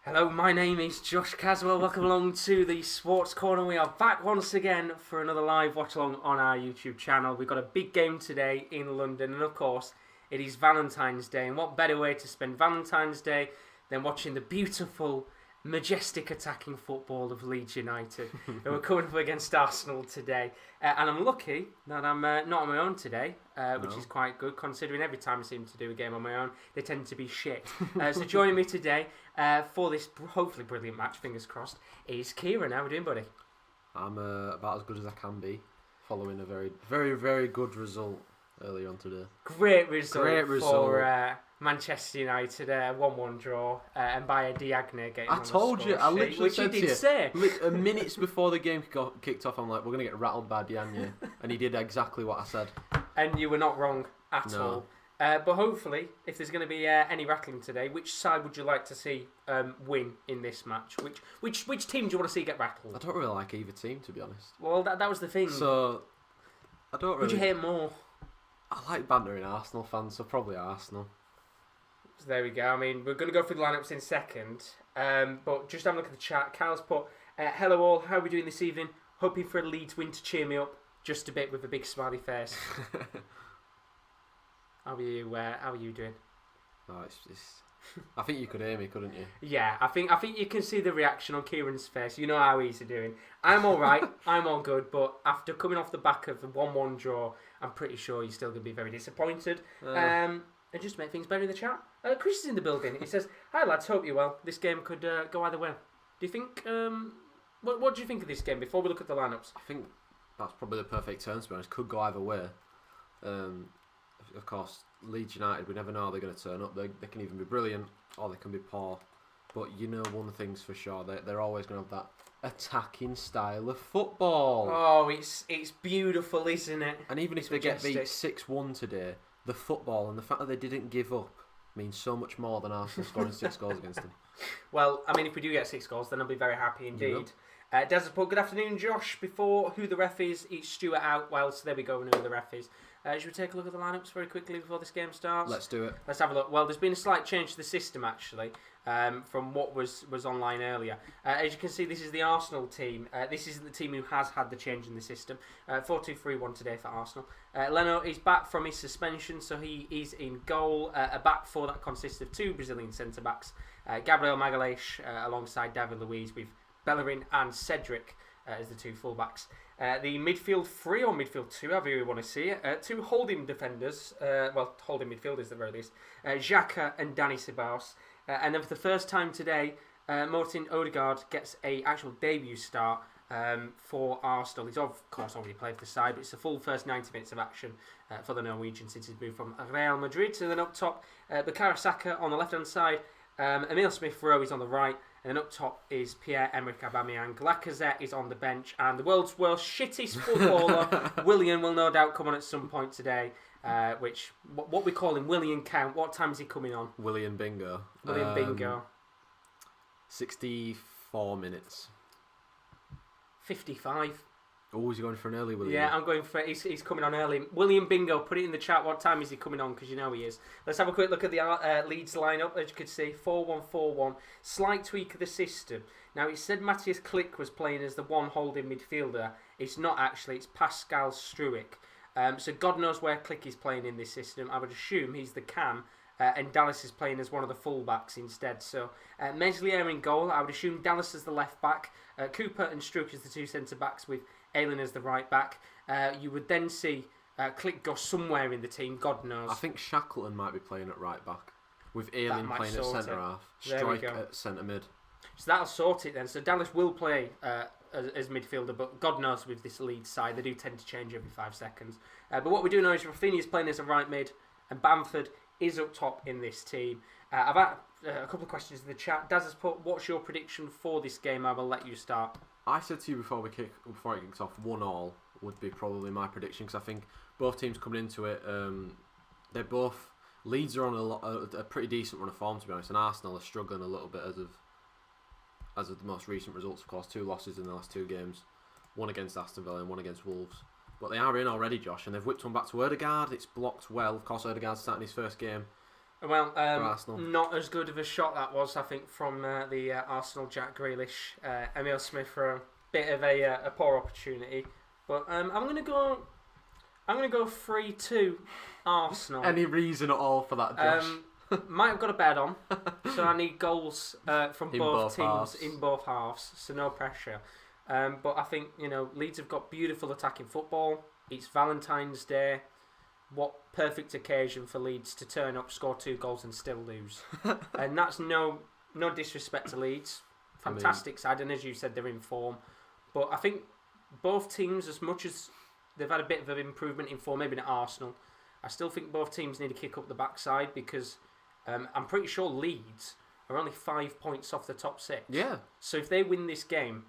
Hello, my name is Josh Caswell. Welcome along to the Sports Corner. We are back once again for another live watch along on our YouTube channel. We've got a big game today in London, and of course, it is Valentine's Day. And what better way to spend Valentine's Day than watching the beautiful, majestic attacking football of Leeds United, who are coming up against Arsenal today. And I'm lucky that I'm not on my own today, which is quite good, considering every time I seem to do a game on my own, they tend to be shit. So joining me today for this hopefully brilliant match, fingers crossed, is Kieren. How are we doing, buddy? I'm about as good as I can be, following a very, very, very good result earlier on today. Great result for Manchester United, 1-1 draw, and by a Diagne getting I told you, I literally said to you, say. Minutes before the game kicked off, I'm like, we're going to get rattled by Diagne, and he did exactly what I said. And you were not wrong at all. But hopefully, if there's going to be any rattling today, which side would you like to see win in this match? Which team do you want to see get rattled? I don't really like either team, to be honest. Well, that was the thing. So, I don't really... Would you hate more? I like bantering Arsenal fans, so probably Arsenal. So there we go. I mean, we're going to go through the lineups in a second. But just have a look at the chat. Carl's put, hello all, how are we doing this evening? Hoping for a Leeds win to cheer me up just a bit with a big smiley face. How are you doing? Oh, it's I think you could hear me, couldn't you? Yeah, I think you can see the reaction on Kieran's face. You know how he's doing. I'm all right. I'm all good. But after coming off the back of the 1-1 draw, I'm pretty sure you're still going to be very disappointed. And just to make things better in the chat, Chris is in the building. He says, "Hi lads, hope you're well. This game could go either way. Do you think? What do you think of this game before we look at the lineups?" I think that's probably the perfect term, to be honest. Could go either way. Of course, Leeds United, we never know how they're going to turn up. They can even be brilliant or they can be poor. But you know one thing's for sure, they're always going to have that attacking style of football. Oh, it's beautiful, isn't it? And even if they get beat 6-1 today, the football and the fact that they didn't give up means so much more than Arsenal scoring 6 goals against them. Well, I mean, if we do get 6 goals, then I'll be very happy indeed. Des has put, good afternoon, Josh. Before who the ref is, it's Stuart out. Well, so there we go, we know who the ref is. Should we take a look at the lineups very quickly before this game starts? Let's do it. Let's have a look. Well, there's been a slight change to the system, actually, from what was online earlier. As you can see, this is the Arsenal team. This is the team who has had the change in the system. 4-2-3-1 today for Arsenal. Leno is back from his suspension, so he is in goal. A back four that consists of 2 Brazilian centre-backs. Gabriel Magalhaes alongside David Luiz, with Bellerin and Cedric as the 2 full-backs. The midfield 3 or midfield 2, however you want to see it. 2 holding defenders, holding midfielders at the very least. Xhaka and Dani Ceballos. And then for the first time today, Martin Odegaard gets a actual debut start for Arsenal. He's of course already played for the side, but it's the full first 90 minutes of action for the Norwegian since he's moved from Real Madrid. And then up top, Bukayo Saka on the left-hand side. Emil Smith-Rowe is on the right. And then up top is Pierre-Emerick Aubameyang. Lacazette is on the bench. And the world's worst shittest footballer, Willian, will no doubt come on at some point today. What we call him, Willian Count. What time is he coming on? Willian Bingo. 64 minutes. 55. Oh, is he going for an early William? Yeah, I'm going for it. He's coming on early. William Bingo, put it in the chat. What time is he coming on? Because you know he is. Let's have a quick look at the Leeds lineup. As you can see, 4-1-4-1. Slight tweak of the system. Now, it said Matthias Klick was playing as the one holding midfielder. It's not actually. It's Pascal Struijk. So God knows where Klick is playing in this system. I would assume he's the cam. And Dallas is playing as one of the full-backs instead. So Meslier in goal. I would assume Dallas as the left-back. Cooper and Struijk as the 2 centre-backs with Aylan as the right-back. You would then see Klick go somewhere in the team. God knows. I think Shackleton might be playing at right-back. With Aylan playing at centre-half. Struijk at centre-mid. So that'll sort it then. So Dallas will play as midfielder, but God knows with this Leeds side, they do tend to change every 5 seconds. But what we do know is Rafinha is playing as a right mid, and Bamford is up top in this team. I've had a couple of questions in the chat. Daz has put, what's your prediction for this game? I will let you start. I said to you before it kicks off, 1-1 would be probably my prediction, because I think both teams coming into it, they're both... Leeds are on a pretty decent run of form, to be honest, and Arsenal are struggling a little bit as of the most recent results, of course. 2 losses in the last 2 games. One against Aston Villa and one against Wolves. But they are in already, Josh, and they've whipped one back to Odegaard. It's blocked well. Of course, Odegaard's starting his first game Well, Arsenal. not as good of a shot that was, I think, from the Arsenal Jack Grealish, Emil Smith Rowe. Bit of a poor opportunity, but I'm gonna go 3-2 Arsenal. Any reason at all for that, Josh? Might have got a bet on, so I need goals from both teams halves. in both halves, so no pressure. But I think Leeds have got beautiful attacking football. It's Valentine's Day. What perfect occasion for Leeds to turn up, score 2 goals and still lose. And that's no disrespect to Leeds. Fantastic side, and as you said, they're in form. But I think both teams, as much as they've had a bit of an improvement in form, maybe not Arsenal, I still think both teams need to kick up the backside because I'm pretty sure Leeds are only 5 points off the top 6. Yeah. So if they win this game,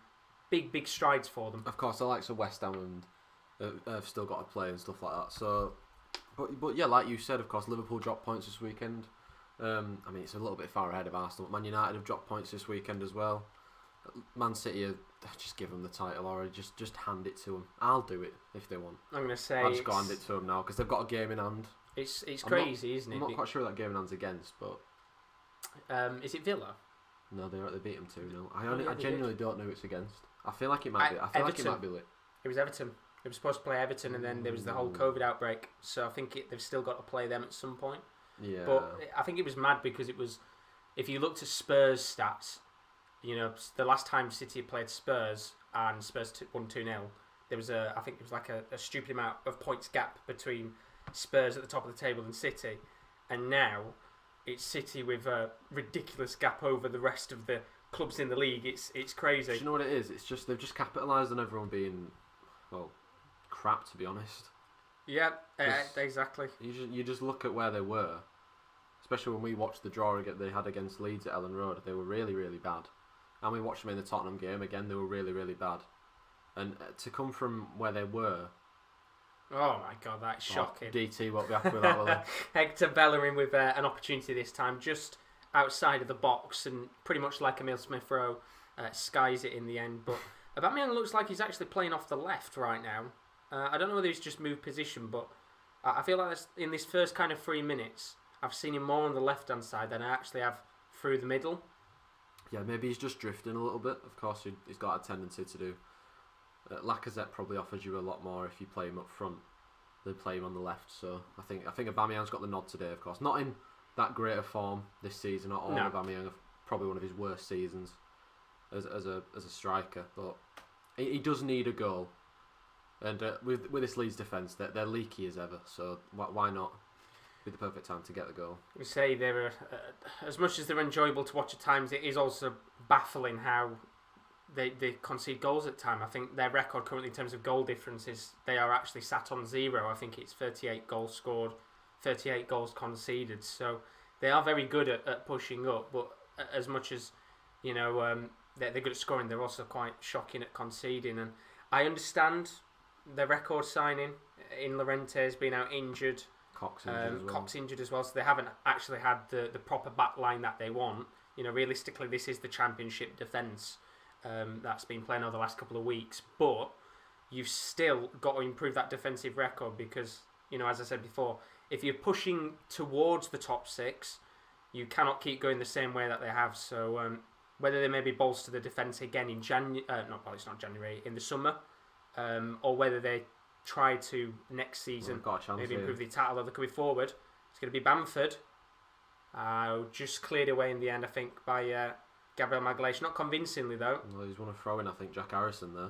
big strides for them. Of course, the likes of West Ham and have still got to play and stuff like that. So, but yeah, like you said, of course, Liverpool dropped points this weekend. It's a little bit far ahead of Arsenal. Man United have dropped points this weekend as well. Man City, just give them the title or just hand it to them. I'll do it if they want. I'm going to say I'll just go hand it to them now because they've got a game in hand. It's crazy, isn't it? I'm not quite sure who that game in hand's against, but is it Villa? No, they beat them 2-0. I genuinely don't know who it's against. I feel like it might be. I feel like it might be lit. It was Everton. They were supposed to play Everton, and then there was the whole COVID outbreak. So I think they've still got to play them at some point. Yeah. But I think it was mad because it was. If you looked at Spurs stats, the last time City played Spurs and Spurs won 2-0, there was I think it was like a stupid amount of points gap between Spurs at the top of the table and City, and now it's City with a ridiculous gap over the rest of the clubs in the league. It's crazy. Do you know what it is? It's just they've just capitalised on everyone being, crap, to be honest. Yeah, exactly. You just look at where they were, especially when we watched the draw they had against Leeds at Ellen Road. They were really, really bad. And we watched them in the Tottenham game again. They were really, really bad. And to come from where they were. Oh my God, that's shocking. DT won't be happy with that, will they? Hector Bellerin with an opportunity this time, just outside of the box, and pretty much like Emil Smith Rowe skies it in the end. But Aubameyang looks like he's actually playing off the left right now. I don't know whether he's just moved position, but I feel like in this first kind of 3 minutes, I've seen him more on the left-hand side than I actually have through the middle. Yeah, maybe he's just drifting a little bit. Of course, he's got a tendency to do. Lacazette probably offers you a lot more if you play him up front than play him on the left. So I think Aubameyang's got the nod today, of course. Not in that great a form this season at all. No. Aubameyang, probably one of his worst seasons as a striker. But he does need a goal. And with this Leeds defence, they're leaky as ever. So why not? Be the perfect time to get the goal. We say they're as much as they're enjoyable to watch at times, it is also baffling how they concede goals at times. I think their record currently in terms of goal differences, they are actually sat on 0. I think it's 38 goals scored, 38 goals conceded. So they are very good at pushing up, but as much as they're good at scoring, they're also quite shocking at conceding. And I understand their record signing in Llorente's been out injured. Cox injured as well, so they haven't actually had the proper back line that they want. Realistically, this is the Championship defence that's been playing over the last couple of weeks, but you've still got to improve that defensive record because, as I said before, if you're pushing towards the top 6, you cannot keep going the same way that they have. So whether they maybe bolster the defence again in in the summer, or whether they try to next season maybe improve the title, or they could be forward. It's going to be Bamford. Just cleared away in the end, I think, by Gabriel Magalhaes. Not convincingly though. Well, he's won a throw-in, I think. Jack Harrison there.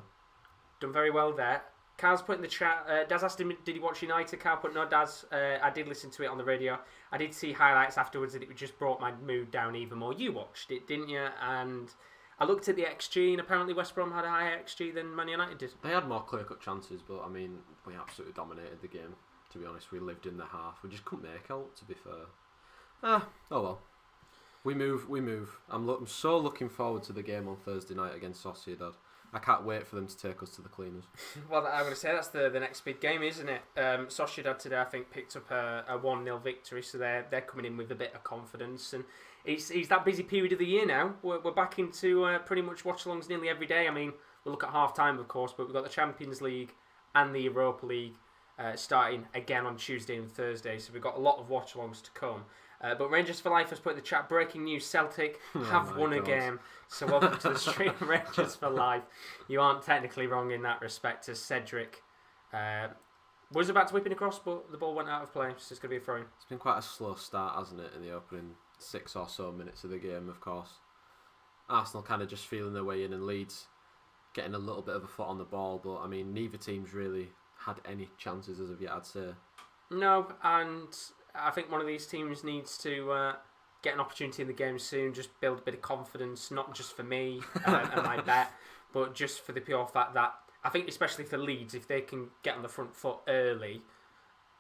Done very well there. Carl's put in the chat. Daz asked him, did he watch United? Carl put, no, Daz. I did listen to it on the radio. I did see highlights afterwards, and it just brought my mood down even more. You watched it, didn't you? And I looked at the XG, and apparently West Brom had a higher XG than Man United did. They had more clear-cut chances, but we absolutely dominated the game. To be honest, we lived in the half. We just couldn't make out. To be fair, oh well. We move. I'm so looking forward to the game on Thursday night against Sociedad. I can't wait for them to take us to the cleaners. Well, I'm going to say that's the next big game, isn't it? Sociedad today, I think, picked up a 1-0 victory, so they're coming in with a bit of confidence. And it's that busy period of the year now. We're back into pretty much watch-alongs nearly every day. We'll look at half-time, of course, but we've got the Champions League and the Europa League starting again on Tuesday and Thursday. So we've got a lot of watch-alongs to come. But Rangers for Life has put in the chat, breaking news, Celtic have won a game. So welcome to the stream, Rangers for Life. You aren't technically wrong in that respect, as Cedric was about to whip it across, but the ball went out of play, so it's going to be a throw-in. It's been quite a slow start, hasn't it, in the opening 6 or so minutes of the game, of course. Arsenal kind of just feeling their way in, and Leeds getting a little bit of a foot on the ball, but I mean, neither team's really had any chances as of yet, I'd say. No, and I think one of these teams needs to get an opportunity in the game soon, just build a bit of confidence, not just for me and my bet, but just for the pure fact that I think especially for Leeds, if they can get on the front foot early,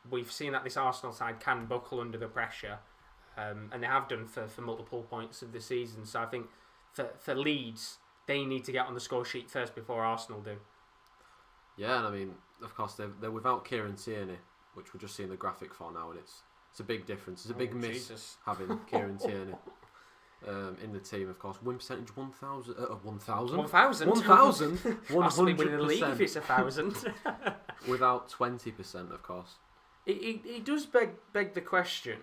we've seen that this Arsenal side can buckle under the pressure, and they have done for multiple points of the season. So I think for Leeds, they need to get on the score sheet first before Arsenal do. Yeah, and I mean, of course, they're without Kieren D, which we're just seeing the graphic for now, and it's a big difference. It's a big miss having Kieren D in the team, of course. Win percentage 1,000. 1,000? 1,000? 1,000? 100%. Winning the league if it's 1,000. Without 20%, of course. It does beg the question,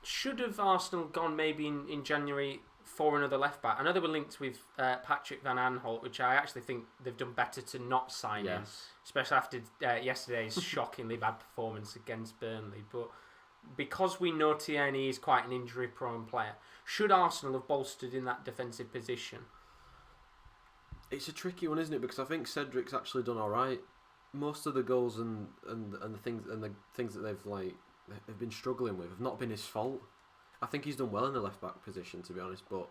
should have Arsenal gone maybe in January for another left back? I know they were linked with Patrick Van Aanholt, which I actually think they've done better to not sign him, especially after yesterday's shockingly bad performance against Burnley. But because we know Tierney is quite an injury-prone player, should Arsenal have bolstered in that defensive position? It's a tricky one, isn't it? Because I think Cedric's actually done all right. Most of the goals and the things that they've been struggling with have not been his fault. I think he's done well in the left back position, to be honest. But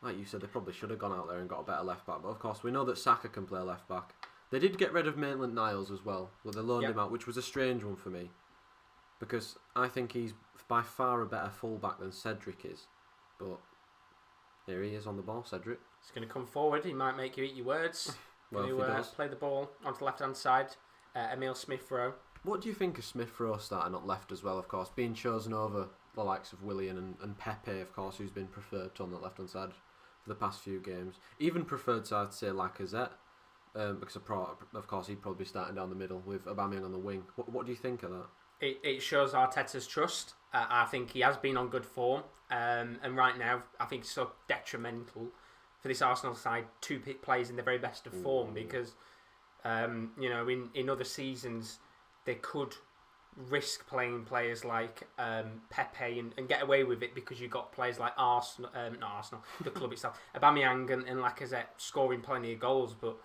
like you said, they probably should have gone out there and got a better left back. But of course, we know that Saka can play left back. They did get rid of Maitland-Niles as well, but they loaned him out, which was a strange one for me, because I think he's by far a better fullback than Cedric is. But here he is on the ball, Cedric. He's going to come forward. He might make you eat your words. Well, going to play the ball onto the left-hand side. Emile Smith-Rowe. What do you think of Smith-Rowe starting up left as well, of course, being chosen over the likes of Willian and Pepe, of course, who's been preferred on the left-hand side for the past few games. Even preferred to, I'd say, Lacazette, because of course he'd probably be starting down the middle with Aubameyang on the wing. What do you think of that? It shows Arteta's trust. I think he has been on good form, and right now I think it's so detrimental for this Arsenal side to pick players in the very best of form, because in other seasons they could risk playing players like Pepe and get away with it because you've got players like the club itself, Aubameyang and Lacazette scoring plenty of goals, but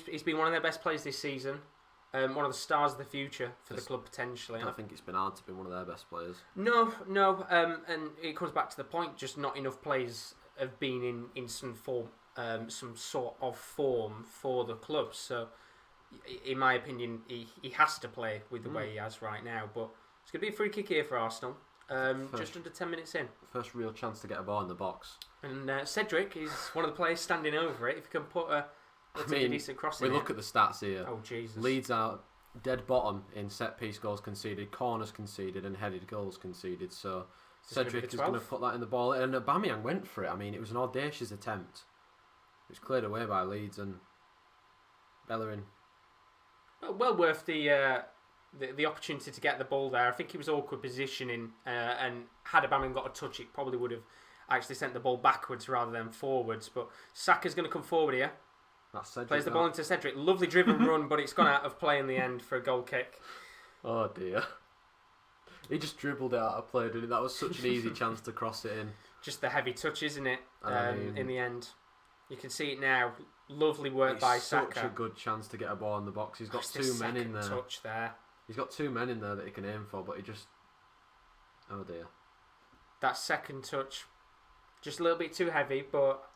he's been one of their best players this season. One of the stars of the future for the club potentially. I think it's been hard to be one of their best players. No, and it comes back to the point: just not enough players have been in some form, some sort of form for the club. So, in my opinion, he has to play with the way he has right now. But it's going to be a free kick here for Arsenal. Just under 10 minutes in. First real chance to get a ball in the box. And Cedric is one of the players standing over it. If you can put a decent cross in. We look at the stats here. Oh, Jesus. Leeds are dead bottom in set-piece goals conceded, corners conceded and headed goals conceded. So Cedric is going to put that in the ball. And Aubameyang went for it. I mean, it was an audacious attempt. It was cleared away by Leeds and Bellerin. Well worth the opportunity to get the ball there. I think it was awkward positioning, and had Aubameyang got a touch, it probably would have actually sent the ball backwards rather than forwards. But Saka's going to come forward here. That's Cedric. Plays the ball into Cedric. Lovely driven run, but it's gone out of play in the end for a goal kick. Oh dear. He just dribbled it out of play, didn't he? That was such an easy chance to cross it in. Just the heavy touch, isn't it? In the end. You can see it now. Lovely work by Saka. Such a good chance to get a ball in the box. He's got two men in there. Touch there. He's got two men in there that he can aim for, but he just... Oh dear. That second touch, just a little bit too heavy, but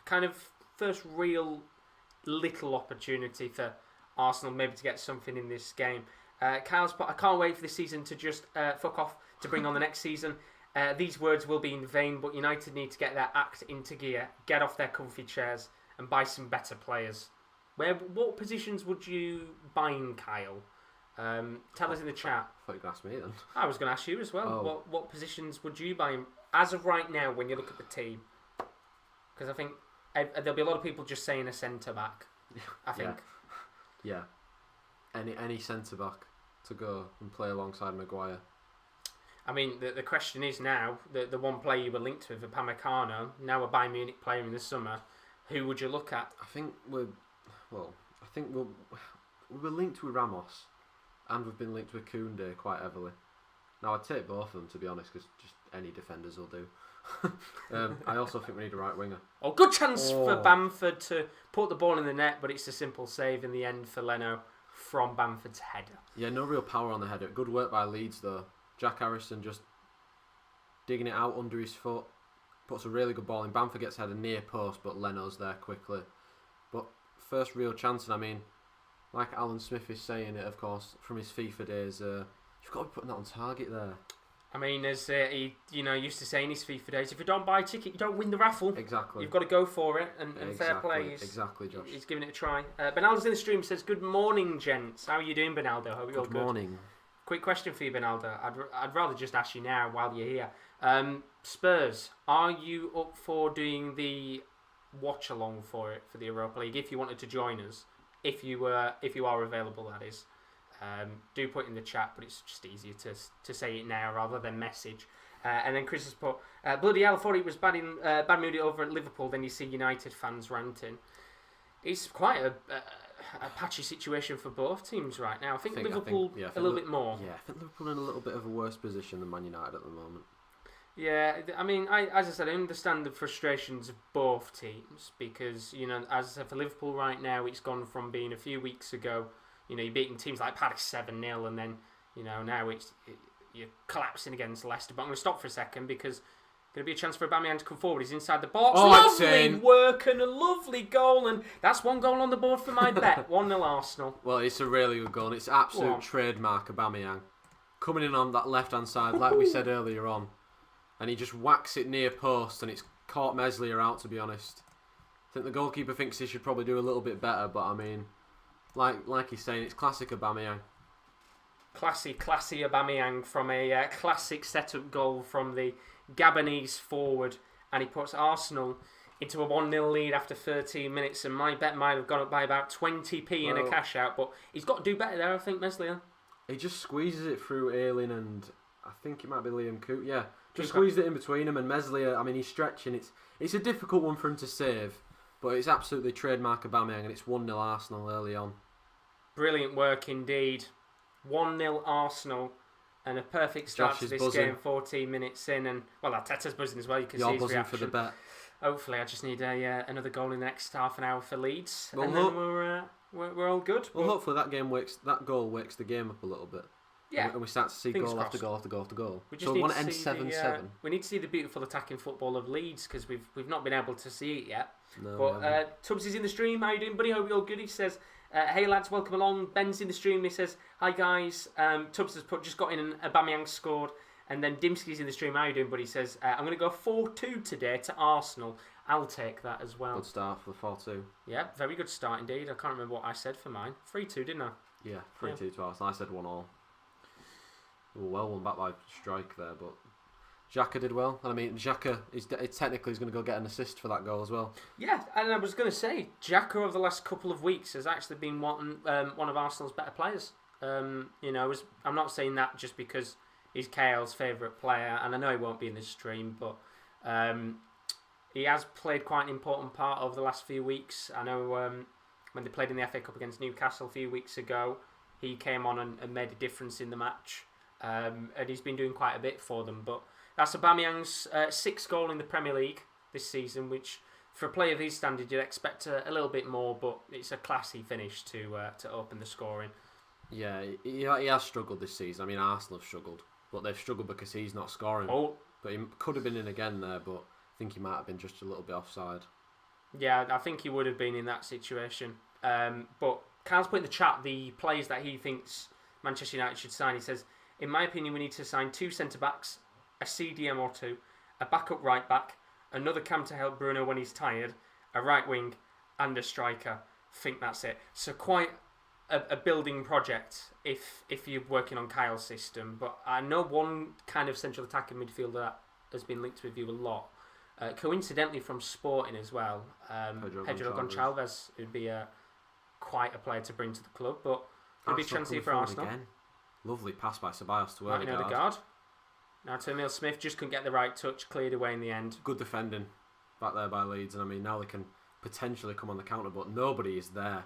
kind of first real little opportunity for Arsenal maybe to get something in this game. Kyle's put, I can't wait for this season to just fuck off to bring on the next season. These words will be in vain, but United need to get their act into gear, get off their comfy chairs and buy some better players. What positions would you buy in, Kyle? Tell us in the chat. I thought you were going to ask me then. I was going to ask you as well. Oh. What positions would you buy in, as of right now when you look at the team? Because I think there'll be a lot of people just saying a centre-back, I think. Yeah. Any centre-back to go and play alongside Maguire. I mean, the question is now, the one player you were linked with, Upamecano, now a Bayern Munich player in the summer, who would you look at? I think we were linked with Ramos, and we've been linked with Koundé quite heavily. Now I'd take both of them, to be honest, because just any defenders will do. I also think we need a right winger. Oh, good chance for Bamford to put the ball in the net, but it's a simple save in the end for Leno from Bamford's header. Yeah, no real power on the header. Good work by Leeds though. Jack Harrison just digging it out under his foot, puts a really good ball in. Bamford gets headed near post, but Leno's there quickly. But first real chance, and I mean, like Alan Smith is saying it, of course, from his FIFA days, you've got to be putting that on target there. I mean, as he used to say in his FIFA days, if you don't buy a ticket, you don't win the raffle. Exactly. You've got to go for it, and Exactly. fair play. Exactly, Josh. He's giving it a try. Benaldo's in the stream, says, good morning, gents. How are you doing, Benaldo? Hope you're all good. Good morning. Quick question for you, Benaldo. I'd rather just ask you now while you're here. Spurs, are you up for doing the watch-along for it, for the Europa League, if you wanted to join us? If you are available, that is. Do put it in the chat, but it's just easier to say it now rather than message. And then Chris has put, bloody hell, I thought it was bad mood over at Liverpool, then you see United fans ranting. It's quite a patchy situation for both teams right now. I think Liverpool a little bit more. Yeah, I think Liverpool in a little bit of a worse position than Man United at the moment. Yeah, I mean, as I said, I understand the frustrations of both teams because, as I said, for Liverpool right now, it's gone from being a few weeks ago, you're beating teams like Palace 7-0 and then, now you're collapsing against Leicester. But I'm going to stop for a second because going to be a chance for Aubameyang to come forward. He's inside the box. Oh, lovely work and a lovely goal. And that's one goal on the board for my bet. 1-0 Arsenal. Well, it's a really good goal. It's absolute trademark Aubameyang. Coming in on that left-hand side, like we said earlier on. And he just whacks it near post and it's caught Meslier out, to be honest. I think the goalkeeper thinks he should probably do a little bit better, but I mean, like he's saying, it's classic Aubameyang. Classy Aubameyang from a classic set-up goal from the Gabonese forward, and he puts Arsenal into a 1-0 lead after 13 minutes, and my bet might have gone up by about 20p in a cash out, but he's got to do better there, I think, Meslier. He just squeezes it through Ayling and I think it might be Liam Coote, yeah. Just squeezed it in between him, and Meslier, I mean, he's stretching. It's a difficult one for him to save, but it's absolutely trademark Aubameyang, and it's 1-0 Arsenal early on. Brilliant work indeed. 1-0 Arsenal, and a perfect start to this game, 14 minutes in. And, well, Arteta's buzzing as well. You can see his reaction. You're buzzing for the bet. Hopefully, I just need another goal in the next half an hour for Leeds, and then we're all good. Well, hopefully that goal wakes the game up a little bit. Yeah. And we start to see goal after goal after goal after goal. So we want to end 7-7. We need to see the beautiful attacking football of Leeds because we've not been able to see it yet. No, but Tubbs is in the stream. How you doing, buddy? Hope you're all good. He says, hey lads, welcome along. Ben's in the stream. He says, hi guys. Tubbs has just got in and Aubameyang scored. And then Dimsky's in the stream. How you doing, buddy? He says, I'm going to go 4-2 today to Arsenal. I'll take that as well. Good start for the 4-2. Yeah, very good start indeed. I can't remember what I said for mine. 3-2, didn't I? Yeah, 3-2 to Arsenal. I said 1-1. Well, one back by strike there, but Xhaka did well. And I mean, Xhaka is technically going to go get an assist for that goal as well. Yeah, and I was going to say, Xhaka over the last couple of weeks has actually been one of Arsenal's better players. I'm not saying that just because he's KL's favourite player, and I know he won't be in this stream, but he has played quite an important part over the last few weeks. I know when they played in the FA Cup against Newcastle a few weeks ago, he came on and made a difference in the match. And he's been doing quite a bit for them, but that's Aubameyang's 6th goal in the Premier League this season, which for a player of his standard you'd expect a little bit more, but it's a classy finish to open the scoring. Yeah, he has struggled this season. I mean, Arsenal have struggled, but they've struggled because he's not scoring. But he could have been in again there, but I think he might have been just a little bit offside. Yeah, I think he would have been in that situation. But Carl's put in the chat the players that he thinks Manchester United should sign. He says, in my opinion, we need to sign 2 centre-backs, a CDM or 2, a backup right-back, another cam to help Bruno when he's tired, a right wing, and a striker. Think that's it. So quite a building project if you're working on Kyle's system. But I know one kind of central attacking midfielder that has been linked with you a lot. Coincidentally from Sporting as well. Pedro Gonçalves would be quite a player to bring to the club, but it'll be a chance here for Arsenal. Again. Lovely pass by Ceballos to Odegaard. Now to Emil Smith, just couldn't get the right touch, cleared away in the end. Good defending back there by Leeds, and I mean now they can potentially come on the counter, but nobody is there.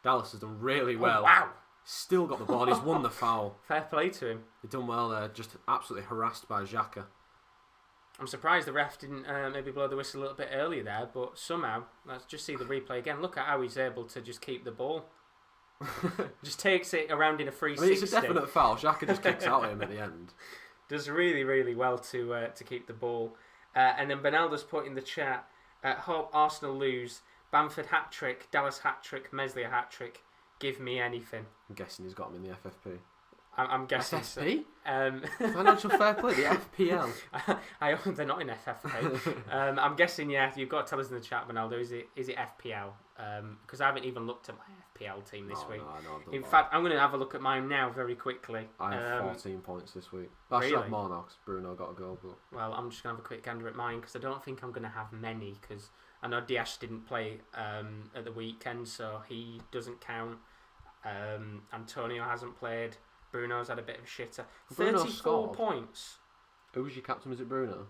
Dallas has done really well. Oh, wow. Still got the ball. He's won the foul. Fair play to him. He's done well there. Just absolutely harassed by Xhaka. I'm surprised the ref didn't maybe blow the whistle a little bit earlier there, but somehow, let's just see the replay again. Look at how he's able to just keep the ball. Just takes it around in a 360. I mean, it's a definite foul. Xhaka just kicks out at him at the end. Does really, really well to keep the ball. And then Bernaldo's put in the chat, hope Arsenal lose. Bamford hat-trick, Dallas hat-trick, Meslier hat-trick. Give me anything. I'm guessing he's got him in the FFP. I'm guessing FFP? So. Financial fair play, the FPL. I hope they're not in FFP. I'm guessing, yeah, you've got to tell us in the chat, Ronaldo, is it FPL? Because I haven't even looked at my FPL team this week. No, in fact, I'm going to have a look at mine now very quickly. I have 14 points this week. I should have more now because Bruno got a goal. But... Well, I'm just going to have a quick gander at mine because I don't think I'm going to have many because I know Diaz didn't play at the weekend, so he doesn't count. Antonio hasn't played. Bruno's had a bit of a shitter. Bruno 34 scored. points. Who was your captain? Was it Bruno?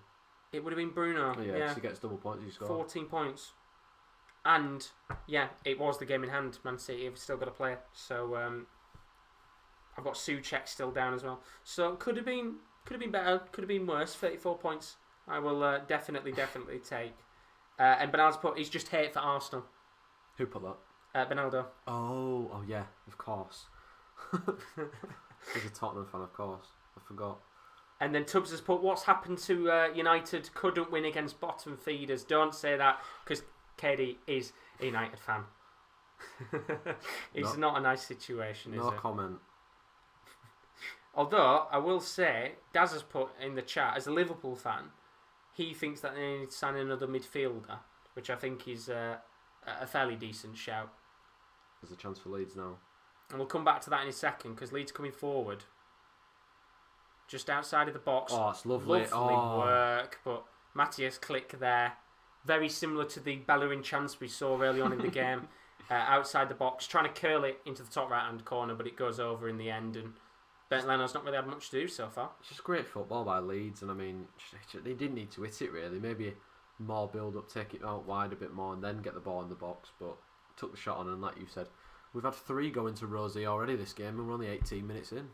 It would have been Bruno. Oh, yeah, 'cause he gets double points. He scored 14 points. And yeah, it was the game in hand. Man City have still got a player. So I've got Souček still down as well. So could have been better. Could have been worse. 34 points. I will definitely take. And Bernaldo's put he's just hate for Arsenal. Who put that? Bernaldo. Oh yeah, of course. He's a Tottenham fan, of course. I forgot. And then Tubbs has put, what's happened to United? Couldn't win against bottom feeders. Don't say that, because KD is a United fan. It's not a nice situation, is it? No comment. Although, I will say, Daz has put in the chat, as a Liverpool fan, he thinks that they need to sign another midfielder, which I think is a fairly decent shout. There's a chance for Leeds now. And we'll come back to that in a second, because Leeds coming forward. Just outside of the box. Oh, it's lovely. Lovely work. But Matthias Click there. Very similar to the Bellerin chance we saw early on in the game. Outside the box. Trying to curl it into the top right-hand corner, but it goes over in the end. And Bent Leno's not really had much to do so far. It's just great football by Leeds. And I mean, they didn't need to hit it really. Maybe more build-up, take it out wide a bit more, and then get the ball in the box. But took the shot on, and like you said, we've had 3 go into Rosie already this game, and we're only 18 minutes in.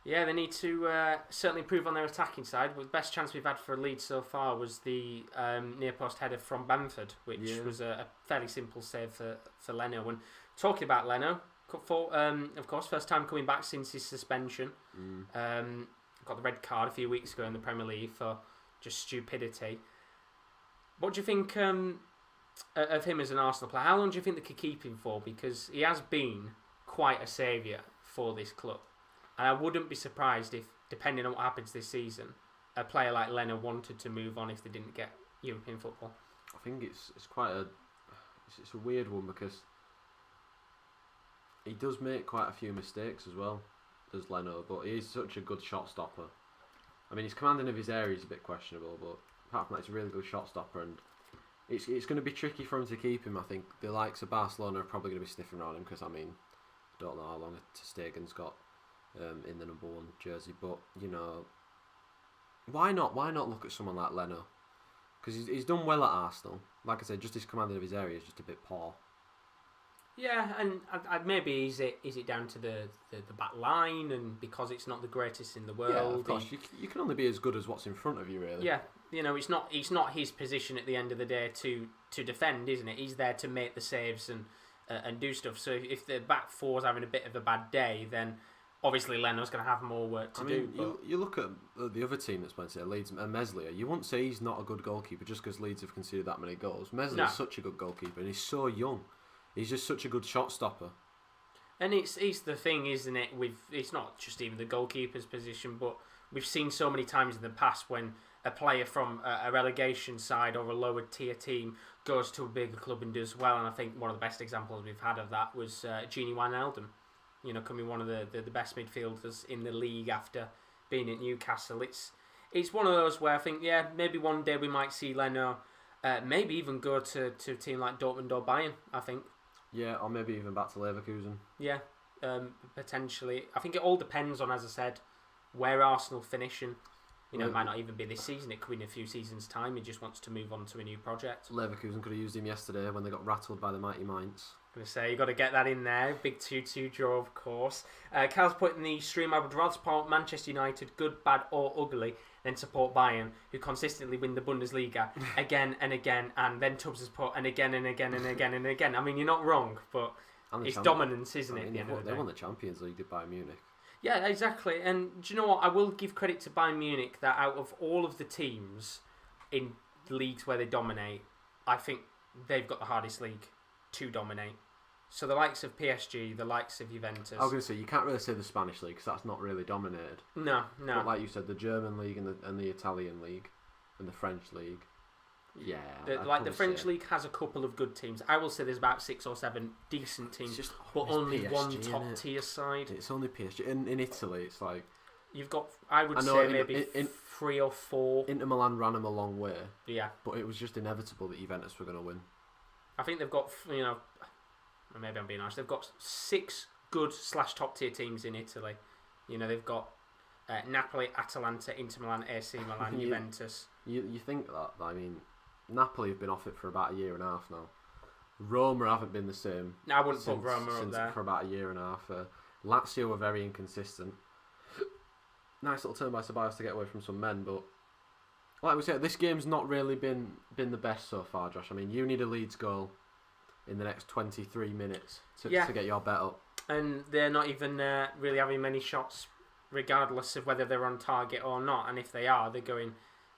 Yeah, they need to certainly improve on their attacking side. But the best chance we've had for Leeds so far was the near post header from Bamford, which was a fairly simple save for Leno. And talking about Leno, of course, first time coming back since his suspension. Got the red card a few weeks ago in the Premier League for just stupidity. What do you think of him as an Arsenal player? How long do you think they could keep him for? Because he has been quite a saviour for this club. And I wouldn't be surprised if, depending on what happens this season, a player like Leno wanted to move on if they didn't get European football. I think it's quite a weird one because he does make quite a few mistakes as well, does Leno, but he's such a good shot stopper. I mean, his commanding of his area is a bit questionable, but apart from that, he's a really good shot stopper, and it's going to be tricky for him to keep him. I think the likes of Barcelona are probably going to be sniffing around him because, I mean, I don't know how long ter Stegen's got in the number 1 jersey, but you know, why not look at someone like Leno, because he's done well at Arsenal. Like I said, just his commanding of his area is just a bit poor. Yeah, and maybe is it down to the back line, and because it's not the greatest in the world. Yeah, of course. You can only be as good as what's in front of you, really. Yeah, you know, it's not his position at the end of the day to defend, isn't it? He's there to make the saves and do stuff. So if the back four's having a bit of a bad day, then obviously Leno's going to have more work to do. But you look at the other team that's playing today, Leeds, and Meslier. You won't say he's not a good goalkeeper just because Leeds have conceded that many goals. Meslier's such a good goalkeeper, and he's so young. He's just such a good shot stopper. And it's the thing, isn't it? It's not just even the goalkeeper's position, but we've seen so many times in the past when a player from a relegation side or a lower tier team goes to a bigger club and does well. And I think one of the best examples we've had of that was Gini Wijnaldum. You know, coming one of the best midfielders in the league after being at Newcastle. It's one of those where I think, yeah, maybe one day we might see Leno maybe even go to a team like Dortmund or Bayern, I think. Yeah, or maybe even back to Leverkusen. Yeah, potentially. I think it all depends on, as I said, where Arsenal finish. And You know, it might not even be this season. It could be in a few seasons' time. He just wants to move on to a new project. Leverkusen could have used him yesterday when they got rattled by the mighty Mainz. I'm going to say, you got to get that in there. Big 2-2 draw, of course. Cal's put in the stream, I would rather support Manchester United, good, bad or ugly, than support Bayern, who consistently win the Bundesliga again and again. And then Tubbs has put, and again and again and again and again. I mean, you're not wrong, but it's dominance, isn't it? They won the Champions League, did Bayern Munich. Yeah, exactly. And do you know what? I will give credit to Bayern Munich that out of all of the teams in leagues where they dominate, I think they've got the hardest league to dominate. So the likes of PSG, the likes of Juventus. I was going to say, you can't really say the Spanish league because that's not really dominated. No. But like you said, the German league and the Italian league and the French league. Yeah. The French league has a couple of good teams. I will say there's about 6 or 7 decent teams, but only PSG, one top tier side. It's only PSG. In Italy, it's like you've got. I would say maybe 3 or 4. Inter Milan ran them a long way. Yeah. But it was just inevitable that Juventus were going to win. I think they've got, maybe I'm being honest. They've got 6 good / top tier teams in Italy. You know, they've got Napoli, Atalanta, Inter Milan, AC Milan, Juventus. You think that? I mean, Napoli have been off it for about a year and a half now. Roma haven't been the same. No, I wouldn't put Roma up there. For about a year and a half. Lazio were very inconsistent. Nice little turn by Ceballos to get away from some men, but like we said, this game's not really been the best so far, Josh. I mean, you need a Leeds goal in the next 23 minutes to get your bet up. And they're not even really having many shots, regardless of whether they're on target or not. And if they are, they're going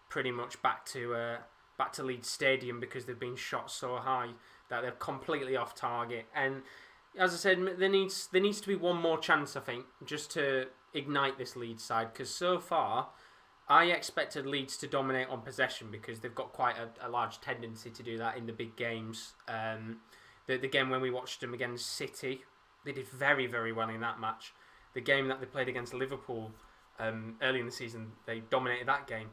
pretty much back to Leeds Stadium because they've been shot so high that they're completely off target. And as I said, there needs to be one more chance, I think, just to ignite this Leeds side. Because so far, I expected Leeds to dominate on possession because they've got quite a large tendency to do that in the big games. The game when we watched them against City, they did very, very well in that match. The game that they played against Liverpool early in the season, they dominated that game.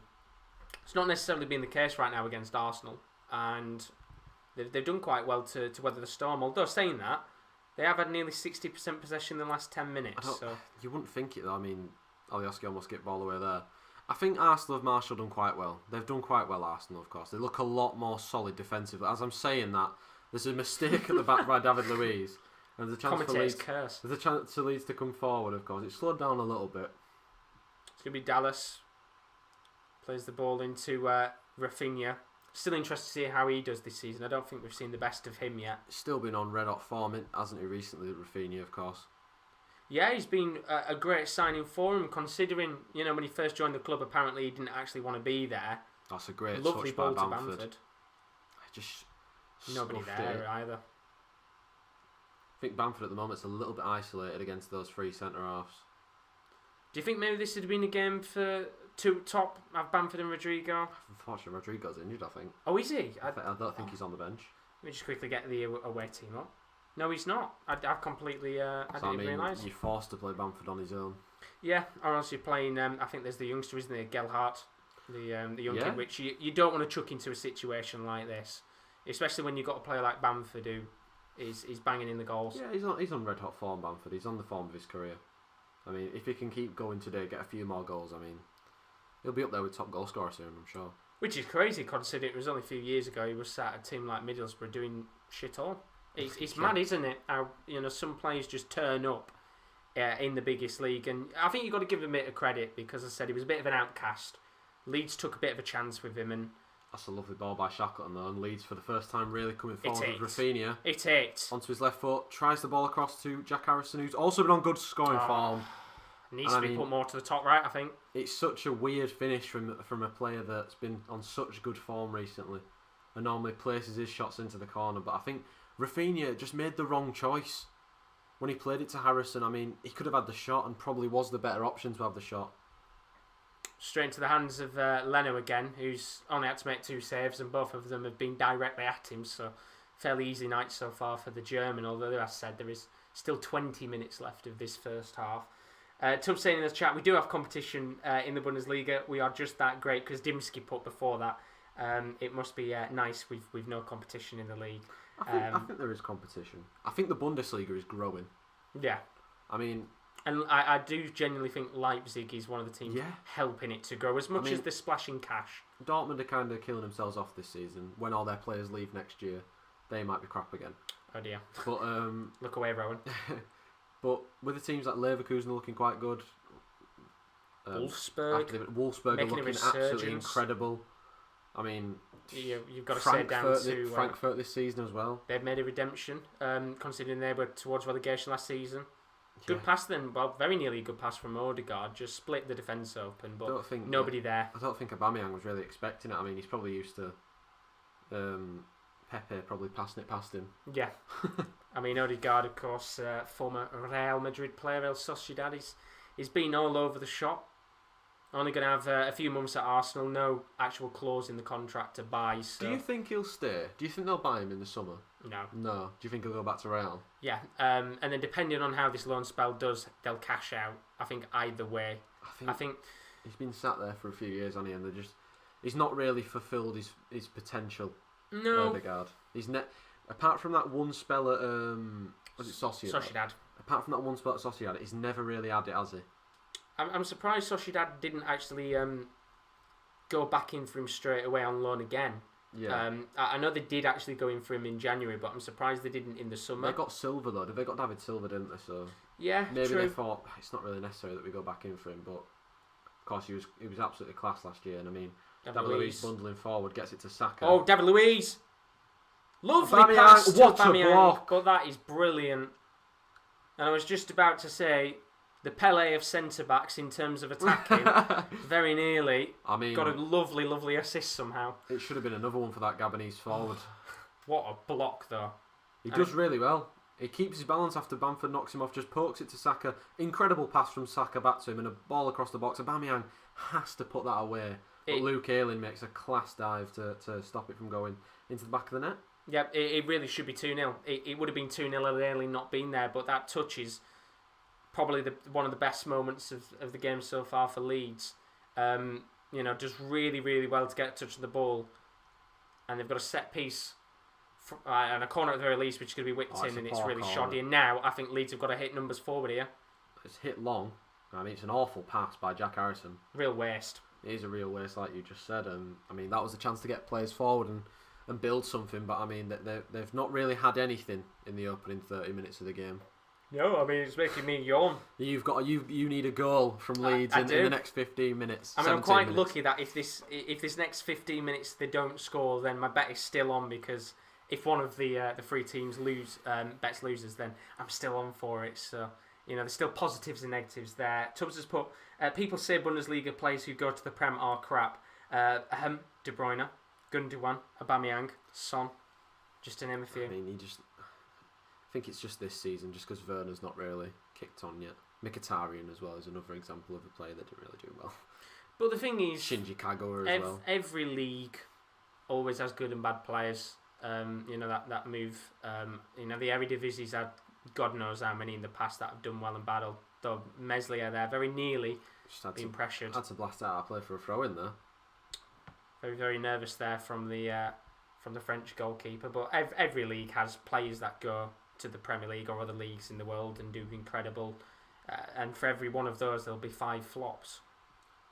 It's not necessarily been the case right now against Arsenal, and they've done quite well to weather the storm. Although saying that, they have had nearly 60% possession in the last 10 minutes. So you wouldn't think it though. I mean, Alioski almost skipped ball away there. I think Arsenal have marshalled done quite well. They've done quite well, Arsenal, of course. They look a lot more solid defensively. As I'm saying that, there's a mistake at the back by David Luiz. And there's a chance for Leeds. There's a chance for Leeds to come forward, of course. It slowed down a little bit. It's going to be Dallas. Plays the ball into Rafinha. Still interested to see how he does this season. I don't think we've seen the best of him yet. Still been on red hot form, hasn't he, recently, Rafinha, of course. Yeah, he's been a great signing for him, considering, when he first joined the club, apparently he didn't actually want to be there. That's a great lovely touch by ball Bamford. to Bamford. Just nobody there either. I think Bamford at the moment's a little bit isolated against those 3 centre-halves. Do you think maybe this would have been a game for top of Bamford and Rodrigo? Unfortunately, Rodrigo's injured, I think. Oh, is he? I don't think he's on the bench. Let me just quickly get the away team up. No, he's not. I've completely... I didn't realise. You're forced to play Bamford on his own. Yeah, or else you're playing... I think there's the youngster, isn't there? Gelhardt, the young kid, which you don't want to chuck into a situation like this. Especially when you've got a player like Bamford who is banging in the goals. Yeah, he's on red hot form, Bamford. He's on the form of his career. I mean, if he can keep going today, get a few more goals, I mean, he'll be up there with top goal scorer soon, I'm sure. Which is crazy, considering it was only a few years ago he was sat at a team like Middlesbrough doing shit all. It's mad, isn't it? How some players just turn up in the biggest league, and I think you've got to give him a bit of credit because, as I said, he was a bit of an outcast. Leeds took a bit of a chance with him, and that's a lovely ball by Shackleton though, and Leeds for the first time really coming forward with Rafinha. It hit onto his left foot, tries the ball across to Jack Harrison, who's also been on good scoring form. Needs to be put more to the top right, I think. It's such a weird finish from a player that's been on such good form recently, and normally places his shots into the corner. But I think Rafinha just made the wrong choice when he played it to Harrison. I mean, he could have had the shot and probably was the better option to have the shot. Straight into the hands of Leno again, who's only had to make 2 saves, and both of them have been directly at him. So fairly easy night so far for the German. Although, as I said, there is still 20 minutes left of this first half. Tubbs saying in the chat, we do have competition in the Bundesliga. We are just that great, because Dimsky put before that. It must be nice with no competition in the league. I think there is competition. I think the Bundesliga is growing. Yeah. I mean, And I do genuinely think Leipzig is one of the teams helping it to grow as much as they're splashing cash. Dortmund are kind of killing themselves off this season. When all their players leave next year, they might be crap again. Oh dear. But look away, Rowan. But with the teams like Leverkusen looking quite good. Wolfsburg are looking absolutely incredible. I mean, you've got to say down to Frankfurt this season as well. They've made a redemption, considering they were towards relegation last season. Good pass then, well, very nearly a good pass from Odegaard. Just split the defence open, but nobody there. I don't think Aubameyang was really expecting it. I mean, he's probably used to Pepe probably passing it past him. Yeah. I mean, Odegaard, of course, former Real Madrid player, El Sociedad. He's been all over the shop. Only going to have a few months at Arsenal. No actual clause in the contract to buy. So. Do you think he'll stay? Do you think they'll buy him in the summer? No. Do you think he'll go back to Real? Yeah. And then depending on how this loan spell does, they'll cash out. I think either way. I think he's been sat there for a few years, hasn't he? And he's not really fulfilled his potential. No. Odegaard. Apart from that one spell at was it Sociedad? Apart from that one spell at Sociedad, he's never really had it, has he? I'm surprised Sociedad didn't actually go back in for him straight away on loan again. Yeah. I know they did actually go in for him in January, but I'm surprised they didn't in the summer. They got Silva though. They got David Silva, didn't they? So yeah, maybe true. they thought it's not really necessary that we go back in for him. But of course, he was absolutely class last year. And I mean, David Luiz bundling forward gets it to Saka. Oh, David Luiz, lovely pass to Aubameyang, but that is brilliant. And I was just about to say, the Pele of centre-backs in terms of attacking, very nearly. I mean, got a lovely assist somehow. It should have been another one for that Gabonese forward. What a block, though. He does really well. He keeps his balance after Bamford knocks him off, just pokes it to Saka. Incredible pass from Saka back to him and a ball across the box. Aubameyang has to put that away. But Luke Ayling makes a class dive to stop it from going into the back of the net. Yeah, it really should be 2-0. It would have been 2-0 had Ayling not been there, but that touch is probably one of the best moments of the game so far for Leeds. Does really well to get a touch of the ball, and they've got a set piece and a corner at the very least, which is going to be whipped in, and it's really shoddy. And now I think Leeds have got to hit numbers forward here. It's hit long. I mean, it's an awful pass by Jack Harrison. Real waste. It is a real waste, like you just said. I mean, that was a chance to get players forward and build something, but I mean, they've not really had anything in the opening 30 minutes of the game. No, I mean, it's making me yawn. You need a goal from Leeds in the next 15 minutes. I mean, I'm quite lucky that if this next 15 minutes they don't score, then my bet is still on, because if one of the three teams bets loses, then I'm still on for it. So there's still positives and negatives there. Tubbs has put people say Bundesliga players who go to the Prem are crap. De Bruyne, Gundogan, Aubameyang, Son, just to name a few. I mean, I think it's just this season, just because Werner's not really kicked on yet. Mkhitaryan as well is another example of a player that didn't really do well. But the thing is, Shinji Kagawa as well. Every league always has good and bad players. That move. The Eredivisie's had God knows how many in the past that have done well and bad. Although Meslier there very nearly being pressured. Had to blast out our play for a throw in there. Very very nervous there from the French goalkeeper. But every league has players that go to the Premier League or other leagues in the world and do incredible, and for every one of those there'll be 5 flops.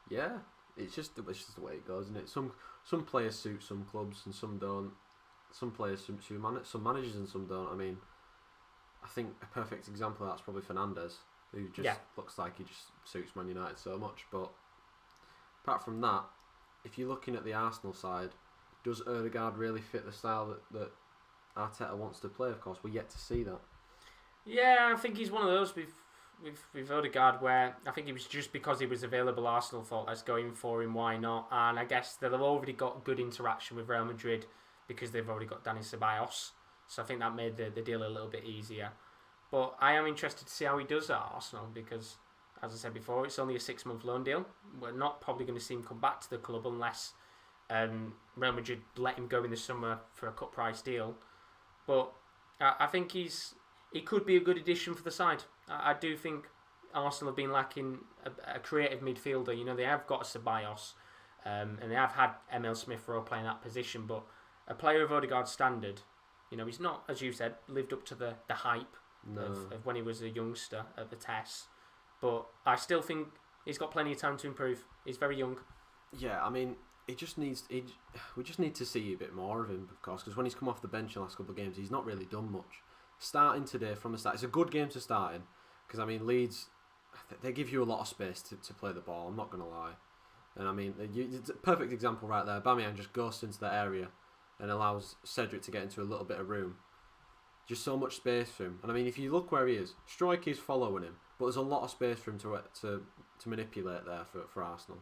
Yeah, it's just the way it goes, isn't it? Some players suit some clubs and some don't. Some players suit some managers and some don't. I mean, I think a perfect example of that's probably Fernandes, who just looks like he just suits Man United so much. But apart from that, if you're looking at the Arsenal side, does Odegaard really fit the style that Arteta wants to play? Of course, we're yet to see that. Yeah, I think he's one of those with Odegaard where I think it was just because he was available. Arsenal thought, let's go in for him, why not? And I guess they've already got good interaction with Real Madrid because they've already got Dani Ceballos. So I think that made the deal a little bit easier. But I am interested to see how he does at Arsenal because, as I said before, it's only a 6-month loan deal. We're not probably going to see him come back to the club unless Real Madrid let him go in the summer for a cut price deal. But I think he could be a good addition for the side. I do think Arsenal have been lacking a creative midfielder. They have got a Ceballos, and they have had Emil Smith-Rowe playing that position. But a player of Odegaard's standard, he's not, as you said, lived up to the hype of when he was a youngster at the Test. but I still think he's got plenty of time to improve. He's very young. Yeah, I mean, we just need to see a bit more of him, of course, because when he's come off the bench in the last couple of games, he's not really done much. Starting today from the start, it's a good game to start in, because I mean, Leeds, they give you a lot of space to play the ball. I'm not going to lie, and I mean, it's a perfect example right there. Aubameyang just goes into that area and allows Cedric to get into a little bit of room. Just so much space for him, and I mean, if you look where he is, Strikey's following him, but there's a lot of space for him to manipulate there for Arsenal.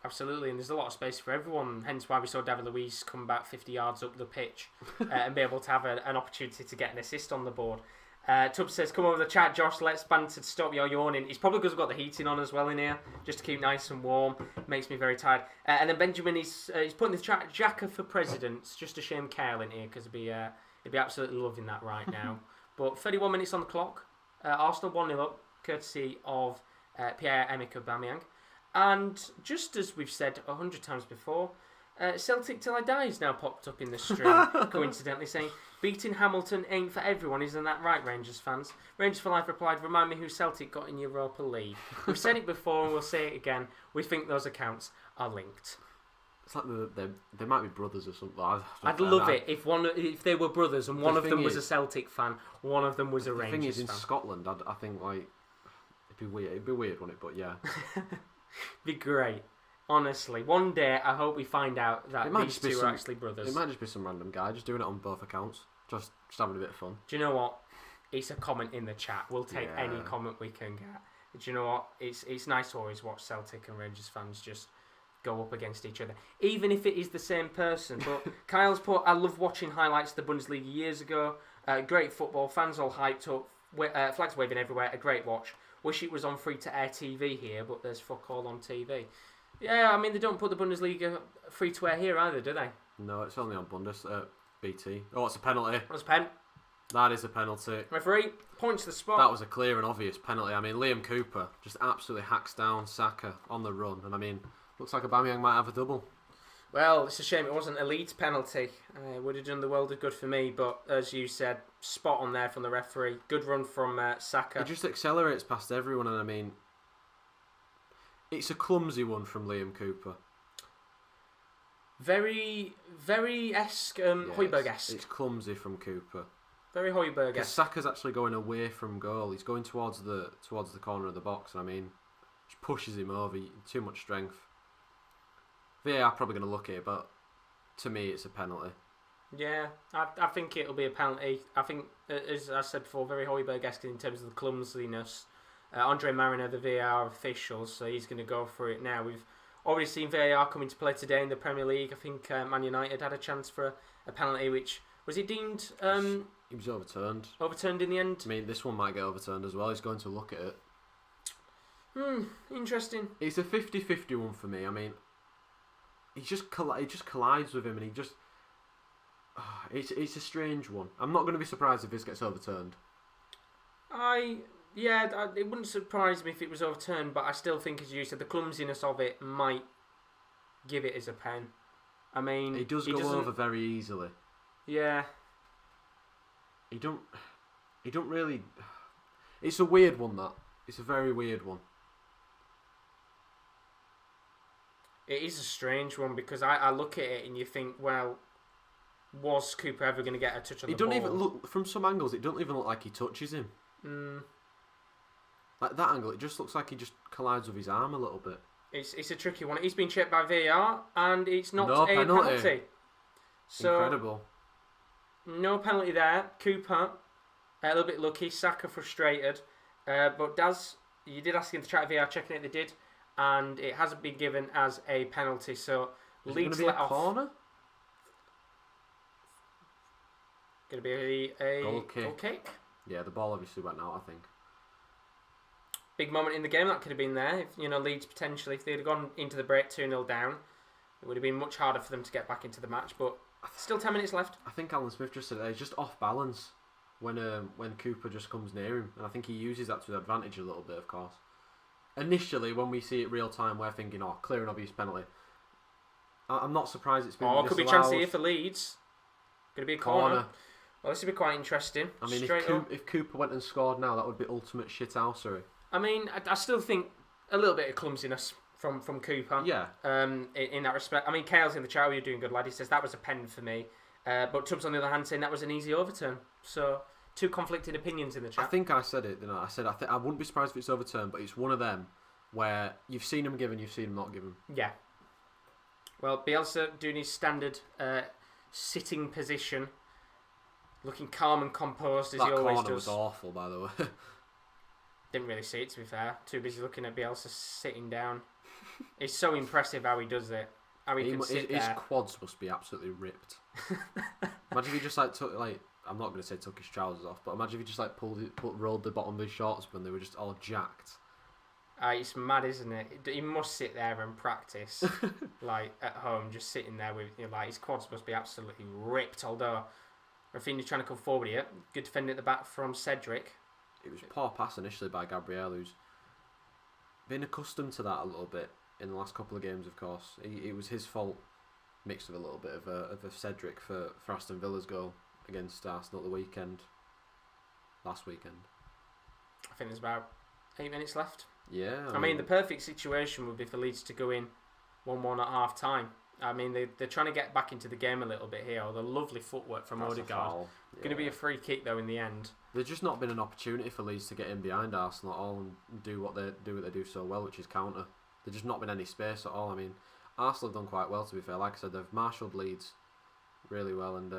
Absolutely, and there's a lot of space for everyone, hence why we saw David Luiz come back 50 yards up the pitch and be able to have an opportunity to get an assist on the board. Tubbs says, come over the chat, Josh, let's banter to stop your yawning. It's probably because we've got the heating on as well in here, just to keep nice and warm. Makes me very tired. And then Benjamin, he's putting the chat, Xhaka for presidents. Just a shame Kyle in here, because he'd be absolutely loving that right now. But 31 minutes on the clock. Arsenal 1-0 up, courtesy of Pierre-Emerick Aubameyang. And just as we've said 100 times before, Celtic Till I Die has now popped up in the stream, coincidentally saying, beating Hamilton ain't for everyone, isn't that right, Rangers fans? Rangers for Life replied, remind me who Celtic got in Europa League. We've said it before and we'll say it again, we think those accounts are linked. It's like they might be brothers or something. I'd love it if they were brothers and one of them was a Celtic fan, one of them was a Rangers fan. The thing is, in Scotland, I think like it'd be weird, wouldn't it? But yeah. Be great. Honestly, one day I hope we find out that these two are actually brothers. It might just be some random guy just doing it on both accounts, just having a bit of fun. Do you know what? It's a comment in the chat. We'll take any comment we can get. Do you know what? It's nice to always watch Celtic and Rangers fans just go up against each other, even if it is the same person. But Kyle's put, I love watching highlights of the Bundesliga years ago. Great football, fans all hyped up, flags waving everywhere. A great watch. Wish it was on free-to-air TV here, but there's fuck all on TV. Yeah, I mean, they don't put the Bundesliga free-to-air here either, do they? No, it's only on BT. Oh, it's a penalty. That's a pen. That is a penalty. Referee points the spot. That was a clear and obvious penalty. I mean, Liam Cooper just absolutely hacks down Saka on the run. And I mean, looks like Aubameyang might have a double. Well, it's a shame it wasn't a Leeds penalty. Would have done the world of good for me, but as you said, spot on there from the referee. Good run from Saka. It just accelerates past everyone, and I mean, it's a clumsy one from Liam Cooper. Very, very Højbjerg-esque. It's clumsy from Cooper. Very Højbjerg-esque. Because Saka's actually going away from goal. He's going towards the corner of the box, and I mean, just pushes him over. Too much strength. VAR probably going to look at it, but to me, it's a penalty. Yeah, I think it'll be a penalty. I think, as I said before, very Højbjerg-esque in terms of the clumsiness. Andre Mariner, the VAR official, so he's going to go for it now. We've already seen VAR come into play today in the Premier League. I think Man United had a chance for a penalty, which was he deemed? He was overturned. Overturned in the end. I mean, this one might get overturned as well. He's going to look at it. Interesting. It's a 50-50 one for me. I mean, he just collides with him, and he just. It's a strange one. I'm not going to be surprised if this gets overturned. It wouldn't surprise me if it was overturned, but I still think, as you said, the clumsiness of it might give it as a pen. I mean, he doesn't go over very easily. Yeah. He don't really. It's a weird one, that. It's a very weird one. It is a strange one because I look at it and you think, well, was Cooper ever going to get a touch on the ball? It don't even look, from some angles, it don't even look like he touches him. Like that angle, it just looks like he just collides with his arm a little bit. It's a tricky one. He's been checked by VAR and it's not a penalty. So, incredible. No penalty there. Cooper, a little bit lucky. Saka frustrated. But Daz, you did ask him to try VAR checking it, they did. And it hasn't been given as a penalty. So Is Leeds it going to be let a off. corner? Going to be a goal kick. Yeah, the ball obviously went out, I think. Big moment in the game that could have been there. If Leeds potentially, if they'd have gone into the break 2-0 down, it would have been much harder for them to get back into the match. But still 10 minutes left. I think Alan Smith just said he's just off balance when Cooper just comes near him, and I think he uses that to the advantage a little bit, of course. Initially, when we see it real time, we're thinking, clear and obvious penalty. I'm not surprised it's been disallowed. Could be a chance here for Leeds. Going to be a corner. Well, this would be quite interesting. I mean, if Cooper went and scored now, that would be ultimate shithousery. I mean, I still think a little bit of clumsiness from Cooper. Yeah. In that respect. I mean, Kale's in the chat, you're doing good, lad. He says that was a pen for me. But Tubbs, on the other hand, saying that was an easy overturn. So, two conflicting opinions in the chat. I think I said it, didn't I? I said I wouldn't be surprised if it's overturned, but it's one of them where you've seen him given, you've seen him not given. Yeah. Well, Bielsa doing his standard sitting position, looking calm and composed as he always does. That corner was awful, by the way. Didn't really see it, to be fair. Too busy looking at Bielsa sitting down. It's so impressive how he does it. How he can sit there. His quads must be absolutely ripped. Imagine if he just I'm not going to say took his trousers off, but imagine if he just rolled the bottom of his shorts when they were just all jacked. It's mad, isn't it? He must sit there and practice, at home, just sitting there with, his quads must be absolutely ripped. Although, Rafinha's trying to come forward here. Good defending at the back from Cedric. It was a poor pass initially by Gabriel, who's been accustomed to that a little bit in the last couple of games, of course. It was his fault, mixed with a little bit of a Cedric for Aston Villa's goal against Arsenal last weekend. I think there's about 8 minutes left. Yeah. I mean, the perfect situation would be for Leeds to go in 1-1 at half time. I mean, they're trying to get back into the game a little bit here. The lovely footwork from Odegaard. Yeah. Going to be a free kick though in the end. There's just not been an opportunity for Leeds to get in behind Arsenal at all and do what they do so well, which is counter. There's just not been any space at all. I mean, Arsenal have done quite well, to be fair. Like I said, they've marshalled Leeds really well, and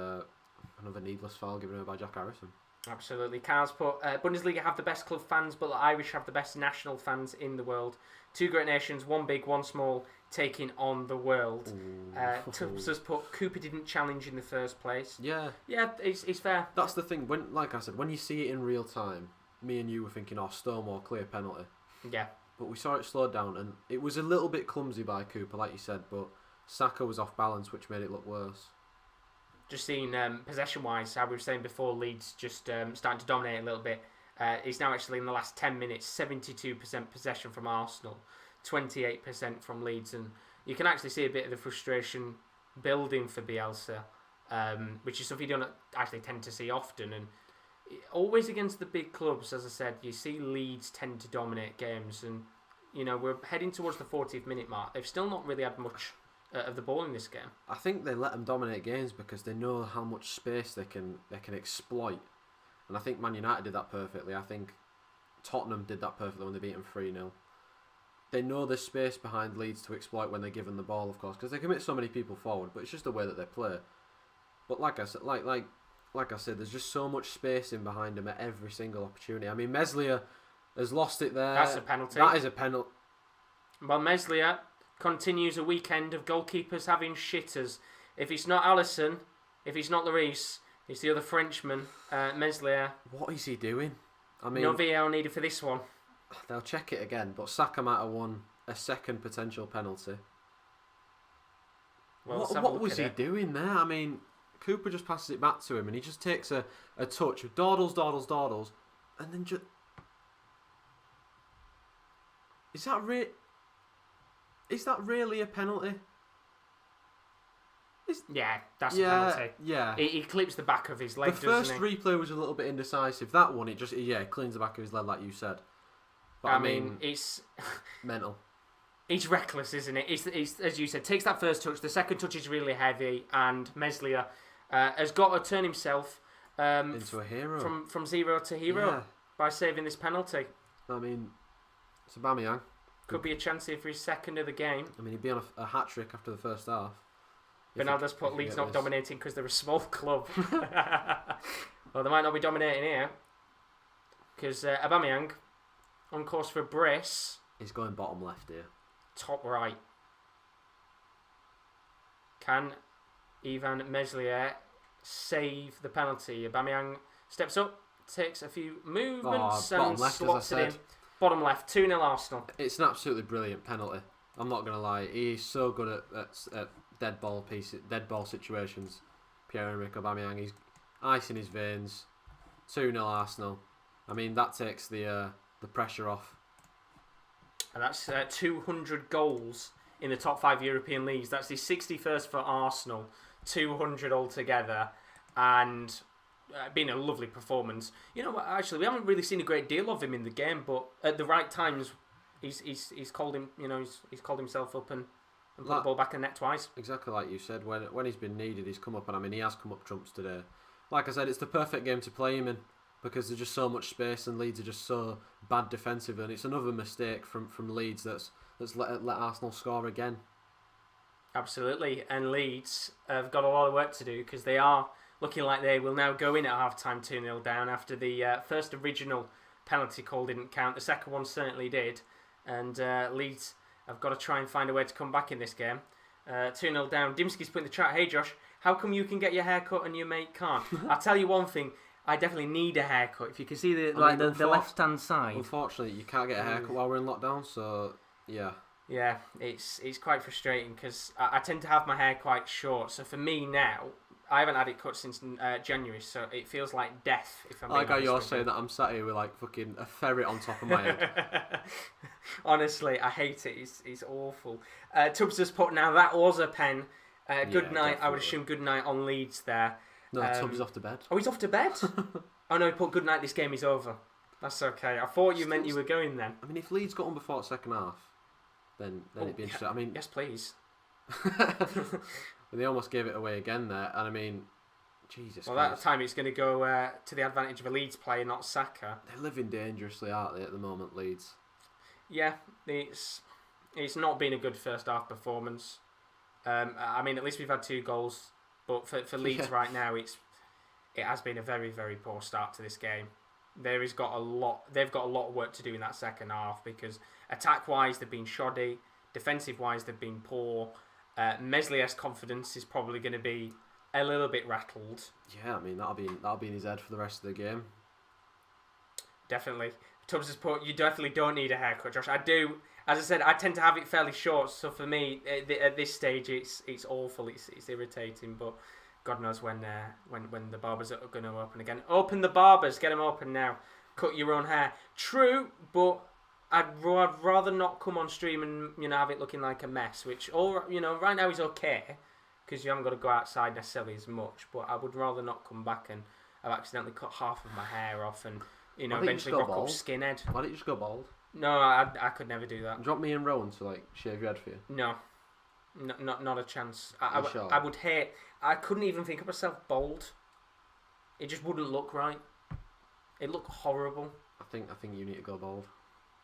another needless foul given away by Jack Harrison. Absolutely. Carl's put, Bundesliga have the best club fans, but the Irish have the best national fans in the world. Two great nations, one big, one small, taking on the world. Tubbs has put, Cooper didn't challenge in the first place. Yeah. Yeah, it's fair. That's the thing. Like I said, when you see it in real time, me and you were thinking, Stonewall, clear penalty. Yeah. But we saw it slowed down, and it was a little bit clumsy by Cooper, like you said, but Saka was off balance, which made it look worse. Just seeing possession-wise, how we were saying before, Leeds just starting to dominate a little bit. He's now actually in the last 10 minutes, 72% possession from Arsenal, 28% from Leeds, and you can actually see a bit of the frustration building for Bielsa, which is something you don't actually tend to see often. And always against the big clubs, as I said, you see Leeds tend to dominate games, and we're heading towards the 40th minute mark. They've still not really had much of the ball in this game. I think they let them dominate games because they know how much space they can exploit, and I think Man United did that perfectly. I think Tottenham did that perfectly when they beat them 3-0. They know there's space behind Leeds to exploit when they're given the ball, of course, because they commit so many people forward. But it's just the way that they play. But like I said, like I said, there's just so much space in behind them at every single opportunity. I mean, Meslier has lost it there. That's a penalty. That is a penalty. Well, Meslier continues a weekend of goalkeepers having shitters. If it's not Alisson, if it's not Lloris, it's the other Frenchman, Meslier. What is he doing? I mean, no VAR needed for this one. They'll check it again, but Saka might have won a second potential penalty. Well, what was he doing there? I mean, Cooper just passes it back to him, and he just takes a touch, dawdles, and then just... Is that really a penalty? Yeah, that's a penalty. Yeah. He clips the back of his leg, The first replay was a little bit indecisive. That one, it cleans the back of his leg, like you said. But I mean, it's... mental. It's reckless, isn't it? It's, as you said, takes that first touch. The second touch is really heavy, and Meslier has got to turn himself into a hero. From zero to hero by saving this penalty. I mean, it's Aubameyang. Could be a chance here for his second of the game. I mean, he'd be on a hat-trick after the first half. Bernardo's put Leeds not dominating because they're a small club. Well, they might not be dominating here. Because Aubameyang, on course for a brace. He's going bottom left here. Top right. Can Ivan Meslier save the penalty? Aubameyang steps up, takes a few movements and slots it in. Bottom left, 2-0 Arsenal. It's an absolutely brilliant penalty. I'm not going to lie. He's so good at dead ball situations. Pierre-Emerick Aubameyang. He's ice in his veins. 2-0 Arsenal. I mean, that takes the pressure off. And that's 200 goals in the top 5 European leagues. That's his 61st for Arsenal. 200 altogether. And been a lovely performance. You know what? Actually, we haven't really seen a great deal of him in the game, but at the right times, he's called him. You know, he's called himself up and put the ball back in the net twice. Exactly like you said. When he's been needed, he's come up, and I mean, he has come up trumps today. Like I said, it's the perfect game to play him in because there's just so much space, and Leeds are just so bad defensively, and it's another mistake from Leeds that's let Arsenal score again. Absolutely, and Leeds have got a lot of work to do because they are looking like they will now go in at half-time 2-0 down after the first original penalty call didn't count. The second one certainly did, and Leeds have got to try and find a way to come back in this game. 2-0 down. Dimski's put in the chat, hey Josh, how come you can get your hair cut and your mate can't? I'll tell you one thing, I definitely need a haircut. If you can see the left-hand side. Unfortunately, you can't get a haircut while we're in lockdown, so yeah. Yeah, it's quite frustrating because I tend to have my hair quite short. So for me now, I haven't had it cut since January, so it feels like death. If I'm like how you're saying that I'm sat here with like fucking a ferret on top of my head. Honestly, I hate it. It's awful. Tubbs has put now that was a pen. Good night. Definitely. I would assume good night on Leeds there. No, Tubbs is off to bed. Oh, he's off to bed? Oh no, he put good night. This game is over. That's okay. I thought you meant you were going then. I mean, if Leeds got on before the second half, then it'd be interesting. I mean, yes, please. They almost gave it away again there, and I mean, Jesus. Well, that time it's going to go to the advantage of a Leeds player, not Saka. They're living dangerously, aren't they, at the moment, Leeds? Yeah, it's not been a good first half performance. I mean, at least we've had 2 goals, but for Leeds right now, it has been a very, very poor start to this game. They've got a lot of work to do in that second half because attack-wise they've been shoddy, defensive-wise they've been poor. Meslier's confidence is probably going to be a little bit rattled. Yeah, I mean that'll be in his head for the rest of the game. Definitely. Tubbs has put, you definitely don't need a haircut, Josh. I do. As I said, I tend to have it fairly short, so for me at this stage it's awful. It's irritating, but God knows when the barbers are going to open again. Open the barbers, get them open now. Cut your own hair. True, but I'd rather not come on stream and have it looking like a mess. Which right now is okay because you haven't got to go outside necessarily as much. But I would rather not come back and I've accidentally cut half of my hair off and eventually rock up skinhead. Why don't you just go bald? No, I could never do that. Drop me and Rowan to shave your head for you. No, not a chance. I would hate. I couldn't even think of myself bald. It just wouldn't look right. It'd look horrible. I think you need to go bald.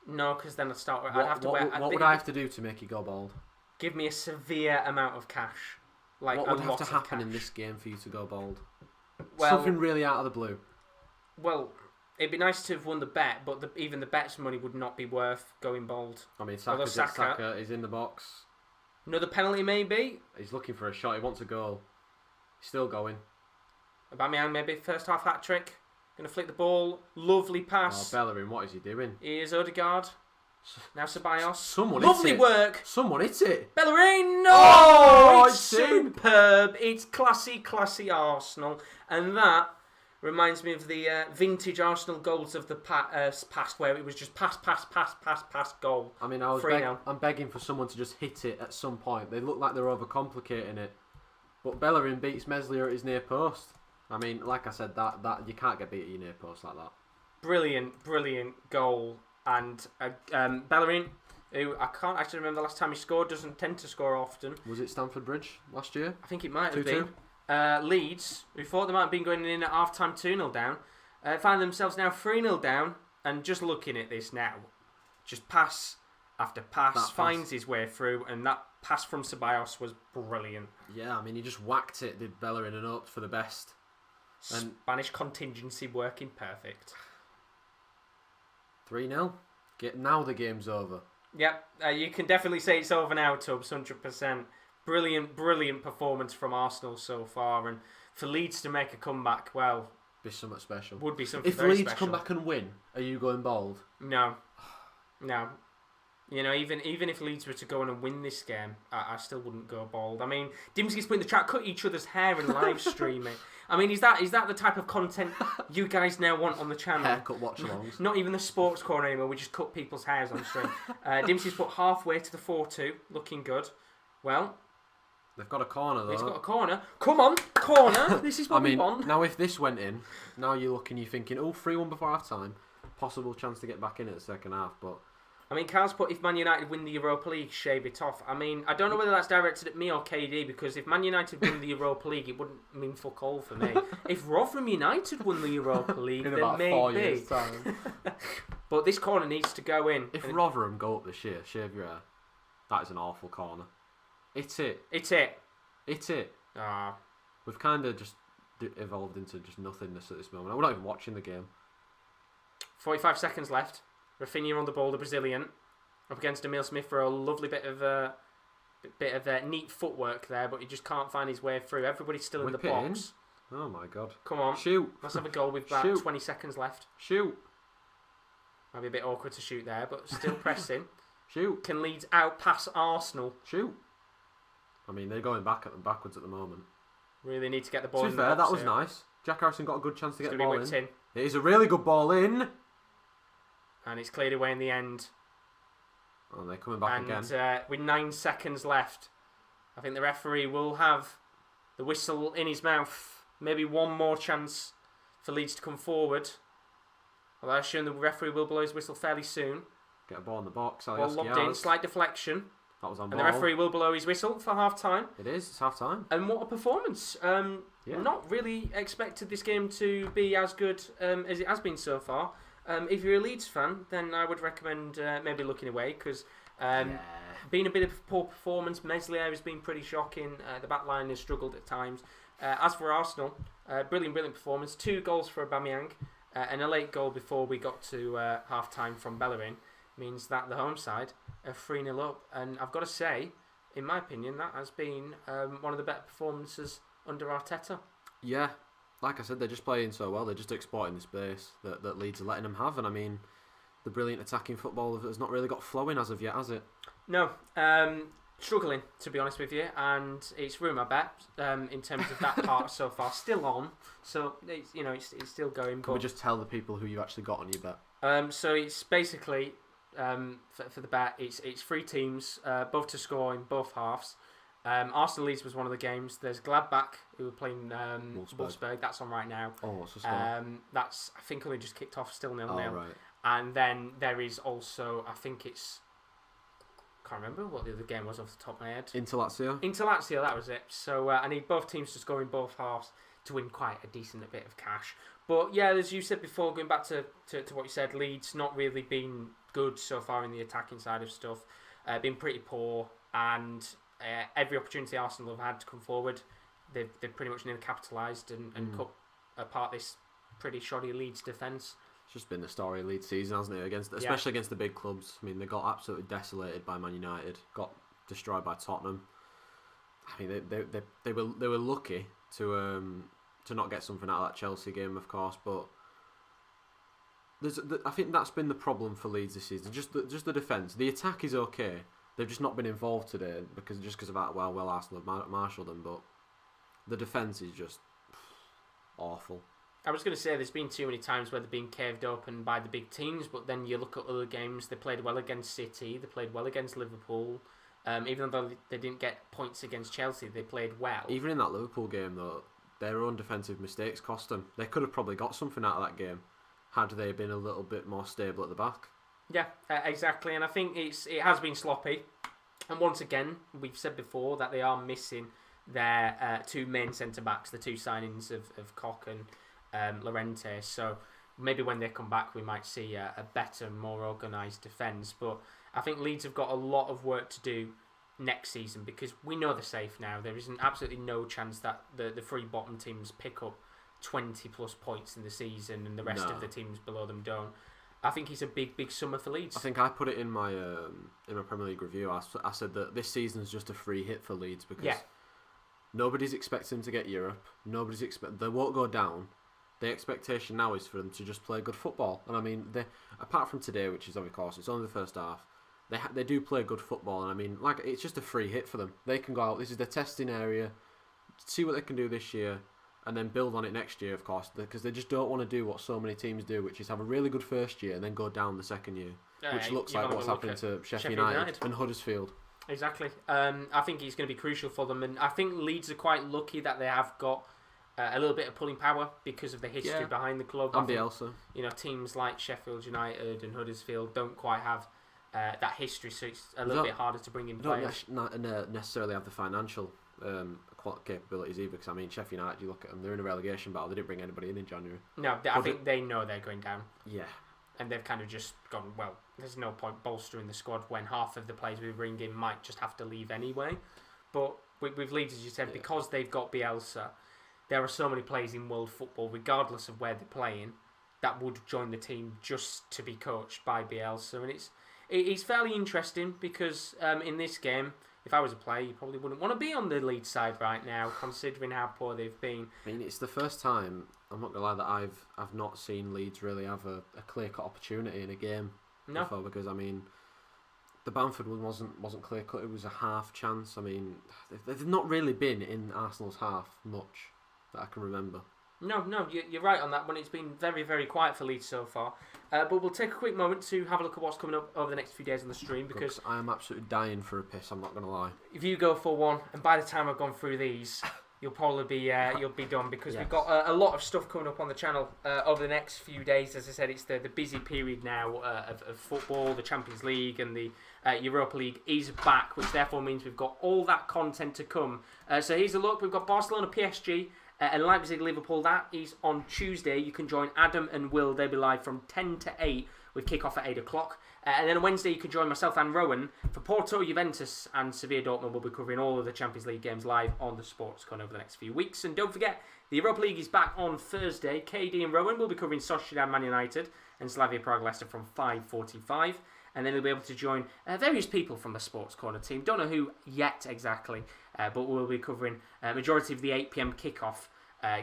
No, because then I'd start. What would I have to do to make you go bald? Give me a severe amount of cash. What would have to happen in this game for you to go bald? Well, something really out of the blue. Well, it'd be nice to have won the bet, but even the bet's money would not be worth going bald. I mean, Saka is in the box. Another penalty, maybe. He's looking for a shot. He wants a goal. He's still going. Aubameyang, maybe first half hat trick. Going to flick the ball. Lovely pass. Oh, Bellerin, what is he doing? Here's Odegaard. Now Ceballos. Someone Lovely hit it. Work. Someone hit it. Bellerin, no! Oh, it's superb. It's classy Arsenal. And that reminds me of the vintage Arsenal goals of the past, where it was just pass, goal. I mean, I'm begging for someone to just hit it at some point. They look like they're overcomplicating it. But Bellerin beats Meslier at his near post. I mean, like I said, that you can't get beat at your near post like that. Brilliant goal. And Bellerin, who I can't actually remember the last time he scored, doesn't tend to score often. Was it Stamford Bridge last year? I think it might have 2-2? been. Leeds, who thought they might have been going in at half-time 2-0 down, find themselves now 3-0 down, and just looking at this now, just pass after pass, finds his way through, and that pass from Ceballos was brilliant. Yeah, I mean, he just whacked it, did Bellerin, and hoped for the best. And Spanish contingency working perfect. 3-0. Now the game's over. Yep, you can definitely say it's over now, Tubbs, 100%. Brilliant performance from Arsenal so far, and for Leeds to make a comeback, well, be something special. Would be something if very Leeds special. come back and win, are you going bald? No. Even if Leeds were to go on and win this game, I still wouldn't go bald. I mean, Dimsky's putting the track, cut each other's hair and live stream it. I mean, is that the type of content you guys now want on the channel? Haircut watchalongs. Not even the sports corner anymore. We just cut people's hairs on stream. Dimsky's put halfway to the 4-2, looking good. Well, They've got a corner though. He's got a corner. Come on, corner. This is what we want. Now if this went in, now you're thinking, 3-1 before half time. Possible chance to get back in at the second half, but I mean, Carl's put, if Man United win the Europa League, shave it off. I mean, I don't know whether that's directed at me or KD, because if Man United win the Europa League, it wouldn't mean fuck all for me. If Rotherham United won the Europa League, in then about maybe. 4 years' time. But this corner needs to go in. If Rotherham go up this year, shave your hair. That is an awful corner. It's it. It's it. It's it. Ah. We've kind of just evolved into just nothingness at this moment. We're not even watching the game. 45 seconds left. Rafinha on the ball, the Brazilian, up against Emile Smith for a lovely bit of neat footwork there, but he just can't find his way through. Everybody's still in the box. Oh my god. Come on. Shoot. Let's have a goal with about 20 seconds left. Shoot. Might be a bit awkward to shoot there, but still pressing. Shoot. Can Leeds outpass Arsenal? Shoot. I mean, they're going backwards at the moment. Really need to get the ball to in be fair, the box that was here. Nice. Jack Harrison got a good chance to get the ball in. in. It is a really good ball in. And it's cleared away in the end. Oh, they're coming back again. And with 9 seconds left, I think the referee will have the whistle in his mouth. Maybe one more chance for Leeds to come forward. Although I assume the referee will blow his whistle fairly soon. Get a ball in the box. Ball locked in, slight deflection. That was on and ball. The referee will blow his whistle for half time. It is, it's half time. And what a performance. Not really expected this game to be as good as it has been so far. If you're a Leeds fan, then I would recommend maybe looking away, because been a bit of a poor performance. Meslier has been pretty shocking. The back line has struggled at times. As for Arsenal, brilliant performance. 2 goals for Aubameyang and a late goal before we got to half time from Bellerin means that the home side are 3-0 up. And I've got to say, in my opinion, that has been one of the better performances under Arteta. Yeah. Like I said, they're just playing so well. They're just exploiting the space that Leeds are letting them have. And I mean, the brilliant attacking football has not really got flowing as of yet, has it? No. Struggling, to be honest with you. And it's room, I bet, in terms of that part so far. Still on. So, it's still going. Can we just tell the people who you actually got on your bet? So it's basically, for the bet, it's 3 teams, both to score in both halves. Arsenal Leeds was one of the games. There's Gladbach, who were playing Wolfsburg. That's on right now. Oh, what's the score? That's, I think, only just kicked off, still 0-0. Oh, right. And then there is also, I think it's, can't remember what the other game was off the top of my head. Inter Lazio, that was it. So I need both teams to score in both halves to win quite a decent bit of cash. But yeah, as you said before, going back to what you said, Leeds not really been good so far in the attacking side of stuff. Been pretty poor, and every opportunity Arsenal have had to come forward, they've pretty much nearly capitalised and cut apart this pretty shoddy Leeds defence. It's just been the story of Leeds season, hasn't it? Especially against the big clubs. I mean, they got absolutely desolated by Man United, got destroyed by Tottenham. I mean, they were lucky to not get something out of that Chelsea game, of course, but I think that's been the problem for Leeds this season. Just the defence. The attack is okay. They've just not been involved today because of that. Well, Arsenal have marshalled them, but the defence is just awful. I was going to say there's been too many times where they've been caved open by the big teams, but then you look at other games. They played well against City. They played well against Liverpool. Even though they didn't get points against Chelsea, they played well. Even in that Liverpool game, though, their own defensive mistakes cost them. They could have probably got something out of that game had they been a little bit more stable at the back. Yeah, exactly. And I think it has been sloppy. And once again, we've said before that they are missing their 2 main centre-backs, the 2 signings of Koch and Llorente. So maybe when they come back, we might see a better, more organised defence. But I think Leeds have got a lot of work to do next season, because we know they're safe now. There isn't absolutely no chance that the 3 bottom teams pick up 20 plus points in the season and the rest of the teams below them don't. I think it's a big summer for Leeds. I think I put it in my Premier League review. I said that this season is just a free hit for Leeds, because nobody's expecting them to get Europe. They won't go down. The expectation now is for them to just play good football. And I mean, apart from today, which is of course it's only the first half, they do play good football. And I mean, like, it's just a free hit for them. They can go out. This is their testing area. See what they can do this year, and then build on it next year, of course, because they just don't want to do what so many teams do, which is have a really good first year and then go down the second year, which looks like what's happening to Sheffield United and Huddersfield. Exactly. I think he's going to be crucial for them, and I think Leeds are quite lucky that they have got a little bit of pulling power because of the history behind the club. And Bielsa. Teams like Sheffield United and Huddersfield don't quite have that history, so it's a little bit harder to bring in players. Don't necessarily have the financial capabilities either, because I mean, Sheffield United, you look at them, they're in a relegation battle. They didn't bring anybody in January. No, I think they know they're going down. Yeah. And they've kind of just gone, well, there's no point bolstering the squad when half of the players we bring in might just have to leave anyway. But with Leeds, as you said, because they've got Bielsa, there are so many players in world football, regardless of where they're playing, that would join the team just to be coached by Bielsa. And it's fairly interesting because in this game, if I was a player, you probably wouldn't want to be on the Leeds side right now, considering how poor they've been. I mean, it's the first time, I'm not going to lie, that I've not seen Leeds really have a clear-cut opportunity in a game before, because, I mean, the Bamford one wasn't clear-cut. It was a half chance. I mean, they've not really been in Arsenal's half much that I can remember. No, you're right on that one. It's been very, very quiet for Leeds so far. But we'll take a quick moment to have a look at what's coming up over the next few days on the stream, because I am absolutely dying for a piss, I'm not going to lie. If you go for one, and by the time I've gone through these, you'll probably be done, because we've got a lot of stuff coming up on the channel over the next few days. As I said, it's the busy period now of football. The Champions League and the Europa League is back, which therefore means we've got all that content to come. So here's a look. We've got Barcelona PSG and Leipzig Liverpool. That is on Tuesday. You can join Adam and Will. They'll be live from 10 to 8 with kick-off at 8 o'clock. And then on Wednesday, you can join myself and Rowan for Porto, Juventus and Sevilla Dortmund. We'll be covering all of the Champions League games live on the SportsCon over the next few weeks. And don't forget, the Europa League is back on Thursday. KD and Rowan will be covering Sociedad Man United and Slavia Prague Leicester from 5:45. And then you'll be able to join various people from the Sports Corner team. Don't know who yet exactly, but we'll be covering a majority of the 8 p.m. kickoff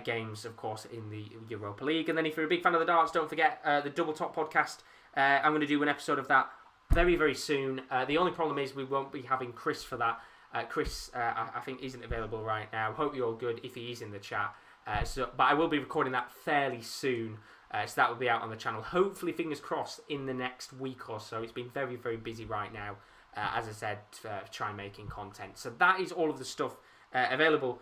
games, of course, in the Europa League. And then if you're a big fan of the darts, don't forget the Double Top podcast. I'm going to do an episode of that very, very soon. The only problem is we won't be having Chris for that. Chris, I think, isn't available right now. Hope you're all good if he is in the chat. But I will be recording that fairly soon. So that will be out on the channel. Hopefully, fingers crossed, in the next week or so. It's been very, very busy right now, as I said, try making content. So that is all of the stuff available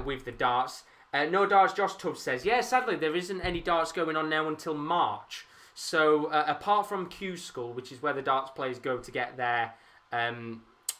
with the darts. No darts, Josh Tubbs says. Yeah, sadly, there isn't any darts going on now until March. So apart from Q School, which is where the darts players go to get their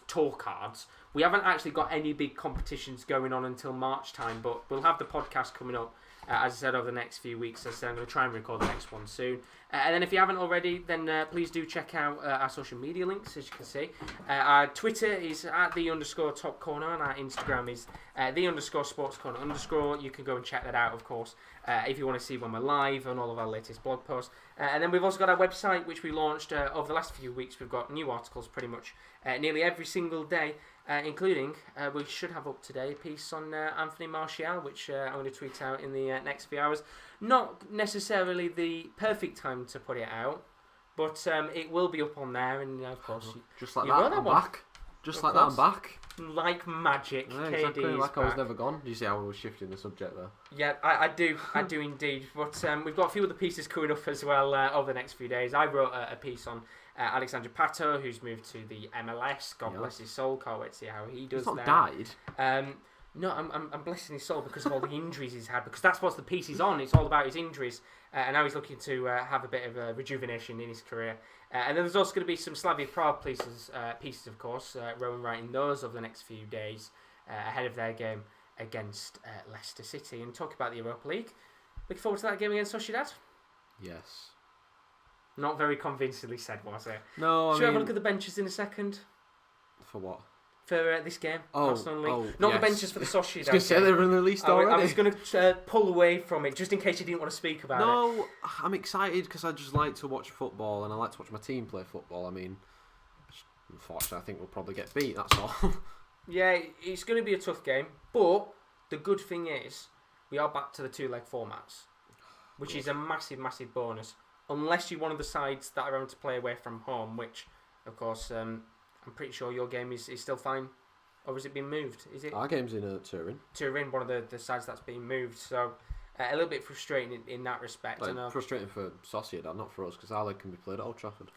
tour cards, we haven't actually got any big competitions going on until March time. But we'll have the podcast coming up, as I said, over the next few weeks. As I said, I'm going to try and record the next one soon. And then if you haven't already, then please do check out our social media links, as you can see. Our Twitter is @the_top corner, and our Instagram is @the_sportscorner_. You can go and check that out, of course, if you want to see when we're live and all of our latest blog posts. And then we've also got our website, which we launched over the last few weeks. We've got new articles pretty much nearly every single day, including, we should have up today a piece on Anthony Martial, which I'm going to tweet out in the next few hours. Not necessarily the perfect time to put it out, but it will be up on there, and of course, just like that, I'm back. Just like that, I'm back. Like magic, yeah, KD exactly. is like back. I was never gone. Do you see how I was shifting the subject there? Yeah, I do indeed. But we've got a few other pieces coming up as well over the next few days. I wrote a piece on Alexandre Pato, who's moved to the MLS. God bless his soul. Can't wait to see how he does. He's not there. died. No, I'm blessing his soul because of all the injuries he's had. Because that's what the piece is on. It's all about his injuries, and now he's looking to have a bit of a rejuvenation in his career. And then there's also going to be some Slavia Prague pieces, of course. Rowan writing those over the next few days ahead of their game against Leicester City. And talk about the Europa League. Looking forward to that game against Sociedad. Yes. Not very convincingly said, was it? No, Should we have a look at the benches in a second? For what? For this game, Arsenal League. Not yes. the benches for the Sociedad. I was going to say they've been released already. I was going to pull away from it, just in case you didn't want to speak about it. No, I'm excited because I just like to watch football and I like to watch my team play football. I mean, unfortunately, I think we'll probably get beat, that's all. Yeah, it's going to be a tough game, but the good thing is we are back to the two-leg formats, which is a massive, massive bonus. Unless you're one of the sides that are having to play away from home, which, of course, I'm pretty sure your game is still fine. Or has it been moved? Is it? Our game's in Turin. Turin, one of the sides that's been moved. So a little bit frustrating in that respect. Frustrating for Sociedad, not for us, because our leg can be played at Old Trafford.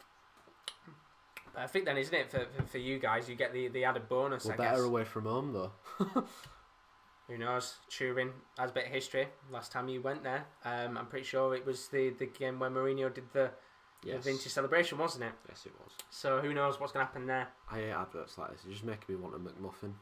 Perfect then, isn't it? For you guys, you get the added bonus, I guess. Better away from home, though. Who knows? Turin has a bit of history. Last time you went there, I'm pretty sure it was the game where Mourinho did the vintage celebration, wasn't it? Yes, it was. So who knows what's going to happen there? I hate adverts like this. It's just making me want a McMuffin.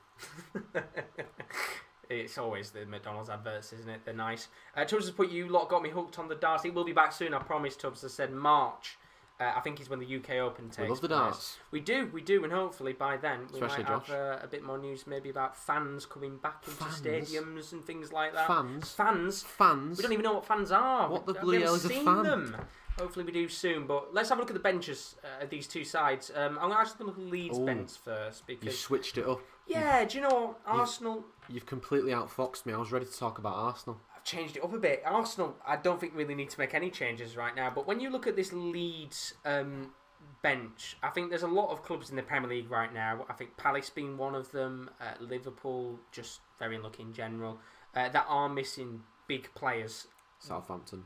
It's always the McDonald's adverts, isn't it? They're nice. Tubbs has put, you lot got me hooked on the darts. It will be back soon, I promise, Tubbs. I said March. I think is when the UK Open takes place. We love the darts. We do, and hopefully by then we might have a bit more news maybe about fans coming back into stadiums and things like that. Fans? We don't even know what fans are. What the bloody hell is a fan? Them. Hopefully we do soon, but let's have a look at the benches of these two sides. I'm going to actually look at Leeds' bench first. Because you switched it up. Yeah, do you know what? Arsenal... You've completely outfoxed me. I was ready to talk about Arsenal. I've changed it up a bit. Arsenal, I don't think really need to make any changes right now, but when you look at this Leeds bench, I think there's a lot of clubs in the Premier League right now. I think Palace being one of them, Liverpool, just very unlucky in general, that are missing big players. Southampton,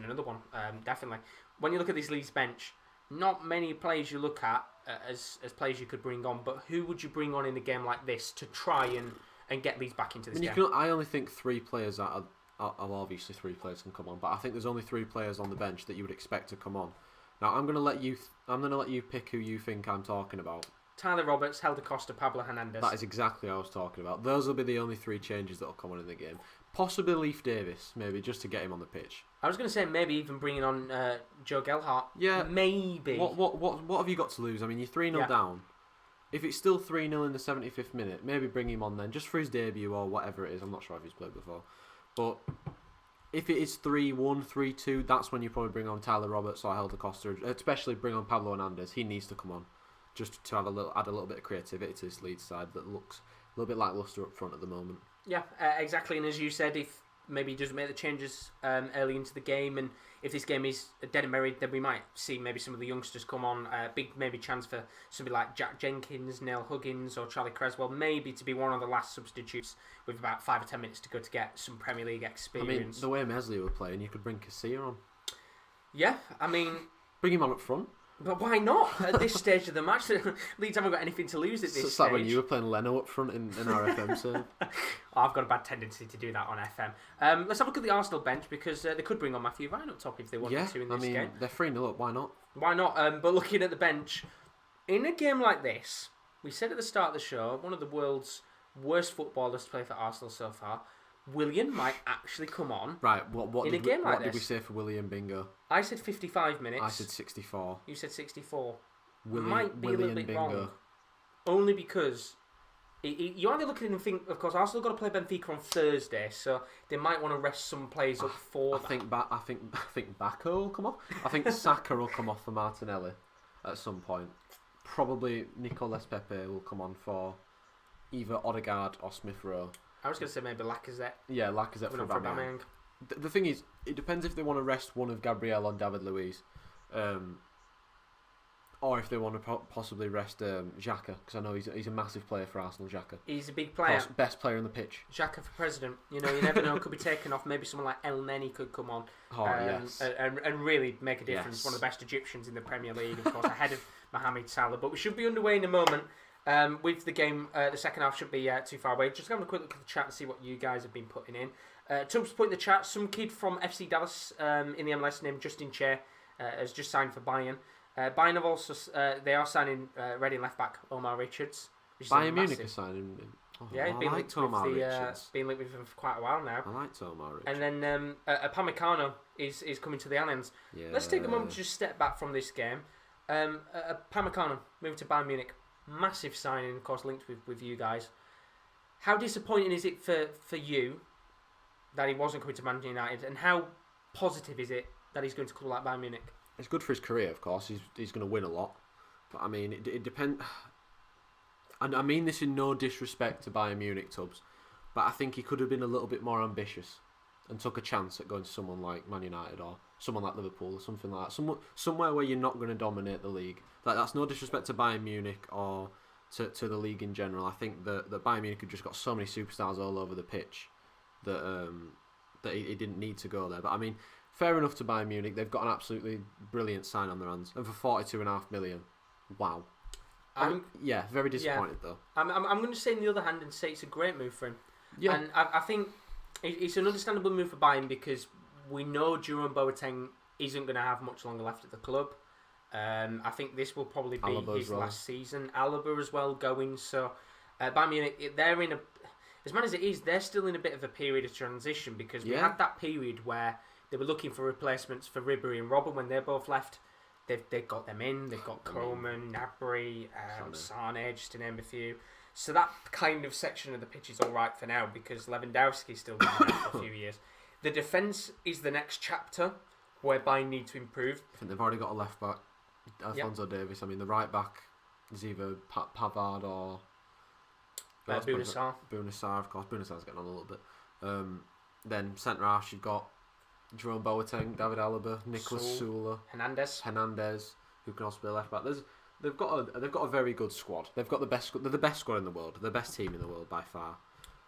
another one, definitely. When you look at this Leeds bench, not many players you look at as players you could bring on, but who would you bring on in a game like this to try and get Leeds back into this game? I only think three players are obviously three players can come on, but I think there's only three players on the bench that you would expect to come on. Now I'm gonna let you pick who you think I'm talking about. Tyler Roberts, Helder Costa, Pablo Hernandez. That is exactly what I was talking about. Those will be the only three changes that will come on in the game. Possibly Leif Davis, maybe, just to get him on the pitch. I was going to say maybe even bringing on Joe Gelhardt. Yeah. Maybe. What have you got to lose? I mean, you're 3-0 down. If it's still 3-0 in the 75th minute, maybe bring him on then, just for his debut or whatever it is. I'm not sure if he's played before. But if it is 3-1, 3-2, that's when you probably bring on Tyler Roberts or Helder Costa, especially bring on Pablo Hernandez. He needs to come on, just to add a little bit of creativity to this Leeds side that looks a little bit lacklustre up front at the moment. Yeah, exactly. And as you said, if maybe he doesn't make the changes early into the game, and if this game is dead and buried, then we might see maybe some of the youngsters come on. Big maybe chance for somebody like Jack Jenkins, Neil Huggins, or Charlie Creswell, maybe to be one of the last substitutes with about 5 or 10 minutes to go to get some Premier League experience. I mean, the way Mesley were playing, you could bring Casilla on. Yeah, I mean... Bring him on up front. But why not at this stage of the match? Leeds haven't got anything to lose at this stage. It's like when you were playing Leno up front in our FM serve. I've got a bad tendency to do that on FM. Let's have a look at the Arsenal bench, because they could bring on Matthew Ryan up top if they wanted to in this game. They're 3-0 up, why not? Why not? But looking at the bench, in a game like this, we said at the start of the show, one of the world's worst footballers to play for Arsenal so far, William might actually come on. Right, what in a game like this. What did we say for William Bingo? I said 55 minutes. I said 64. You said 64. William, might be William a little bit Bingo. wrong. Only because you either look at it and think, of course, Arsenal got to play Benfica on Thursday, so they might want to rest some players up for that. I think Bacco will come off. I think Saka will come off for Martinelli at some point. Probably Nicolas Pepe will come on for either Odegaard or Smith Rowe. I was going to say maybe Lacazette. Yeah, Lacazette for Aubameyang. The thing is, it depends if they want to rest one of Gabriel on David Luiz, or if they want to possibly rest Xhaka, because I know he's a massive player for Arsenal. Xhaka. He's a big player. Best player on the pitch. Xhaka for president. You know, you never know. Could be taken off. Maybe someone like El Neni could come on. Yes. And really make a difference. Yes. One of the best Egyptians in the Premier League, of course, ahead of Mohamed Salah. But we should be underway in a moment. With the game, the second half shouldn't be too far away. Just having a quick look at the chat and see what you guys have been putting in. Tubbs put in the chat, some kid from FC Dallas in the MLS named Justin Che has just signed for Bayern. Bayern have also, they are signing Reading left back Omar Richards. Bayern Munich is signing him. Yeah, he's been linked with him for quite a while now. I like Omar Richards. And then Upamecano is coming to the Allianz. Yeah. Let's take a moment to just step back from this game. Upamecano moving to Bayern Munich. Massive signing, of course, linked with you guys. How disappointing is it for you that he wasn't coming to Manchester United, and how positive is it that he's going to a club like Bayern Munich? It's good for his career, of course. He's going to win a lot, but I mean, it depends. And I mean this in no disrespect to Bayern Munich, Tubbs, but I think he could have been a little bit more ambitious and took a chance at going to someone like Man United or someone like Liverpool or something like that. Somewhere where you're not going to dominate the league. Like, that's no disrespect to Bayern Munich or to the league in general. I think that Bayern Munich have just got so many superstars all over the pitch that he didn't need to go there. But I mean, fair enough to Bayern Munich. They've got an absolutely brilliant sign on their hands. And for 42.5 million, wow. Very disappointed though. I'm going to say on the other hand and say it's a great move for him. Yeah. And I think it's an understandable move for Bayern because we know Jerome Boateng isn't going to have much longer left at the club. I think this will probably be Alaba his last season. Alaba as well going. So Bayern Munich, they're in a... As mad as it is, they're still in a bit of a period of transition because we had that period where they were looking for replacements for Ribery and Robben when they both left. They've got them in. They've got Coleman, Gnabry, Sane, just to name a few. So that kind of section of the pitch is all right for now because Lewandowski's still going to be there for a few years. The defence is the next chapter where Bayern need to improve. I think they've already got a left back, Alphonso Davies. I mean, the right back is either Pavard or... Bounassar. Bounassar, of course. Bounassar's getting on a little bit. Then centre half, you've got Jerome Boateng, David Alaba, Nicolas Sula, Hernandez, who can also be a left back. They've got a very good squad. They've got the best. They're the best squad in the world. The best team in the world by far.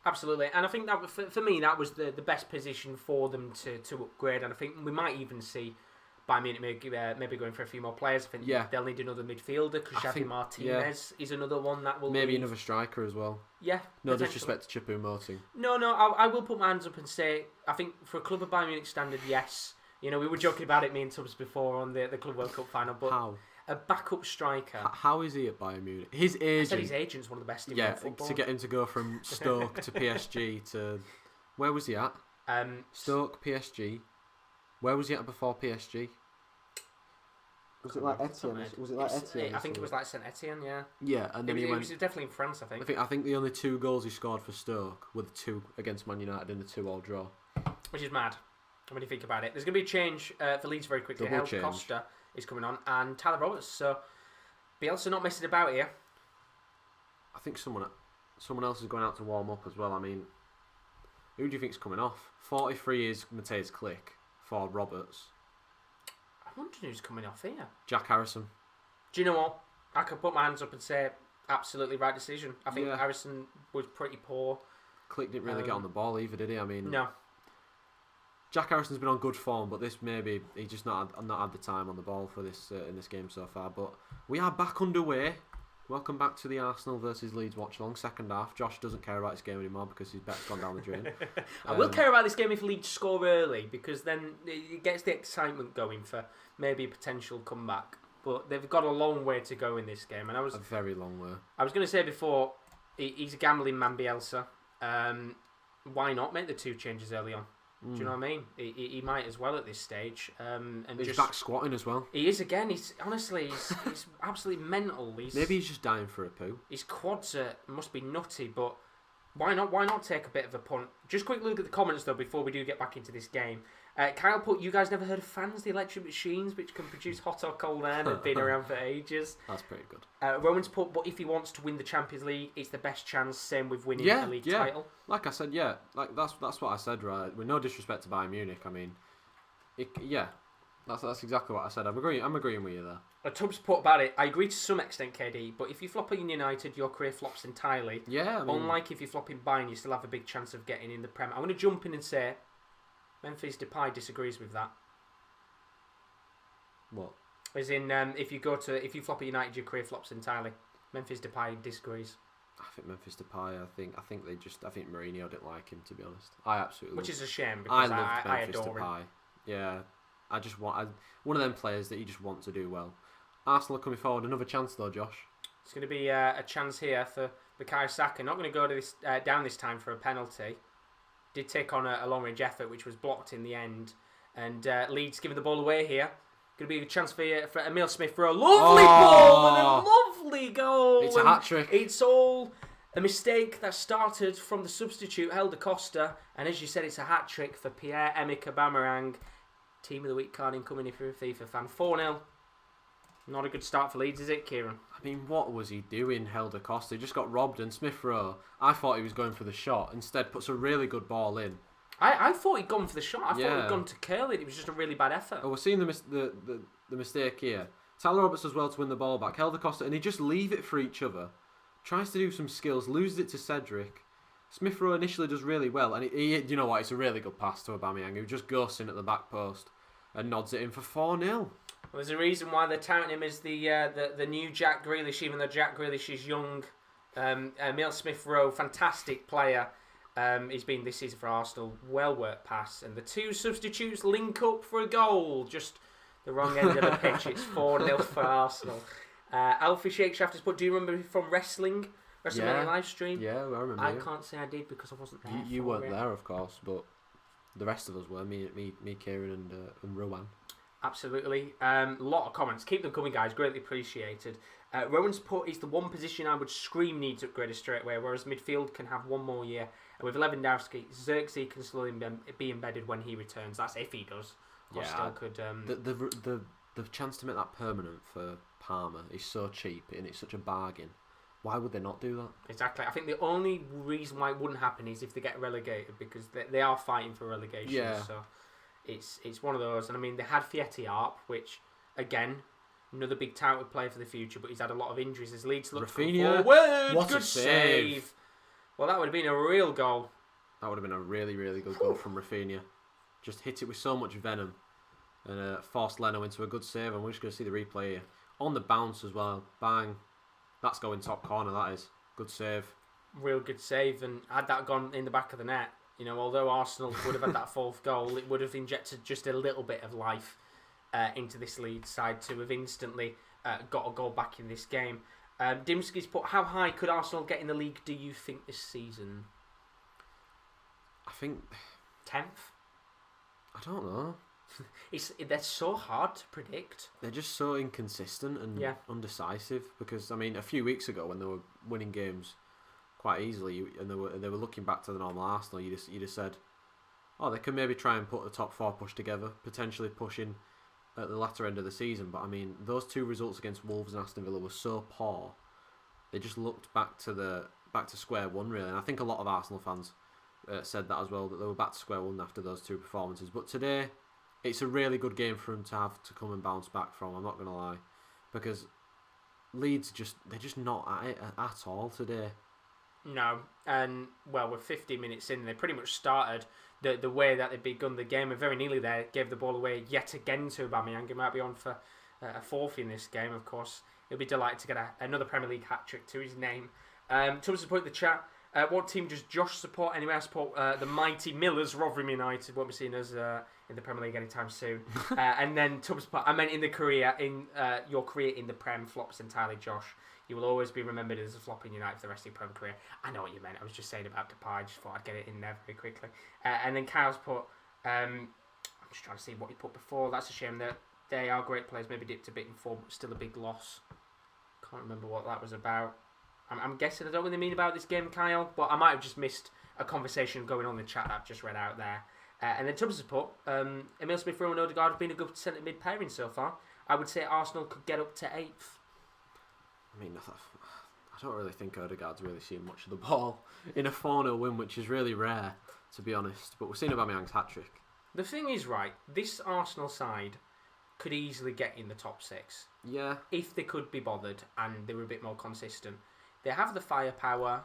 Absolutely, and I think that for me that was the best position for them to upgrade. And I think we might even see Bayern Munich maybe going for a few more players. I think they'll need another midfielder because Xavi Martinez is another one that will maybe another striker as well. Yeah, no disrespect to Choupo-Moting. No, I will put my hands up and say I think for a club of Bayern Munich standard, yes. You know, we were joking about it, me and Tubbs, before on the Club World Cup final, but a backup striker. How is he at Bayern Munich? His agent. I said his agent's one of the best in world football. To get him to go from Stoke to PSG to where was he at? Stoke, PSG. Where was he at before PSG? Was it like Etienne? Was it like Etienne? I think it was like Saint Etienne, yeah. Yeah, and then he was definitely in France, I think. I think the only 2 goals he scored for Stoke were the 2 against Man United in the 2-2 draw. Which is mad when you think about it. There's going to be a change for Leeds very quickly. Helder Costa is coming on, and Tyler Roberts. So Bielsa not messing about here. I think someone else is going out to warm up as well. I mean, who do you think's coming off? 43 is Mateusz Klich for Roberts. I wonder who's coming off here. Jack Harrison. Do you know what? I could put my hands up and say absolutely right decision. I think Harrison was pretty poor. Klich didn't really get on the ball either, did he? I mean, no. Jack Harrison's been on good form, but this maybe he just not had the time on the ball for this in this game so far. But we are back underway. Welcome back to the Arsenal versus Leeds watch-along, second half. Josh doesn't care about this game anymore because his bet's gone down the drain. I will care about this game if Leeds score early because then it gets the excitement going for maybe a potential comeback. But they've got a long way to go in this game. And a very long way. I was going to say before, he's a gambling man, Bielsa. Why not make the 2 changes early on? Do you know what I mean? He might as well at this stage. And he's just back squatting as well. He is again. He's absolutely mental. Maybe he's just dying for a poo. His quads must be nutty, but why not? Why not take a bit of a punt? Just quick look at the comments though before we do get back into this game. Kyle put, you guys never heard of fans, the electric machines which can produce hot or cold air and have been around for ages. That's pretty good. Roman's put, but if he wants to win the Champions League, it's the best chance, same with winning a league title. Like I said, like that's what I said, right? With no disrespect to Bayern Munich, I mean, that's exactly what I said. I'm agreeing with you there. Tubbs put about it, I agree to some extent, KD, but if you flop in United, your career flops entirely. Yeah, I mean, unlike if you flop in Bayern, you still have a big chance of getting in the Prem. I'm going to jump in and say Memphis Depay disagrees with that. What? As in, if you flop at United, your career flops entirely. Memphis Depay disagrees. I think Memphis Depay. I think Mourinho didn't like him, to be honest. I absolutely. Which is a shame because I adore Depay. him. Yeah, I just want one of them players that you just want to do well. Arsenal are coming forward. Another chance though, Josh. It's going to be a chance here for Bukayo Saka. Not going to go to this down this time for a penalty. Did take on a long-range effort, which was blocked in the end. And Leeds giving the ball away here. Going to be a chance for Emile Smith for a lovely ball and a lovely goal. It's a hat-trick. It's all a mistake that started from the substitute, Helder Costa. And as you said, it's a hat-trick for Pierre-Emerick Aubameyang. Team of the week card incoming if you're a FIFA fan. 4-0. Not a good start for Leeds, is it, Kieran? I mean, what was he doing, Helder Costa? He just got robbed, and Smith Rowe, I thought he was going for the shot. Instead, puts a really good ball in. I thought he'd gone for the shot. I thought he'd gone to curl it. It was just a really bad effort. Oh, we're seeing the mistake here. Tyler Roberts as well to win the ball back. Helder Costa, and he just leave it for each other. Tries to do some skills, loses it to Cedric. Smith Rowe initially does really well, and he you know what? It's a really good pass to Aubameyang, who just goes in at the back post and nods it in for 4-0. there's a reason why they're touting him as the new Jack Grealish, even though Jack Grealish is young. Emile Smith-Rowe, fantastic player. He's been this season for Arsenal. Well worked pass. And the two substitutes link up for a goal. Just the wrong end of the pitch. It's 4-0 for Arsenal. Alfie Shakeshaft has put, do you remember from WrestleMania live stream? Yeah, I remember. I can't say I did because I wasn't there. You weren't there, of course, but the rest of us were. Me, Kieran, and Rowan. Absolutely. A lot of comments. Keep them coming, guys. Greatly appreciated. Rowan's put, is the one position I would scream needs upgraded straight away, whereas midfield can have one more year. And with Lewandowski, Xerxes can slowly be embedded when he returns. That's if he does. Or still could. The chance to make that permanent for Palmer is so cheap and it's such a bargain. Why would they not do that? Exactly. I think the only reason why it wouldn't happen is if they get relegated, because they are fighting for relegation. Yeah. So it's one of those. And I mean, they had Fieti Arp, which, again, another big touted player for the future, but he's had a lot of injuries as Leeds look Rafinha, forward. what Good a save. Well, that would have been a real goal. That would have been a really, really good goal from Rafinha. Just hit it with so much venom and forced Leno into a good save. And we're just going to see the replay here. On the bounce as well. Bang. That's going top corner, that is. Good save. Real good save. And had that gone in the back of the net, you know, although Arsenal would have had that fourth goal, it would have injected just a little bit of life into this Leeds side to have instantly got a goal back in this game. Dimsky's put, how high could Arsenal get in the league, do you think, this season? I think 10th? I don't know. They're so hard to predict. They're just so inconsistent and undecisive. Because I mean, a few weeks ago when they were winning games quite easily, and they were looking back to the normal Arsenal, you just said, oh, they could maybe try and put a top four push together, potentially pushing at the latter end of the season. But I mean, those two results against Wolves and Aston Villa were so poor. They just looked back to square one, really. And I think a lot of Arsenal fans said that as well, that they were back to square one after those two performances. But today, it's a really good game for them to have to come and bounce back from, I'm not going to lie. Because Leeds, they're just not at it at all today. No, and well, we're 50 minutes in, they pretty much started the way that they'd begun the game, and very nearly there gave the ball away yet again to Aubameyang. He might be on for a fourth in this game, of course. He'll be delighted to get another Premier League hat-trick to his name. To support the chat, what team does Josh support? Anyway, I support the mighty Millers, Rotherham United. Won't be seeing us in the Premier League anytime soon. And then Tubbs, I meant in your career in the Prem flops entirely, Josh. You will always be remembered as a flop in United for the rest of your Prem career. I know what you meant. I was just saying about Depay. I just thought I'd get it in there very quickly. And then Kyle's put, I'm just trying to see what he put before. That's a shame that they are great players. Maybe dipped a bit in form, but still a big loss. Can't remember what that was about. I'm guessing I don't really mean about this game, Kyle, but I might have just missed a conversation going on in the chat that I've just read out there. And then Tubbs has put, Emile Smith-Rowe and Odegaard have been a good centre-mid pairing so far. I would say Arsenal could get up to 8th. I mean, I don't really think Odegaard's really seen much of the ball in a 4-0 win, which is really rare, to be honest. But we've seen Aubameyang's hat-trick. The thing is, right, this Arsenal side could easily get in the top 6. Yeah. If they could be bothered and they were a bit more consistent. They have the firepower.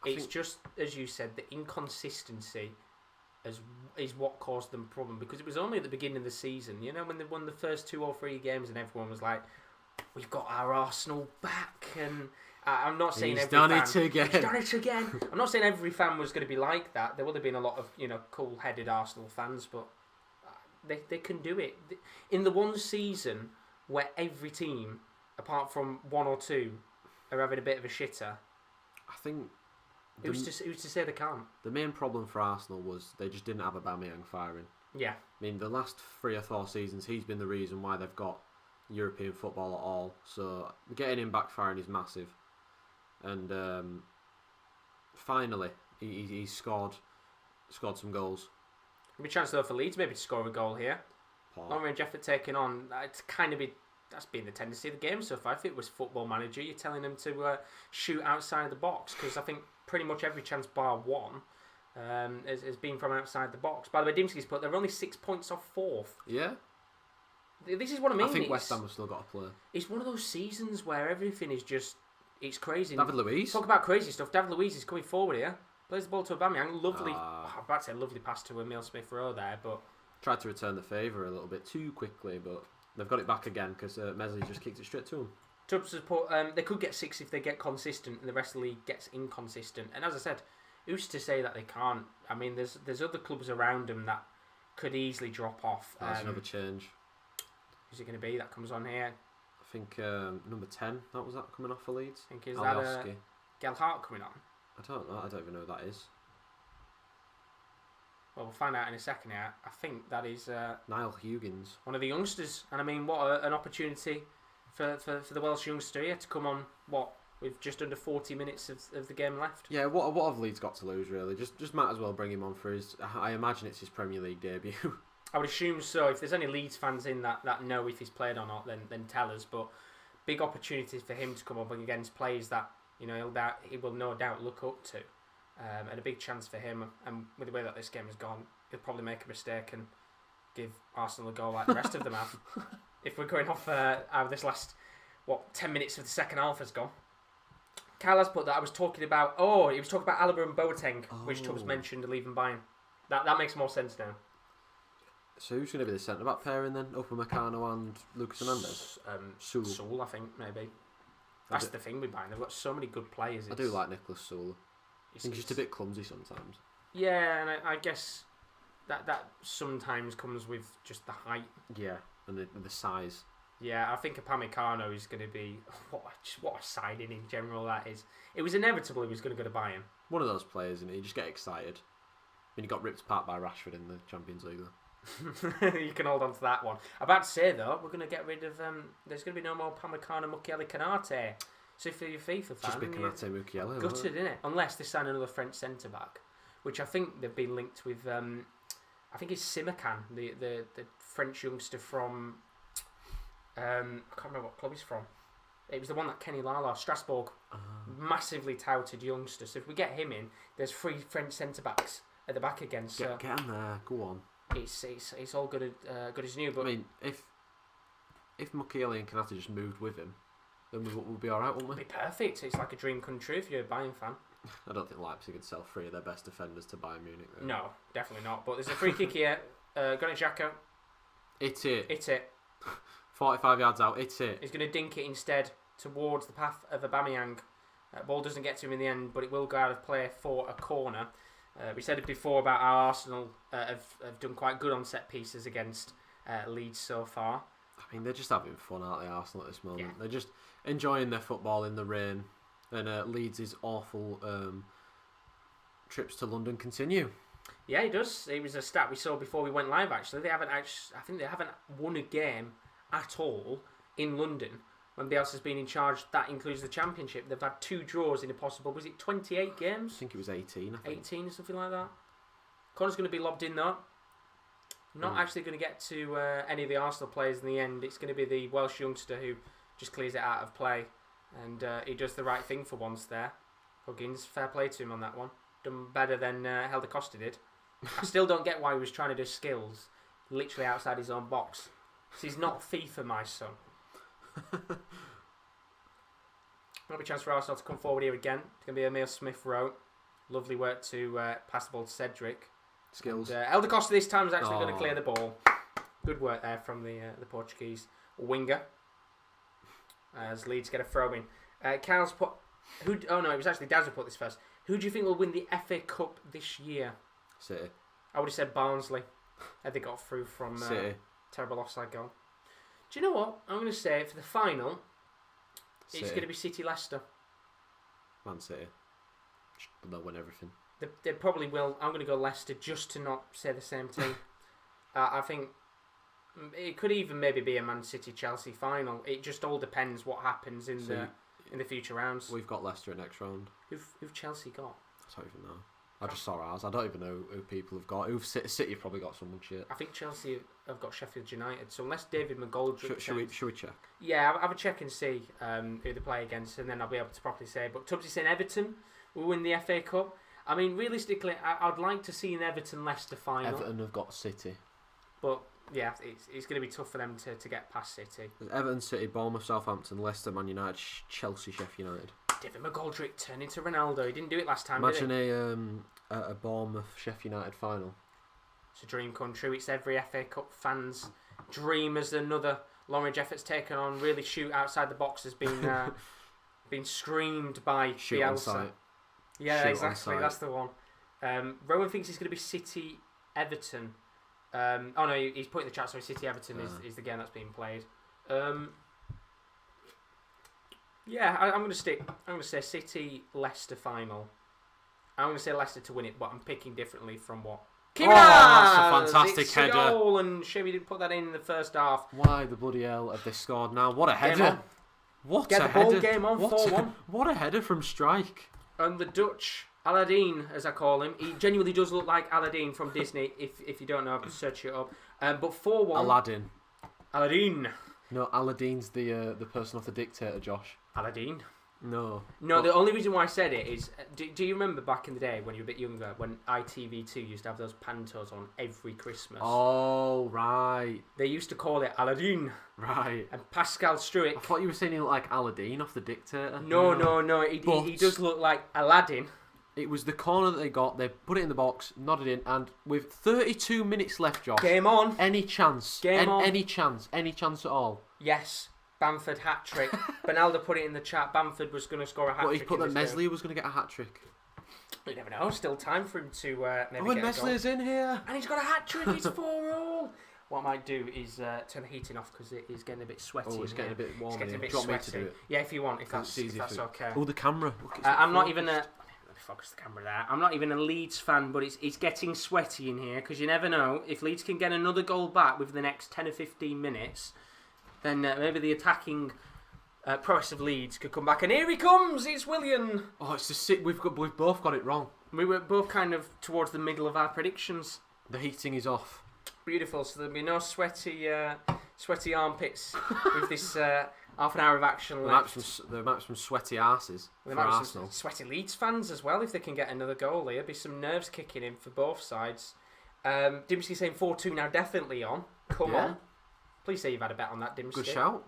It's just, as you said, the inconsistency is what caused them a problem. Because it was only at the beginning of the season, you know, when they won the first 2 or 3 games and everyone was like, we've got our Arsenal back. And I'm not saying He's done it again. I'm not saying every fan was going to be like that. There would have been a lot of, you know, cool-headed Arsenal fans, but they can do it. In the one season where every team, apart from 1 or 2, are having a bit of a shitter, I think who's to say they can't? The main problem for Arsenal was they just didn't have Aubameyang firing. Yeah. I mean, the last 3 or 4 seasons, he's been the reason why they've got European football at all. So getting him back firing is massive. And finally, he scored some goals. There'll be a chance though for Leeds maybe to score a goal here. Long range effort taken on. That's been the tendency of the game so far. If it was Football Manager, you're telling them to shoot outside of the box, because I think pretty much every chance bar one has been from outside the box. By the way, Dimsky's put they're only 6 points off 4th. Yeah. This is what I mean. I think West Ham have still got to play. It's one of those seasons where everything is just, it's crazy. David Luiz. Talk about crazy stuff. David Luiz is coming forward here. Plays the ball to Aubameyang. Lovely. I'm about to say lovely pass to Emile Smith-Rowe there, but tried to return the favour a little bit too quickly, but They've got it back again because Mesley just kicked it straight to them. Tubbs has put, they could get 6 if they get consistent and the rest of the league gets inconsistent. And as I said, who's to say that they can't? I mean, there's other clubs around them that could easily drop off. That's another change. Who's it going to be that comes on here? I think number 10, that was that coming off for Leeds. I think is that Gelhardt coming on? I don't know. I don't even know who that is. Well, we'll find out in a second here. I think that is Niall Huggins, one of the youngsters. And I mean, what an opportunity for the Welsh youngster here to come on, with just under 40 minutes of the game left. Yeah, what have Leeds got to lose, really? Just might as well bring him on for his... I imagine it's his Premier League debut. I would assume so. If there's any Leeds fans in that know if he's played or not, then tell us. But big opportunities for him to come up against players that he will no doubt look up to. And a big chance for him. And with the way that this game has gone, he'll probably make a mistake and give Arsenal a goal like the rest of them have. If we're going off out of this last 10 minutes of the second half has gone. Cal has put that he was talking about Alaba and Boateng, which Tubbs mentioned leaving Bayern. That makes more sense now. So who's going to be the centre-back pairing then? Upamecano and Lucas Hernandez? Sewell, I think, maybe. That's the thing with Bayern. They've got so many good players. I do like Nicholas Sewell. I think he's just a bit clumsy sometimes. Yeah, and I guess that sometimes comes with just the height. Yeah, and the size. Yeah, I think Upamecano is going to be... What a signing in general that is. It was inevitable he was going to go to Bayern. One of those players, and you just get excited. He got ripped apart by Rashford in the Champions League, though. You can hold on to that one. I'm about to say, though, we're going to get rid of... there's going to be no more Upamecano, Mikel, Canate. So for your FIFA fan... Just be Canate, Mikel. Gutted, innit? Unless they sign another French centre-back, which I think they've been linked with... I think it's Simakan, the French youngster from... I can't remember what club he's from. It was the one that Kenny Lala, Strasbourg, massively touted youngster. So if we get him in, there's 3 French centre-backs at the back again. So get him there, go on. It's all good as new. But I mean, if Mikel and Canate just moved with him, then we'll be alright, won't we? It'd be perfect. It's like a dream come true if you're a Bayern fan. I don't think Leipzig could sell 3 of their best defenders to Bayern Munich, though. No, definitely not. But there's a free kick here. Granit Xhaka. It's it. 45 yards out, it's it. He's going to dink it instead towards the path of Aubameyang. Ball doesn't get to him in the end, but it will go out of play for a corner. We said it before about how Arsenal have done quite good on set pieces against Leeds so far. I mean, they're just having fun, aren't they, Arsenal, at this moment? Yeah. They're just enjoying their football in the rain. And Leeds' awful trips to London continue. Yeah, it does. It was a stat we saw before we went live, actually. I think they haven't won a game at all in London when Bielsa's been in charge. That includes the Championship. They've had 2 draws in a possible, was it 28 games? I think it was 18. 18 or something like that. Connor's going to be lobbed in though. Not actually going to get to any of the Arsenal players in the end. It's going to be the Welsh youngster who just clears it out of play. And he does the right thing for once there. Huggins, fair play to him on that one. Done better than Helder Costa did. I still don't get why he was trying to do skills literally outside his own box. So he's not FIFA, my son. Might be a chance for Arsenal to come forward here again. It's going to be Emile Smith-Rowe. Lovely work to pass the ball to Cedric. Skills. And, Helder Costa this time is actually going to clear the ball. Good work there from the Portuguese winger. As Leeds get a throw in. Cal's put... it was actually Daz who put this first. Who do you think will win the FA Cup this year? City. I would have said Barnsley. They got through from... City. Terrible offside goal. Do you know what? I'm going to say for the final, it's going to be City-Leicester. Man City. They'll win everything. They probably will. I'm going to go Leicester just to not say the same team. I think it could even maybe be a Man City-Chelsea final. It just all depends what happens in the future rounds. We've got Leicester in next round. Who've Chelsea got? I don't even know. I just saw ours. I don't even know who people have got. City have probably got someone shit. I think Chelsea have got Sheffield United. So unless David McGoldrick... Should we check? Yeah, have a check and see who they play against, and then I'll be able to properly say. But Tubbs is saying Everton will win the FA Cup. I mean, realistically, I'd like to see an Everton-Leicester final. Everton have got City. But, yeah, it's going to be tough for them to get past City. There's Everton, City, Bournemouth, Southampton, Leicester, Man United, Chelsea, Sheffield United. David McGoldrick turned into Ronaldo. He didn't do it last time, Imagine did he? a Bournemouth, Sheffield United final. It's a dream come true. It's every FA Cup fan's dream as another long-range efforts taken on, really shoot outside the box has been been screamed by Shoot on Bielsa. sight. Yeah, Shoot on exactly. sight. That's the one. Rowan thinks it's going to be City Everton. Oh no, he's put in the chat. Sorry, City Everton is the game that's being played. Yeah, I'm going to stick. I'm going to say City Leicester final. I'm going to say Leicester to win it, but I'm picking differently from what. That's a fantastic it's header. A goal, and shame he didn't put that in the first half. Why the bloody hell have they scored now? What a header! What Get a the header! ball game on 4-1. What a header from strike! And the Dutch Aladdin, as I call him, he genuinely does look like Aladdin from Disney. If you don't know, search it up. But 4-1. Aladdin. Aladdin. No, Aladdin's the person off the Dictator, Josh. Aladdin. No. No, the only reason why I said it is, do you remember back in the day when you were a bit younger, when ITV2 used to have those pantos on every Christmas? Oh, right. They used to call it Aladdin. Right. And Pascal Struick. I thought you were saying he looked like Aladdin off the Dictator. No. He does look like Aladdin. It was the corner that they got. They put it in the box, nodded in, and with 32 minutes left, Josh. Game on. Any chance? Game on. Any chance? Any chance at all? Yes. Bamford hat-trick. Benaldo put it in the chat. Bamford was going to score a hat-trick. But he put that Meslier was going to get a hat-trick. You never know. Still time for him to maybe Oh, get and a goal. Meslier's in here. And he's got a hat-trick. It's 4-4. What I might do is turn the heating off because it is getting a bit sweaty. Oh, it's getting a bit warm. It's getting a bit Do you want me sweaty. to do it? Yeah, if you want, if that's okay. Oh, the camera. Look, I'm not even a... Let me focus the camera there. I'm not even a Leeds fan, but it's getting sweaty in here because you never know. If Leeds can get another goal back within the next 10 or 15 minutes, then maybe the attacking... prowess of Leeds could come back, and here he comes. It's Willian. Oh, it's just sick. We've both got it wrong. We were both kind of towards the middle of our predictions. The heating is off. Beautiful. So there'll be no sweaty armpits with this half an hour of action left. The match from sweaty arses for Arsenal. Sweaty Leeds fans as well. If they can get another goal, there'll be some nerves kicking in for both sides. Dimsky saying 4-2 now, definitely on. Come on. Please say you've had a bet on that, Dimsky. Good shout.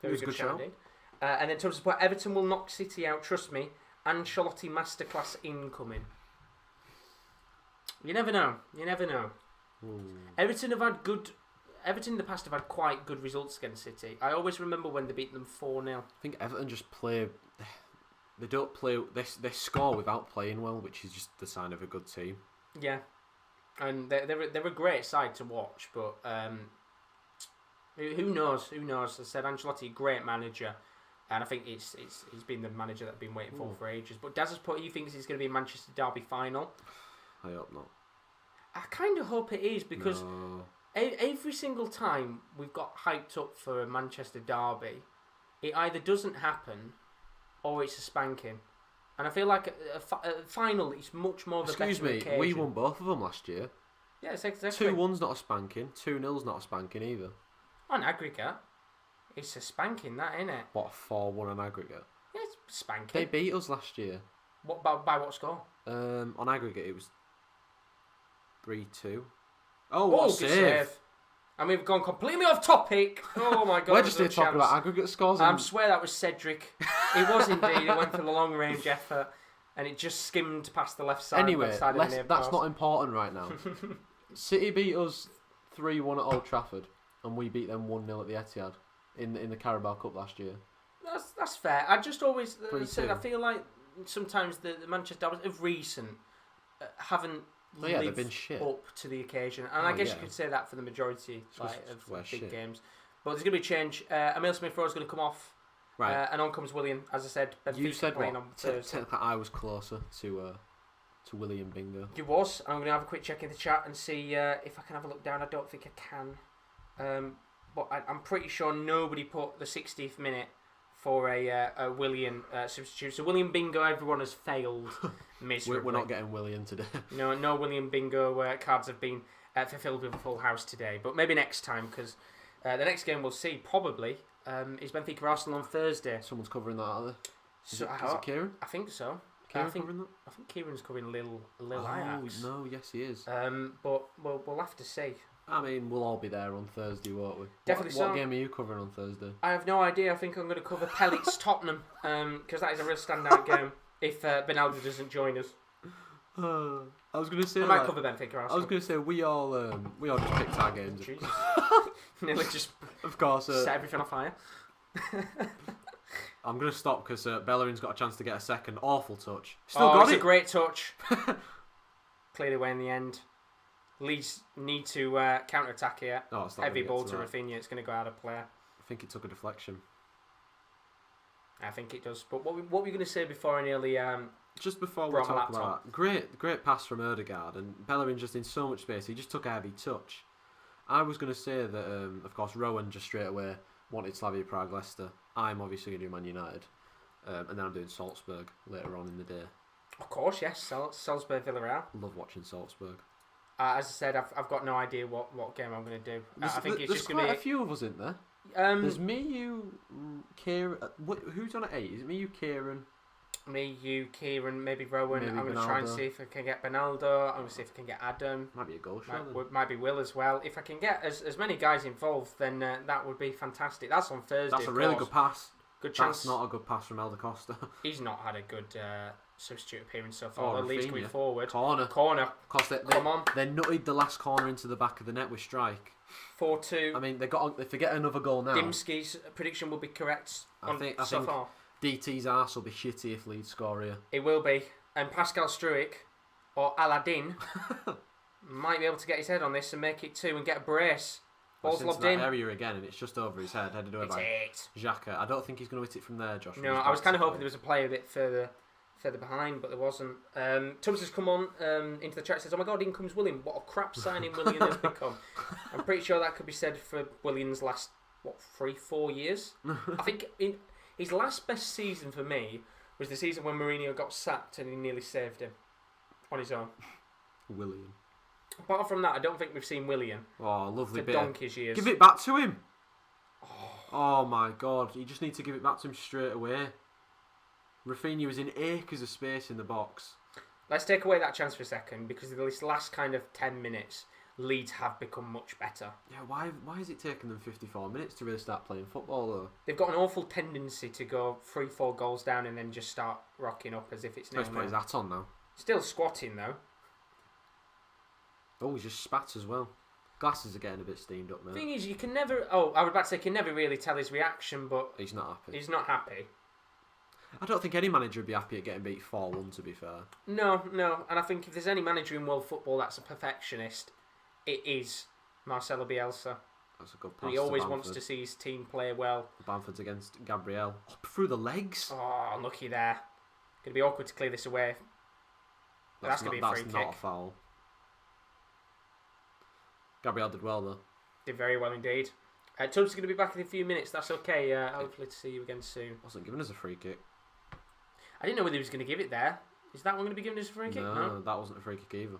Very good shout indeed. And then total support, Everton will knock City out, trust me. Ancelotti masterclass incoming. You never know. Everton in the past have had quite good results against City. I always remember when they beat them 4-0. I think Everton just play... They don't play... They score without playing well, which is just the sign of a good team. Yeah. And they're a great side to watch, but... Who knows? As I said, Ancelotti, great manager. And I think he's been the manager that I've been waiting for ages. But Daz has put, he thinks it's going to be a Manchester Derby final. I hope not. I kind of hope it is, because every single time we've got hyped up for a Manchester Derby, it either doesn't happen or it's a spanking. And I feel like a final is much more the better occasion. We won both of them last year. Yeah, exactly. 2-1's not a spanking. 2-0's not a spanking either. On aggregate, it's a spanking, that, isn't it? What, 4-1 on aggregate? Yeah, it's spanking. They beat us last year. What by what score? On aggregate, it was 3-2. Oh, what a save. And we've gone completely off topic. Oh my god. We're just here talking about aggregate scores. I swear that was Cedric. It was indeed. It went for the long range effort and it just skimmed past the left side. Anyway, left side of the near that's post. not important right now. City beat us 3-1 at Old Trafford and we beat them 1-0 at the Etihad in the Carabao Cup last year. That's fair. I just always said 3-2. I feel like sometimes the Manchester Derbies of recent haven't they've been shit. Up to the occasion, and I guess you could say that for the majority of big shit. games. But there's going to be a change. Emil Smith-Rowe is going to come off, right? And on comes William. As I said, You said playing what? on Thursday. I was closer to William Bingo. You was. I'm going to have a quick check in the chat and see if I can have a look down. I don't think I can, but I'm pretty sure nobody put the 60th minute for a William substitute. So William Bingo, everyone has failed miserably. We're not getting William today. No William Bingo cards have been fulfilled with a full house today. But maybe next time, because the next game we'll see probably is Benfica Arsenal on Thursday. Someone's covering that, are they? Is it Kieran? I think so. Kieran covering that? I think Kieran's covering Lil Ajax. No, yes he is. But we'll have to see. I mean, we'll all be there on Thursday, won't we? Definitely. What game are you covering on Thursday? I have no idea. I think I'm going to cover Pellets Tottenham because that is a real standout game if Benaldo doesn't join us. I was going to say. I might cover Benfica. I was going to say we all just picked our games. Jesus. Nearly just. Of course. Set everything on fire. I'm going to stop because Bellerin's got a chance to get a second. Awful touch. Still got it. A great touch. Cleared away in the end. Leeds need to counter-attack here. No, it's not heavy ball to to that. Rafinha. It's going to go out of play. I think it took a deflection. I think it does. But what were you going to say before I nearly... just before we talk about that, great pass from Ødegaard, and Bellerin just in so much space. He just took a heavy touch. I was going to say that, of course, Rowan just straight away wanted Slavia Prague, Leicester. I'm obviously going to do Man United, and then I'm doing Salzburg later on in the day. Of course, yes. Salzburg, Villarreal. Love watching Salzburg. As I said, I've got no idea what game I'm going to do. I think it's just going to be... There's quite a few of us in there. There's me, you, Kieran... who's on at 8? Is it me, you, Kieran? Me, you, Kieran, maybe Rowan. Maybe I'm going to try and see if I can get Benaldo. I'm going to see if I can get Adam. Might be a goal shot. Might be Will as well. If I can get as many guys involved, then that would be fantastic. That's on Thursday. That's a really good pass. Good chance. That's not a good pass from Elder Costa. He's not had a good substitute appearance so far. The Leeds going forward. Corner. Come on. They nutted the last corner into the back of the net with strike. 4-2. I mean, if they get another goal now... Dimski's prediction will be correct I think far. DT's arse will be shitty if Leeds score here. It will be. And Pascal Struijk, or Aladdin, might be able to get his head on this and make it 2 and get a brace. Ball's lobbed in. Area again, and it's just over his head, headed away by Xhaka. I don't think he's going to hit it from there, Josh. No, I was kind of hoping there was a player a bit further behind, but there wasn't. Tubbs has come on into the chat. Says, "Oh my God, in comes William. What a crap signing William has become." I'm pretty sure that could be said for William's last 3-4 years. I think his last best season for me was the season when Mourinho got sacked and he nearly saved him on his own. William. Apart from that, I don't think we've seen William. Oh, lovely bit. Donkey's years. Give it back to him. Oh my God, you just need to give it back to him straight away. Rafinha was in acres of space in the box. Let's take away that chance for a second, because in this last kind of 10 minutes, Leeds have become much better. Yeah, why is it taking them 54 minutes to really start playing football though? They've got an awful tendency to go 3-4 goals down and then just start rocking up as if it's no. He's put his hat on now. Still squatting though. Oh, he's just spat as well. Glasses are getting a bit steamed up, mate. Thing is, you can never... Oh, I was about to say, you can never really tell his reaction, but... He's not happy. He's not happy. I don't think any manager would be happy at getting beat 4-1, to be fair. No. And I think if there's any manager in world football that's a perfectionist, it is Marcelo Bielsa. That's a good pass. He always wants to see his team play well. Bamford's against Gabriel. Oh, through the legs. Oh, unlucky there. Going to be awkward to clear this away. That's going to be a free kick. That's not a foul. Gabriel did well, though. Did very well indeed. Tubbs is going to be back in a few minutes. That's okay. Hopefully to see you again soon. Wasn't giving us a free kick. I didn't know whether he was going to give it there. Is that one going to be giving us a free kick? No, that wasn't a free kick either.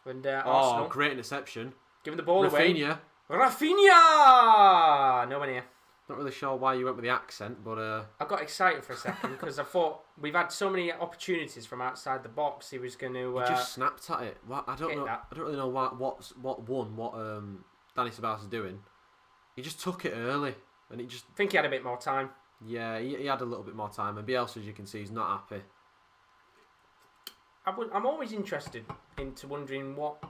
And Arsenal. Great interception. Giving the ball away. Rafinha! No one here. Not really sure why you went with the accent, but... I got excited for a second because I thought we've had so many opportunities from outside the box. He was going to... He just snapped at it. I don't know. I don't really know what Dani Ceballos is doing. He just took it early, and he just... I think he had a bit more time. Yeah, he had a little bit more time, and Bielsa, as you can see, is not happy. I'm always interested into wondering what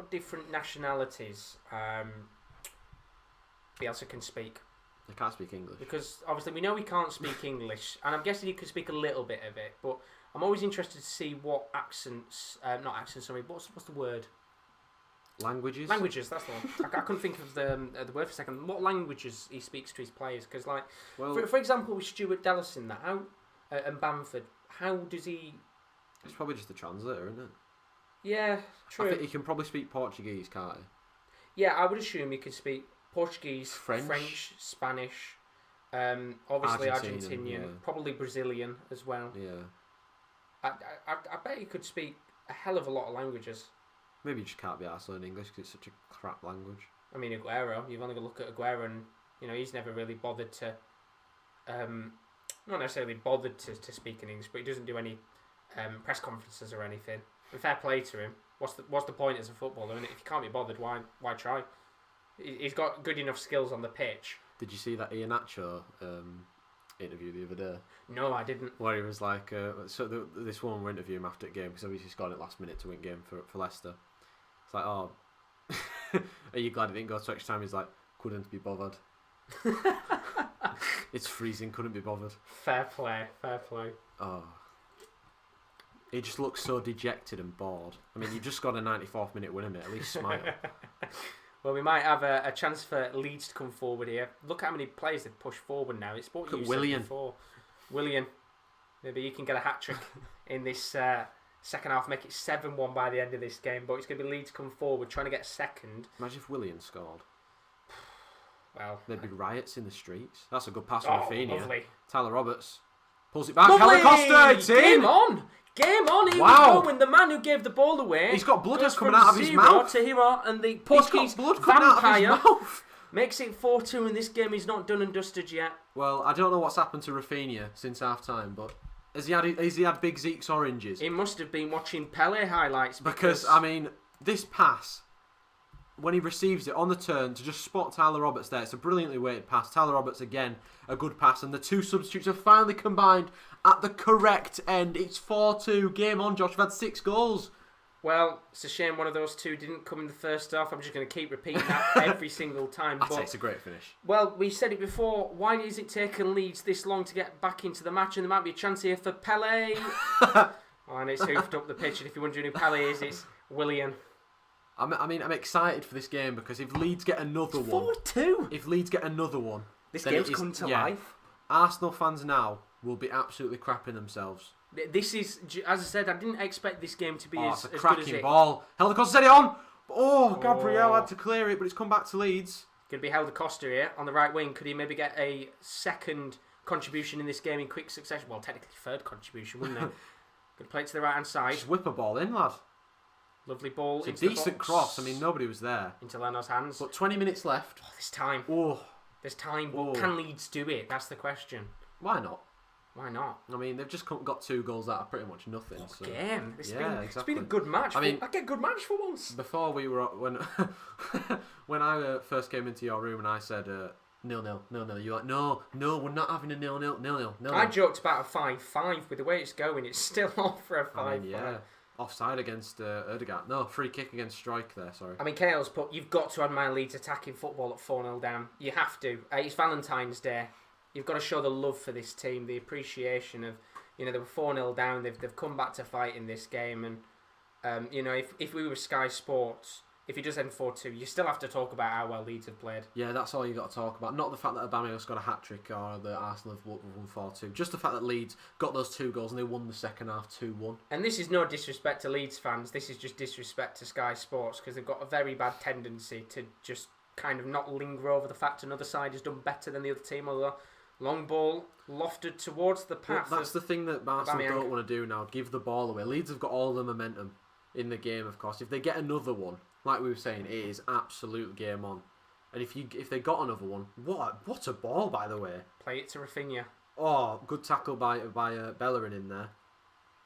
different nationalities Bielsa can speak. He can't speak English. Because obviously we know he can't speak English, and I'm guessing he could speak a little bit of it, but I'm always interested to see what accents, not accents, sorry, what's the word? Languages? Languages, that's the one. I couldn't think of the word for a second. What languages he speaks to his players, because like, for example, with Stuart Dallas in that, and Bamford, how does he... It's probably just a translator, isn't it? Yeah, true. I think he can probably speak Portuguese, can't he? Yeah, I would assume he could speak Portuguese, French, Spanish, obviously Argentinian, yeah. Probably Brazilian as well. Yeah. I bet he could speak a hell of a lot of languages. Maybe you just can't be arsed learning English because it's such a crap language. I mean, Aguero, you've only got to look at Aguero and, he's never really bothered to, not necessarily bothered to speak in English, but he doesn't do any press conferences or anything. And fair play to him. What's the point as a footballer? And if you can't be bothered, why try? He's got good enough skills on the pitch. Did you see that Iheanacho interview the other day No, I didn't. where he was like, this woman were interviewing him after the game because obviously he scored it last minute to win game for Leicester. It's like, oh, are you glad it didn't go to extra time? He's like, couldn't be bothered. It's freezing, couldn't be bothered. Fair play. Oh. He just looks so dejected and bored. I mean, you just got a 94th minute winner, mate. At least smile. Well, we might have a chance for Leeds to come forward here. Look how many players they've pushed forward now. It's what you said before. Willian. Maybe he can get a hat-trick in this second half, make it 7-1 by the end of this game. But it's going to be Leeds come forward, trying to get second. Imagine if Willian scored. Well, there'd be riots in the streets. That's a good pass from Rafinha. Lovely. Tyler Roberts pulls it back. Helicosta, it's in! Game on! Here we go. When the man who gave the ball away, he's got blood coming out of his mouth. To hero, and the Portuguese vampire makes it 4-2, and this game is not done and dusted yet. Well, I don't know what's happened to Rafinha since half time, but has he had Big Zeke's oranges? He must have been watching Pele highlights because I mean, this pass, when he receives it on the turn to just spot Tyler Roberts there, it's a brilliantly weighted pass. Tyler Roberts again, a good pass, and the two substitutes have finally combined at the correct end. It's 4-2. Game on, Josh. You've had 6 goals. Well, it's a shame one of those two didn't come in the first half. I'm just going to keep repeating that every single time. I'd say it's a great finish. Well, we said it before. Why is it taking Leeds this long to get back into the match? And there might be a chance here for Pele. And it's hoofed up the pitch. And if you're wondering who Pele is, it's Willian. I mean, I'm excited for this game because if Leeds get another one... 4-2! If Leeds get another one... This game's come to life. Arsenal fans now will be absolutely crapping themselves. This is, as I said, I didn't expect this game to be as it's a good as cracking it. ball. Helder set it on. Oh, Gabriel had to clear it, but it's come back to Leeds. Could be Helder Costa here on the right wing. Could he maybe get a second contribution in this game in quick succession? Well, technically third contribution, wouldn't it? Could play it to the right hand side. Just whip a ball in, lad. Lovely ball. It's a decent cross. I mean, nobody was there. Into Leno's hands. But 20 minutes left. Oh, there's time. There's time. Oh. Can Leeds do it? That's the question. Why not? Why not? I mean, they've just got 2 goals out of pretty much nothing. So. Game. Exactly. It's been a good match. I get a good match for once. Before we were when I first came into your room and I said 0-0, you're like, no, we're not having a 0-0. I joked about a 5-5. With the way it's going, it's still off for a 5-5. I mean, yeah. Offside against Erdegaard. No, free kick against Strike there, sorry. I mean, Kale's put, you've got to admire Leeds attacking football at 4-0 down. You have to. It's Valentine's Day. You've got to show the love for this team, the appreciation of, they were 4-0 down. They've come back to fight in this game. And, if we were Sky Sports, if it does end 4-2, you still have to talk about how well Leeds have played. Yeah, that's all you got to talk about. Not the fact that Aubameyang's got a hat-trick or that Arsenal have won 4-2. Just the fact that Leeds got those 2 goals and they won the second half 2-1. And this is no disrespect to Leeds fans. This is just disrespect to Sky Sports because they've got a very bad tendency to just kind of not linger over the fact another side has done better than the other team. Although long ball lofted towards the path. Well, that's the thing that Arsenal don't want to do now. Give the ball away. Leeds have got all the momentum in the game, of course. If they get another one, like we were saying, it is absolute game on. And if they got another one, what a ball, by the way. Play it to Rafinha. Oh, good tackle by Bellerin in there.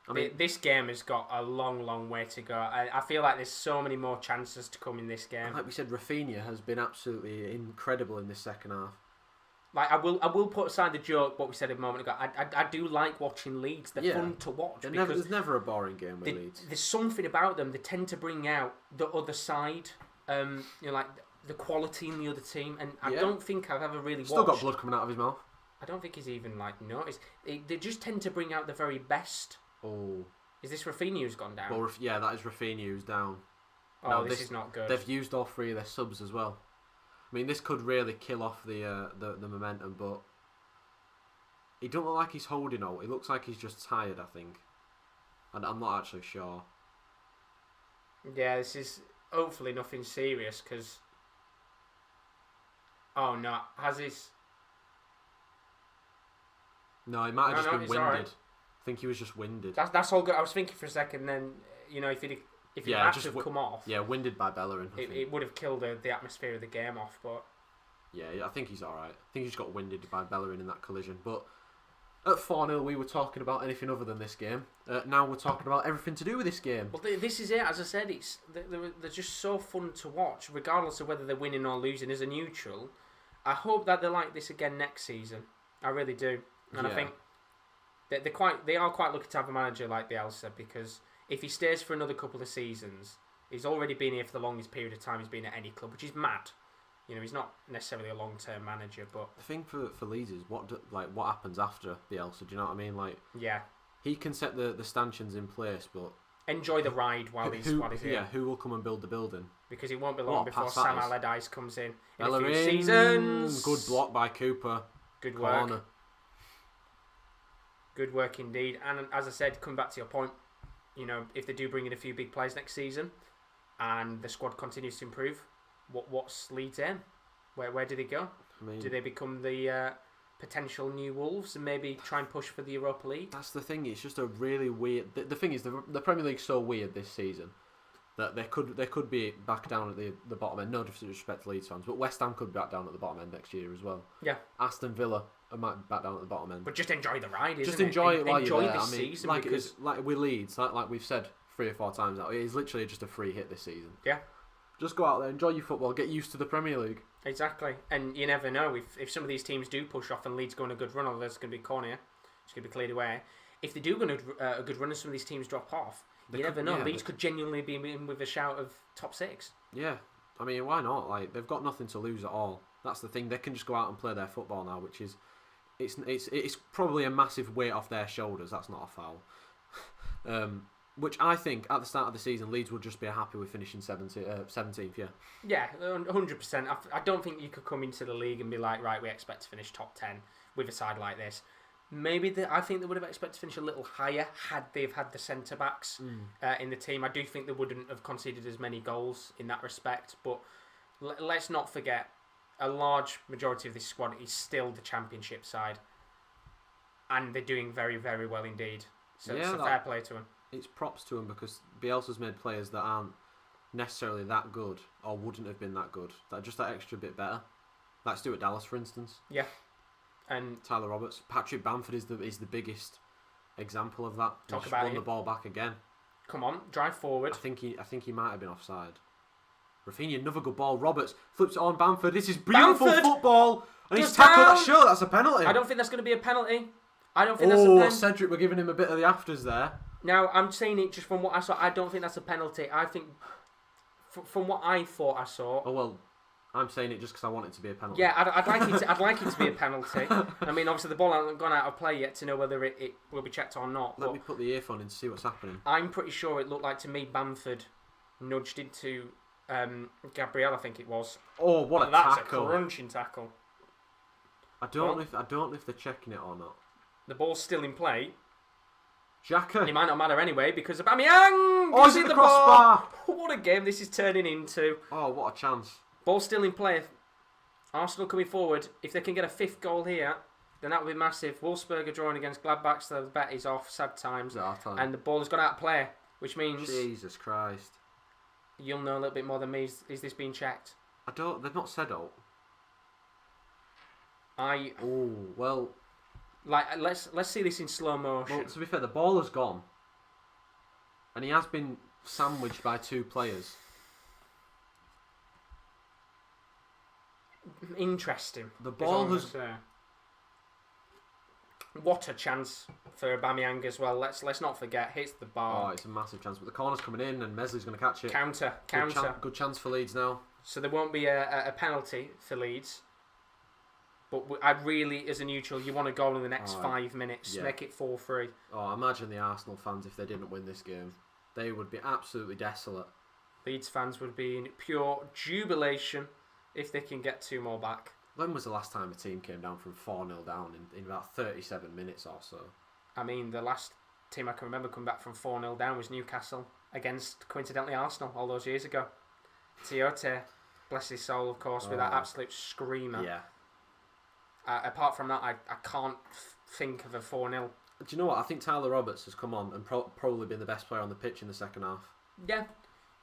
I mean, this game has got a long, long way to go. I feel like there's so many more chances to come in this game. Like we said, Rafinha has been absolutely incredible in this second half. Like I will put aside the joke, what we said a moment ago. I do like watching Leeds. They're fun to watch. There's never a boring game with Leeds. There's something about them. They tend to bring out the other side. Like the quality in the other team. And I don't think I've ever really Still got blood coming out of his mouth. I don't think he's even noticed. They just tend to bring out the very best. Oh, is this Rafinha who's gone down? Well, yeah, that is Rafinha who's down. Oh, no, this is not good. They've used all 3 of their subs as well. I mean, this could really kill off the momentum, but he don't look like he's holding out. It looks like he's just tired, I think. And I'm not actually sure. Yeah, this is hopefully nothing serious, because... Oh, no. Has his... No, he might have just been winded. Right. I think he was just winded. That's all good. I was thinking for a second, then, if he had to have come off... Yeah, winded by Bellerin. It would have killed the atmosphere of the game off, but... Yeah, I think he's alright. I think he just got winded by Bellerin in that collision. But at 4-0, we were talking about anything other than this game. Now we're talking about everything to do with this game. Well, this is it. As I said, they're just so fun to watch, regardless of whether they're winning or losing as a neutral. I hope that they're like this again next season. I really do. And I think they are quite lucky to have a manager like Bielsa, because if he stays for another couple of seasons, he's already been here for the longest period of time he's been at any club, which is mad. He's not necessarily a long-term manager, but the thing for Leeds is what happens after Bielsa. Do you know what I mean? Yeah, he can set the stanchions in place, but enjoy the ride while he's here. Yeah, who will come and build the building? Because it won't be long before Sam Allardyce comes in a few Bellerin, seasons. Good block by Cooper. Good Corner. work. Good work indeed. And as I said, come back to your point, if they do bring in a few big players next season and the squad continues to improve, what's Leeds in? Where do they go? Do they become the potential new Wolves and maybe try and push for the Europa League? That's the thing. It's just a really weird. The thing is, the Premier League's so weird this season that they could be back down at the bottom end. No disrespect to Leeds fans, but West Ham could be back down at the bottom end next year as well. Yeah. Aston Villa might be back down at the bottom end. But just enjoy the ride, just enjoy it while you're there. This season, because like with Leeds, like we've said 3 or 4 times now, it is literally just a free hit this season. Yeah. Just go out there, enjoy your football, get used to the Premier League. Exactly, and you never know if some of these teams do push off and Leeds go on a good run, or there's going to be a corner, it's going to be cleared away. If they do go on a good run and some of these teams drop off, you never know. Leeds could genuinely be in with a shout of top 6. Yeah, I mean, why not? They've got nothing to lose at all. That's the thing. They can just go out and play their football now, which is it's probably a massive weight off their shoulders. That's not a foul. Which I think at the start of the season, Leeds would just be happy with finishing 17th. Yeah. Yeah, 100%. I don't think you could come into the league and be like, right, we expect to finish top 10 with a side like this. Maybe I think they would have expected to finish a little higher had they've had the centre backs in the team. I do think they wouldn't have conceded as many goals in that respect. But let's not forget, a large majority of this squad is still the Championship side, and they're doing very, very well indeed. So it's a fair play to them. It's props to him, because Bielsa's made players that aren't necessarily that good or wouldn't have been that good, that are just that extra bit better. Like Stuart Dallas, for instance. Yeah, and Tyler Roberts, Patrick Bamford is the biggest example of that. Talk He's about won the ball back again. Come on, drive forward. I think he might have been offside. Rafinha, another good ball. Roberts flips it on Bamford. This is beautiful football, and he's tackled that. Sure, that's a penalty. I don't think that's going to be a penalty. I don't think that's a penalty. Cedric, we're giving him a bit of the afters there. Now, I'm saying it just from what I saw. I don't think that's a penalty. I think, from what I thought I saw. Oh well, I'm saying it just because I want it to be a penalty. Yeah, I'd like it to be a penalty. I mean, obviously the ball hasn't gone out of play yet to know whether it will be checked or not. Let me put the earphone in to see what's happening. I'm pretty sure it looked like to me Bamford nudged into Gabriel, I think it was. Oh, what a tackle! That's a crunching tackle. I don't know if they're checking it or not. The ball's still in play. Xhaka. It might not matter anyway because Aubameyang gives it the crossbar. What a game this is turning into. Oh, what a chance. Ball still in play. Arsenal coming forward. If they can get a 5th goal here, then that would be massive. Wolfsburg are drawing against Gladbach, so the bet is off. Sad times. And the ball has gone out of play, which means... Jesus Christ. You'll know a little bit more than me. Is this being checked? They've not said out. Oh, well... let's see this in slow motion. Well, to be fair, the ball has gone, and he has been sandwiched by 2 players. Interesting. The ball has. What a chance for Aubameyang as well. Let's not forget, hits the bar. Oh, it's a massive chance, but the corner's coming in, and Mesley's going to catch it. Counter. Good chance for Leeds now. So there won't be a penalty for Leeds. But I really, as a neutral, you want a goal in the next 5 minutes. Yeah. Make it 4-3. Oh, imagine the Arsenal fans if they didn't win this game. They would be absolutely desolate. Leeds fans would be in pure jubilation if they can get 2 more back. When was the last time a team came down from 4-0 down in about 37 minutes or so? I mean, the last team I can remember coming back from 4-0 down was Newcastle against, coincidentally, Arsenal all those years ago. Tiote, bless his soul, of course, with that absolute screamer. Yeah. Apart from that, I can't think of a 4-0. Do you know what? I think Tyler Roberts has come on and probably been the best player on the pitch in the second half. Yeah.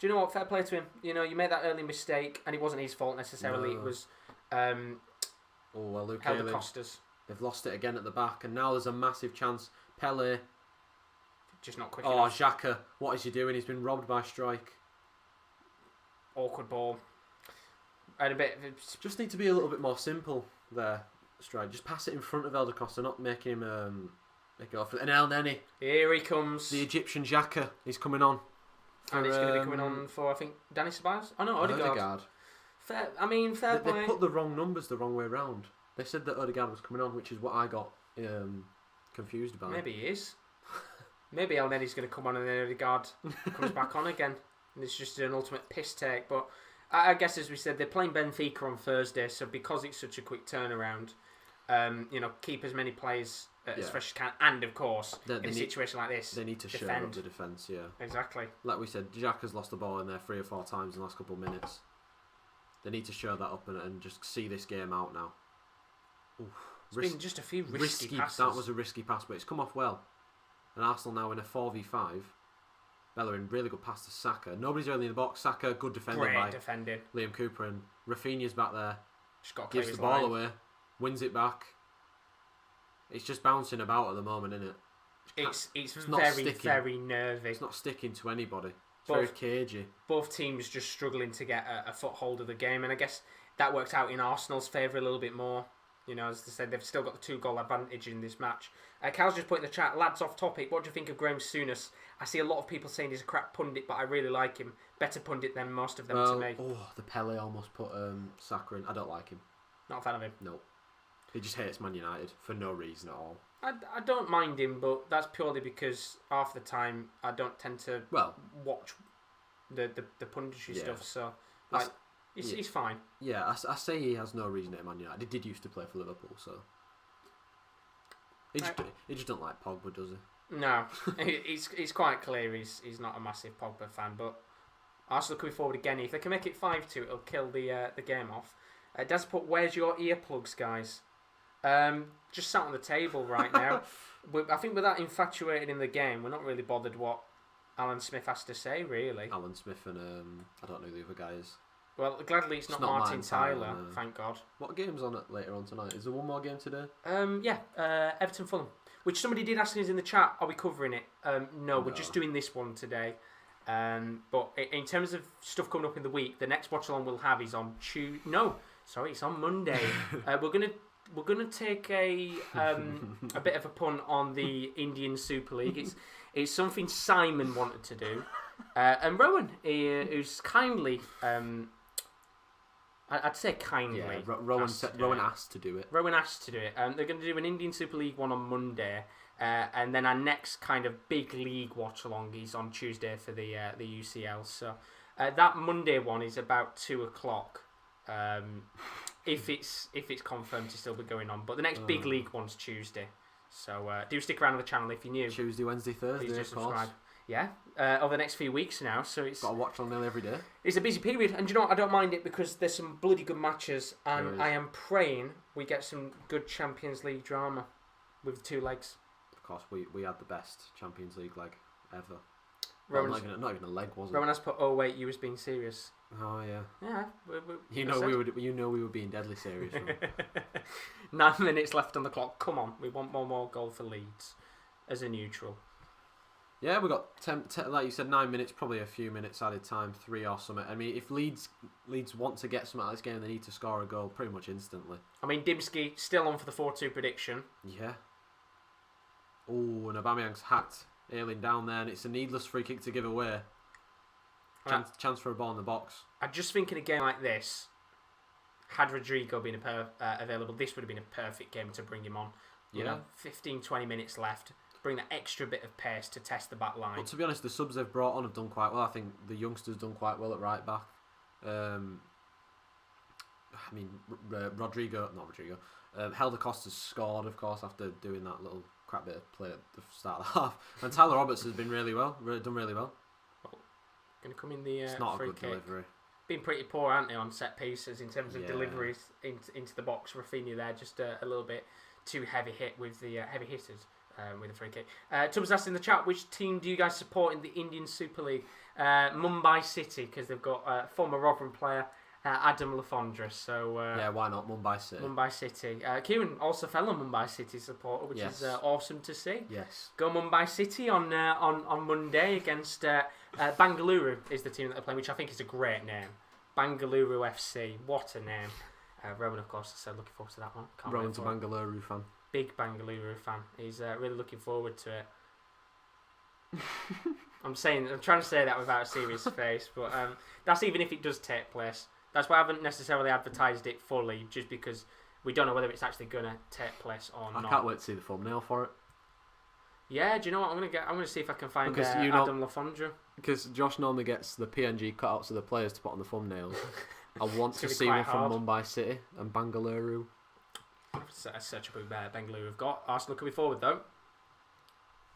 Do you know what? Fair play to him. You know, you made that early mistake, and it wasn't his fault necessarily. No. It was Luke Helder Costa's. They've lost it again at the back, and now there's a massive chance. Pele. Just not quick enough. Xhaka. What is he doing? He's been robbed by strike. Awkward ball. And a bit... Just need to be a little bit more simple there. stride. Just pass it in front of El Costa, not making him make it off. And El Neni, here he comes. the Egyptian Xhaka, he's coming on. And he's going to be coming on for, I think, Danny Ceballos? Oh no, Odegaard. Fair play. They put the wrong numbers the wrong way round. They said that Odegaard was coming on, which is what I got confused about. Maybe he is. Maybe El Neni's going to come on and then Odegaard comes back on again. And it's just an ultimate piss take. But I guess, as we said, they're playing Benfica on Thursday, so because it's such a quick turnaround, keep as many players as fresh as can. And, of course, in a situation like this, they need to shore up the defence, yeah. Exactly. Like we said, Xhaka's lost the ball in there 3 or 4 times in the last couple of minutes. They need to show that up and just see this game out now. It's been just a few risky passes. That was a risky pass, but it's come off well. And Arsenal now in a 4v5. Bellerin, really good pass to Saka. Nobody's early in the box. Saka, good defending by Liam Cooper. And Rafinha's back there. Gives the ball away. Wins it back. It's just bouncing about at the moment, isn't it? It's very, very nervy. It's not sticking to anybody. It's very cagey. Both teams just struggling to get a foothold of the game. And I guess that worked out in Arsenal's favour a little bit more. As they said, they've still got the 2-goal advantage in this match. Cal's just put in the chat, lads, off topic, what do you think of Graham Souness? I see a lot of people saying he's a crap pundit, but I really like him. Better pundit than most of them to me. The Pele almost put Saka in. I don't like him. Not a fan of him? No. He just hates Man United for no reason at all. I don't mind him, but that's purely because half the time I don't tend to watch the punditry stuff, so... He's fine. Yeah, I say he has no reason to Man United. He did used to play for Liverpool, so... He just don't like Pogba, does he? No. It's quite clear he's not a massive Pogba fan, but Arsenal coming forward again. If they can make it 5-2, it'll kill the game off. Daz put, where's your earplugs, guys? Just sat on the table right now. I think we're that infatuated in the game, we're not really bothered what Alan Smith has to say, really. Alan Smith and... I don't know who the other guy is. Well, gladly it's not Martin Tyler, thank God. What game's on it later on tonight? Is there one more game today? Everton Fulham. Which somebody did ask us in the chat, are we covering it? No, we're just doing this one today. But in terms of stuff coming up in the week, the next watch along we'll have is on it's on Monday. We're gonna take a bit of a punt on the Indian Super League. It's something Simon wanted to do, and Rowan, who's kindly. I'd say kindly. Yeah, Rowan asked to do it. Rowan asked to do it. They're going to do an Indian Super League one on Monday, and then our next kind of big league watch along is on Tuesday for the UCL. So that Monday one is about 2:00. If it's confirmed to still be going on, but the next big league one's Tuesday. So do stick around on the channel if you're new. Tuesday, Wednesday, Thursday. Please do subscribe. Yeah, over the next few weeks now, so it's got to watch on nearly every day. It's a busy period, and you know what? I don't mind it because there's some bloody good matches, and I am praying we get some good Champions League drama with 2 legs. Of course, we had the best Champions League leg ever. Not even a leg, was it? Rowan has put, oh wait, you was being serious. Oh yeah. Yeah. We were being deadly serious. 9 minutes left on the clock. Come on, we want one more goal for Leeds as a neutral. Yeah, we got 10, like you said, 9 minutes, probably a few minutes added time, 3 or something. I mean, if Leeds want to get something out of this game, they need to score a goal pretty much instantly. I mean, Dimsky still on for the 4-2 prediction. Yeah. Oh, and Aubameyang's hacked Ayling down there, and it's a needless free kick to give away. Chance for a ball in the box. I just think in a game like this, had Rodrigo been available, this would have been a perfect game to bring him on. You know, 15-20 minutes left. Bring that extra bit of pace to test the back line. But to be honest, the subs they've brought on have done quite well. I think the youngsters done quite well at right back. Helder Costa's scored, of course, after doing that little crap bit of play at the start of the half. And Tyler Roberts has been done really well. Going to come in the it's not free a good kick. delivery. Been pretty poor, aren't they, on set pieces in terms of deliveries into the box. Rafinha there, just a little bit too heavy hit with the heavy hitters. With a free kick. Tubbs asked in the chat, which team do you guys support in the Indian Super League? Mumbai City, because they've got former Rotherham player Adam Lafondra. So why not Mumbai City? Mumbai City. Kieran, also fellow Mumbai City supporter, which is awesome to see. Yes. Go Mumbai City on Monday against Bangalore is the team that they're playing, which I think is a great name. Bangalore FC. What a name. Rowan, of course, I said looking forward to that one. Can't Rowan's a wait for it. Bengaluru fan. Big Bengaluru fan. He's really looking forward to it. I'm trying to say that without a serious face, but that's even if it does take place. That's why I haven't necessarily advertised it fully, just because we don't know whether it's actually going to take place or not. I can't wait to see the thumbnail for it. Yeah, do you know what I'm gonna see if I can find Because Adam Lafondra. Because Josh normally gets the PNG cutouts of the players to put on the thumbnails. I want to see quite one hard. from Mumbai City and Bengaluru. Search who Bengaluru have got. Arsenal coming forward though.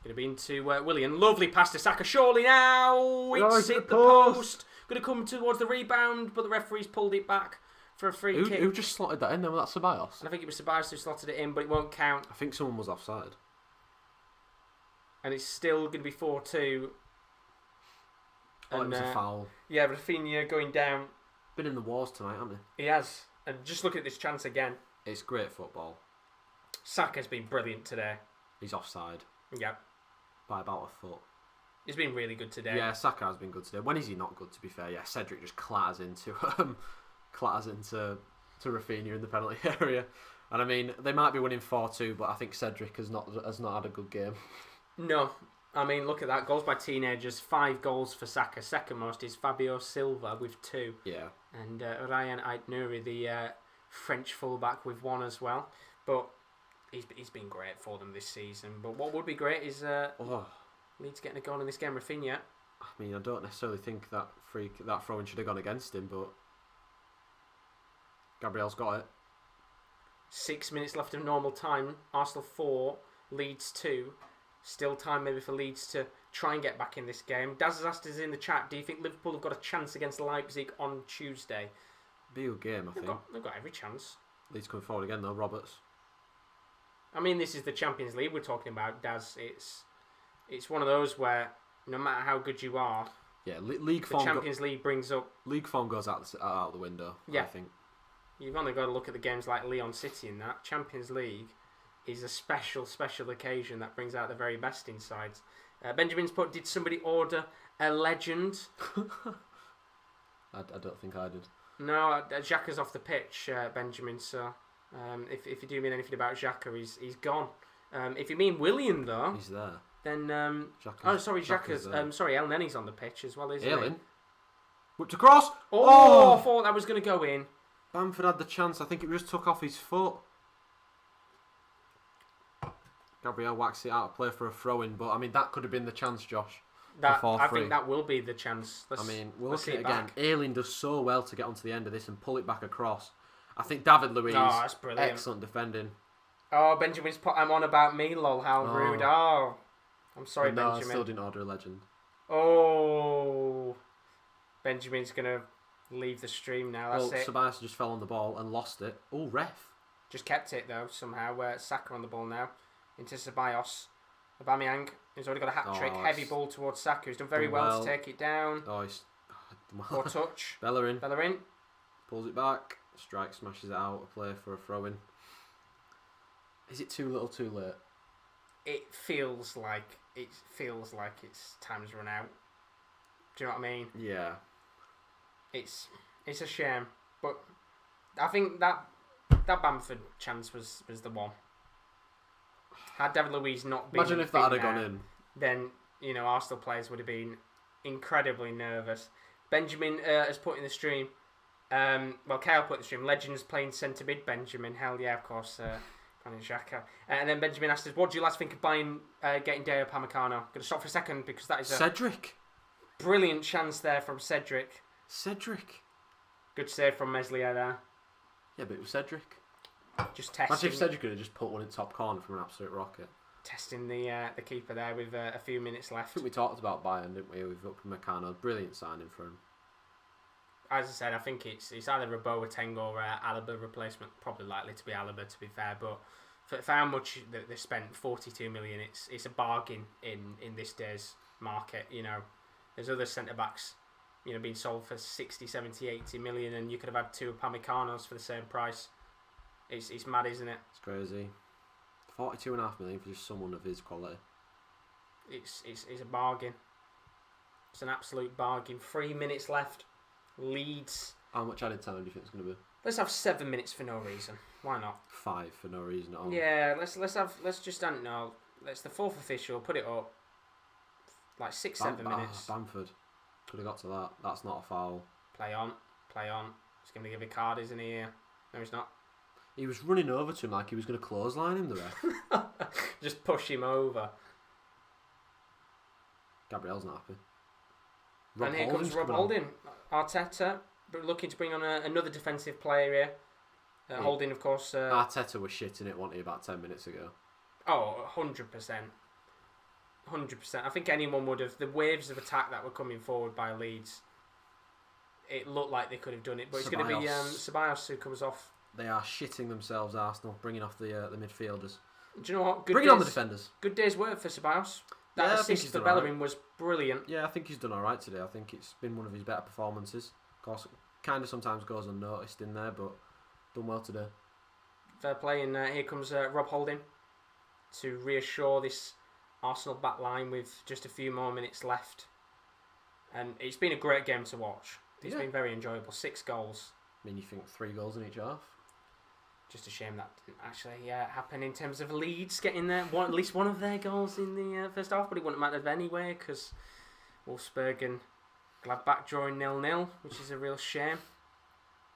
Going to be into Willian. Lovely pass to Saka. Surely now it's hit the post. Going to come towards the rebound, but the referee's pulled it back for a free kick. Who just slotted that in then? Was that Ceballos? And I think it was Ceballos who slotted it in, but it won't count. I think someone was offside. And it's still going to be 4-2. Oh, it was a foul. Yeah, Rafinha going down. Been in the wars tonight, haven't He has. And just look at this chance again. he? It's great football. Saka's been brilliant today. He's offside Yeah. by about a foot. He's been really good today. Yeah, Saka has been good today. When is he not good, to be fair? Yeah, Cedric just clatters into Rafinha in the penalty area. And I mean, they might be winning 4-2, but I think Cedric has not had a good game. No. I mean, look at that. Goals by teenagers. 5 goals for Saka. Second most is Fabio Silva with 2. Yeah. And Ryan Aït-Nouri, the French fullback, with 1 as well. But he's been great for them this season. But what would be great is Leeds getting a goal in this game. Rafinha. I mean, I don't necessarily think that throw-in should have gone against him, but Gabriel's got it. 6 minutes left of normal time. Arsenal 4, Leeds 2. Still time maybe for Leeds to try and get back in this game. Daz has asked us in the chat, do you think Liverpool have got a chance against Leipzig on Tuesday? Be a good game, I think. They've got every chance. Leeds coming forward again, though, Roberts. I mean, this is the Champions League we're talking about, Daz. It's one of those where no matter how good you are, yeah, league the form. Champions League brings up. League form goes out the window. Yeah. I think. You've only got to look at the games like Leon City and that. Champions League is a special occasion that brings out the very best in sides. Benjamin's put, did somebody order a legend? I don't think I did. No, Xhaka's off the pitch, Benjamin. So if you do mean anything about Xhaka, he's gone. If you mean Willian though, He's there. then Xhaka's sorry, El Nenny's on the pitch as well, isn't he? Aylin. Whipped across. Oh, I thought that was going to go in. Bamford had the chance. I think it just took off his foot. Gabriel whacks it out of play for a throw-in, but I mean that could have been the chance, Josh. I think that will be the chance. We'll look at it again. Aylin does so well to get onto the end of this and pull it back across. I think David Luiz, that's brilliant. Excellent defending. Oh, Benjamin's put I'm on about me, lol. How rude. Oh, I'm sorry, no, Benjamin. I still didn't order a legend. Oh, Benjamin's gonna leave the stream now. That's it. Ceballos just fell on the ball and lost it. Oh, ref. Just kept it though somehow. Saka on the ball now. Into Ceballos. Aubameyang, who's already got a hat-trick. Heavy ball towards Saka, who's done very well to take it down. Or touch. Bellerin. Pulls it back. Strike, smashes it out. A play for a throw-in. Is it too little too late? It feels like it's time's run out. Do you know what I mean? Yeah. It's a shame. But I think that Bamford chance was the one. Had David Luiz not been, imagine if that had gone in, then Arsenal players would have been incredibly nervous. Benjamin has put in the stream. Kyle put in the stream. Legends playing centre mid. Benjamin, hell yeah, of course. Granit Xhaka. And then Benjamin asked us, "What do you lads think of getting Deo Upamecano?" Going to stop for a second because that is Cedric. Brilliant chance there from Cedric. Good save from Meslier there. Yeah, but it was Cedric. Just testing. Imagine if Cedric could have just put one in top corner from an absolute rocket. Testing the keeper there with a few minutes left. I think we talked about Bayern, didn't we? With Upamecano, brilliant signing for him. As I said, I think it's either a Boateng or Alaba replacement. Probably likely to be Alaba, to be fair. But for how much they spent, 42 million, it's a bargain in this day's market. There's other centre backs, being sold for 60, 70, 80 million, and you could have had 2 Upamecano's for the same price. It's mad, isn't it? It's crazy. 42.5 million for just someone of his quality. It's a bargain. It's an absolute bargain. 3 minutes left. Leeds. How much added time do you think it's going to be? Let's have 7 minutes for no reason. Why not? 5 for no reason at all. Yeah, let's just don't know. It's the 4th official. Put it up. Like 7 minutes. Bamford could have got to that. That's not a foul. Play on. He's going to give a card, isn't he? Here? No, he's not. He was running over to him like he was going to clothesline him. The ref. Just push him over. Gabriel's not happy. And here comes Rob Holding. Arteta, but looking to bring on another defensive player here. Holding, of course. Arteta was shitting it, wasn't he, about 10 minutes ago? Oh, 100%. 100%. I think anyone would have. The waves of attack that were coming forward by Leeds, it looked like they could have done it. But it's going to be Ceballos who comes off. They are shitting themselves, Arsenal, bringing off the midfielders. Do you know what? Bringing on the defenders. Good day's work for Ceballos. That assist for Bellerin was brilliant. Yeah, I think he's done alright today. I think it's been one of his better performances. Of course, kind of sometimes goes unnoticed in there, but done well today. Fair play, and here comes Rob Holding to reassure this Arsenal back line with just a few more minutes left. And it's been a great game to watch. It's been very enjoyable. 6 goals. I mean, you think 3 goals in each half? Just a shame that didn't actually happen in terms of Leeds getting there. At least one of their goals in the first half, but it wouldn't matter anyway because Wolfsburg and Gladbach drawing 0-0, which is a real shame.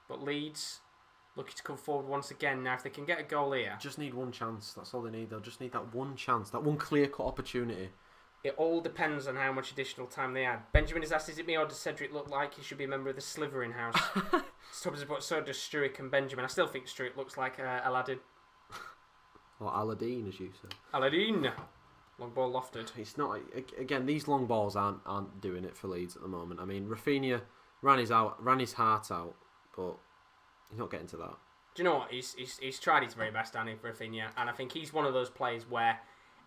But Leeds looking to come forward once again. Now, if they can get a goal here... Just need one chance. That's all they need. They'll just need that one chance, that one clear-cut opportunity. It all depends on how much additional time they had. Benjamin has asked, is it me or does Cedric look like he should be a member of the Slithering House? So does Struick and Benjamin. I still think Struick looks like Aladdin. Or Aladdin, as you said. Aladdin! Long ball lofted. It's not... Again, these long balls aren't doing it for Leeds at the moment. I mean, Rafinha ran his heart out, but he's not getting to that. Do you know what? He's tried his very best, Danny, for Rafinha, and I think he's one of those players where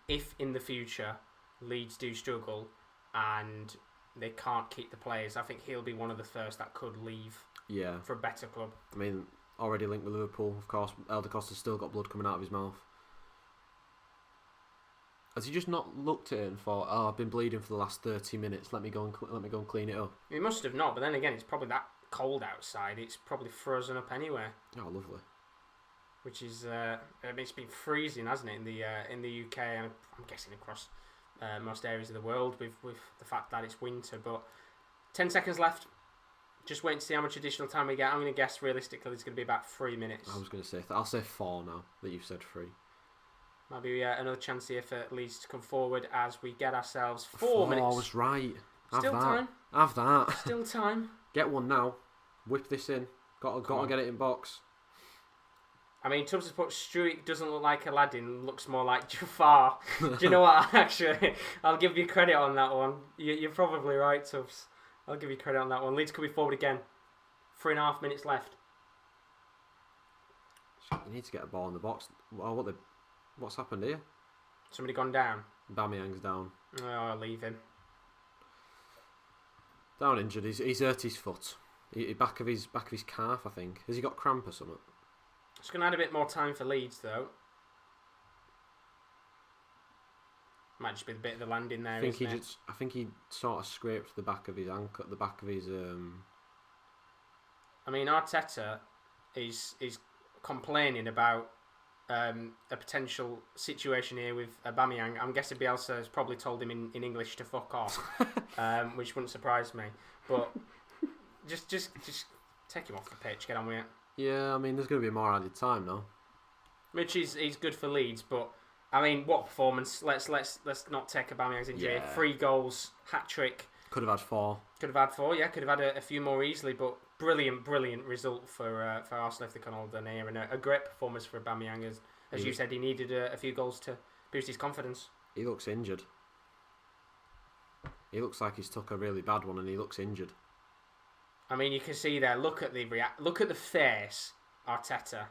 if in the future Leeds do struggle and they can't keep the players, I think he'll be one of the first that could leave for a better club. I mean, already linked with Liverpool, of course. Elder Costa's still got blood coming out of his mouth. Has he just not looked at it and thought, "Oh, I've been bleeding for the last 30 minutes. Let me go and clean it up"? He must have not, but then again, it's probably that cold outside. It's probably frozen up anyway. Oh, lovely. Which is, I mean, it's been freezing, hasn't it, in the UK, and I'm guessing across most areas of the world with the fact that it's winter. But 10 seconds left. Just waiting to see how much additional time we get. I'm going to guess realistically it's going to be about 3 minutes. I was going to say, I'll say 4 now that you've said 3. Might be another chance here for Leeds to come forward as we get ourselves 4 minutes. 4 was right. Still time. Have that. Still time. Get one now. Whip this in. Got to get it in box. I mean, Tubbs has put Struick doesn't look like Aladdin, looks more like Jafar. Do you know what? Actually, I'll give you credit on that one. You're probably right, Tubbs. I'll give you credit on that one. Leeds could be forward again. 3.5 minutes left. You need to get a ball in the box. What's happened here? Somebody gone down. Bamiyang's down. Oh, I'll leave him. Down injured. He's hurt his foot. Back of his calf, I think. Has he got cramp or something? It's going to add a bit more time for Leeds, though. Might just be a bit of the landing there. I think he sort of scraped the back of his ankle, the back of his. I mean, Arteta is complaining about a potential situation here with Aubameyang. I'm guessing Bielsa has probably told him in English to fuck off, which wouldn't surprise me. But just take him off the pitch. Get on with it. Yeah, I mean, there's going to be more added time now. Which is good for Leeds, but I mean, what performance? Let's not take Aubameyang's injury. Yeah. 3 goals, hat trick. Could have had 4. Could have had 4. Yeah, could have had a few more easily. But brilliant result for Arsenal if they can hold their near, and a great performance for Aubameyang. As you said, he needed a few goals to boost his confidence. He looks injured. He looks like he's took a really bad one, and he looks injured. I mean, you can see there. Look at the face Arteta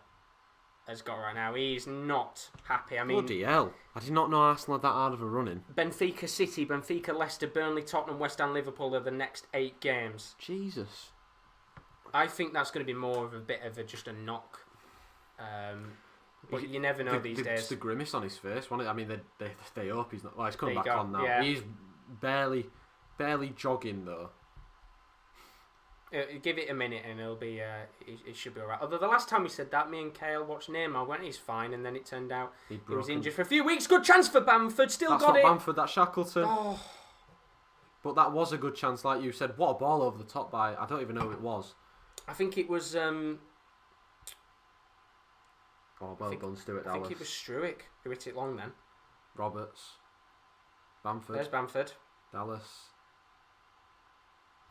has got right now. He's not happy. I mean, bloody hell! I did not know Arsenal had that hard of a run-in. Benfica City, Benfica, Leicester, Burnley, Tottenham, West Ham, Liverpool are the next 8 games. Jesus. I think that's going to be more of a bit of just a knock. But you never know these days. Just the grimace on his face. I mean, they hope he's not. Well, he's coming back on now. Yeah. He's barely jogging though. Give it a minute and it'll be. It should be alright. Although the last time we said that, me and Kale watched Neymar. Went, he's fine, and then it turned out he was injured for a few weeks. Good chance for Bamford. Still that's got not it. Bamford. That's Shackleton. Oh. But that was a good chance, like you said. What a ball over the top by. I don't even know who it was. I think it was. Oh, well done, Stuart Dallas. I think it was Struick who hit it long then. Roberts. Bamford. There's Bamford. Dallas.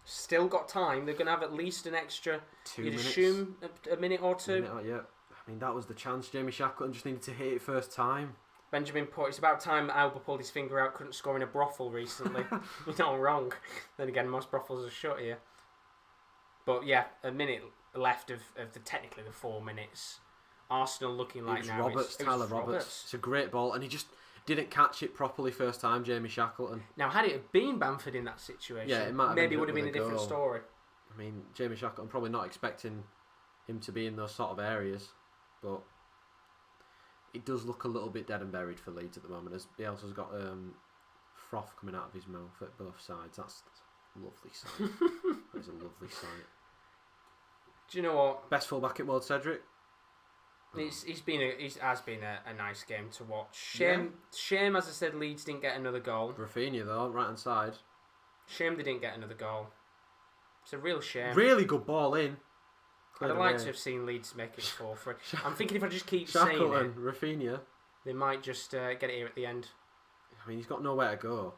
Still got time. They're going to have at least an extra. 2 you'd minutes. assume a minute or two. Yeah. I mean, that was the chance. Jamie Shackleton just needed to hit it first time. Benjamin put, it's about time Alba pulled his finger out, couldn't score in a brothel recently. You're not wrong. Then again, most brothels are shut here. But yeah, a minute left of technically the 4 minutes. Arsenal looking like now. Tyler Roberts. It's a great ball, and he just didn't catch it properly first time, Jamie Shackleton. Now, had it have been Bamford in that situation, yeah, it might have maybe it would have been a different goal. story. I mean, Jamie Shackleton probably not expecting him to be in those sort of areas, but it does look a little bit dead and buried for Leeds at the moment, as Bielsa's got froth coming out of his mouth at both sides. That's a lovely sight. That is a lovely sight. Do you know what? Best fullback in world, Cedric? He has been a nice game to watch. Shame, as I said, Leeds didn't get another goal. Rafinha though, right hand side. Shame they didn't get another goal. It's a real shame. Really good ball in. I'd like to have seen Leeds make it 4-3. I'm thinking if I just keep Shackleton, saying it, Rafinha, they might just get it here at the end. I mean, he's got nowhere to go,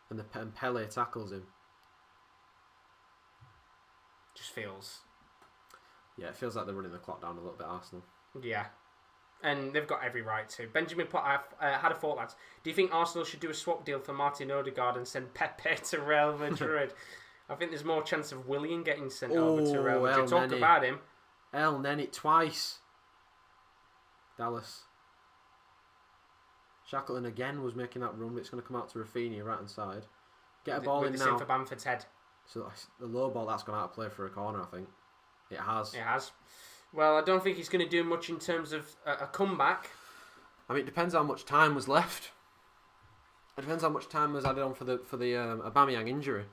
and Pele tackles him. Just feels. Yeah, it feels like they're running the clock down a little bit, Arsenal. Yeah. And they've got every right to. Benjamin put, I've had a thought, lads. Do you think Arsenal should do a swap deal for Martin Odegaard and send Pepe to Real Madrid? I think there's more chance of Willian getting sent over to Real Madrid. Talk about him. El Neni twice. Dallas. Shackleton again was making that run, but it's going to come out to Rafinha right hand side. Get a ball in now. For Bamford's head. So the low ball, that's gone out of play for a corner, I think. It has. It has. Well, I don't think he's going to do much in terms of a comeback. I mean, it depends how much time was left. It depends how much time was added on for the Aubameyang injury.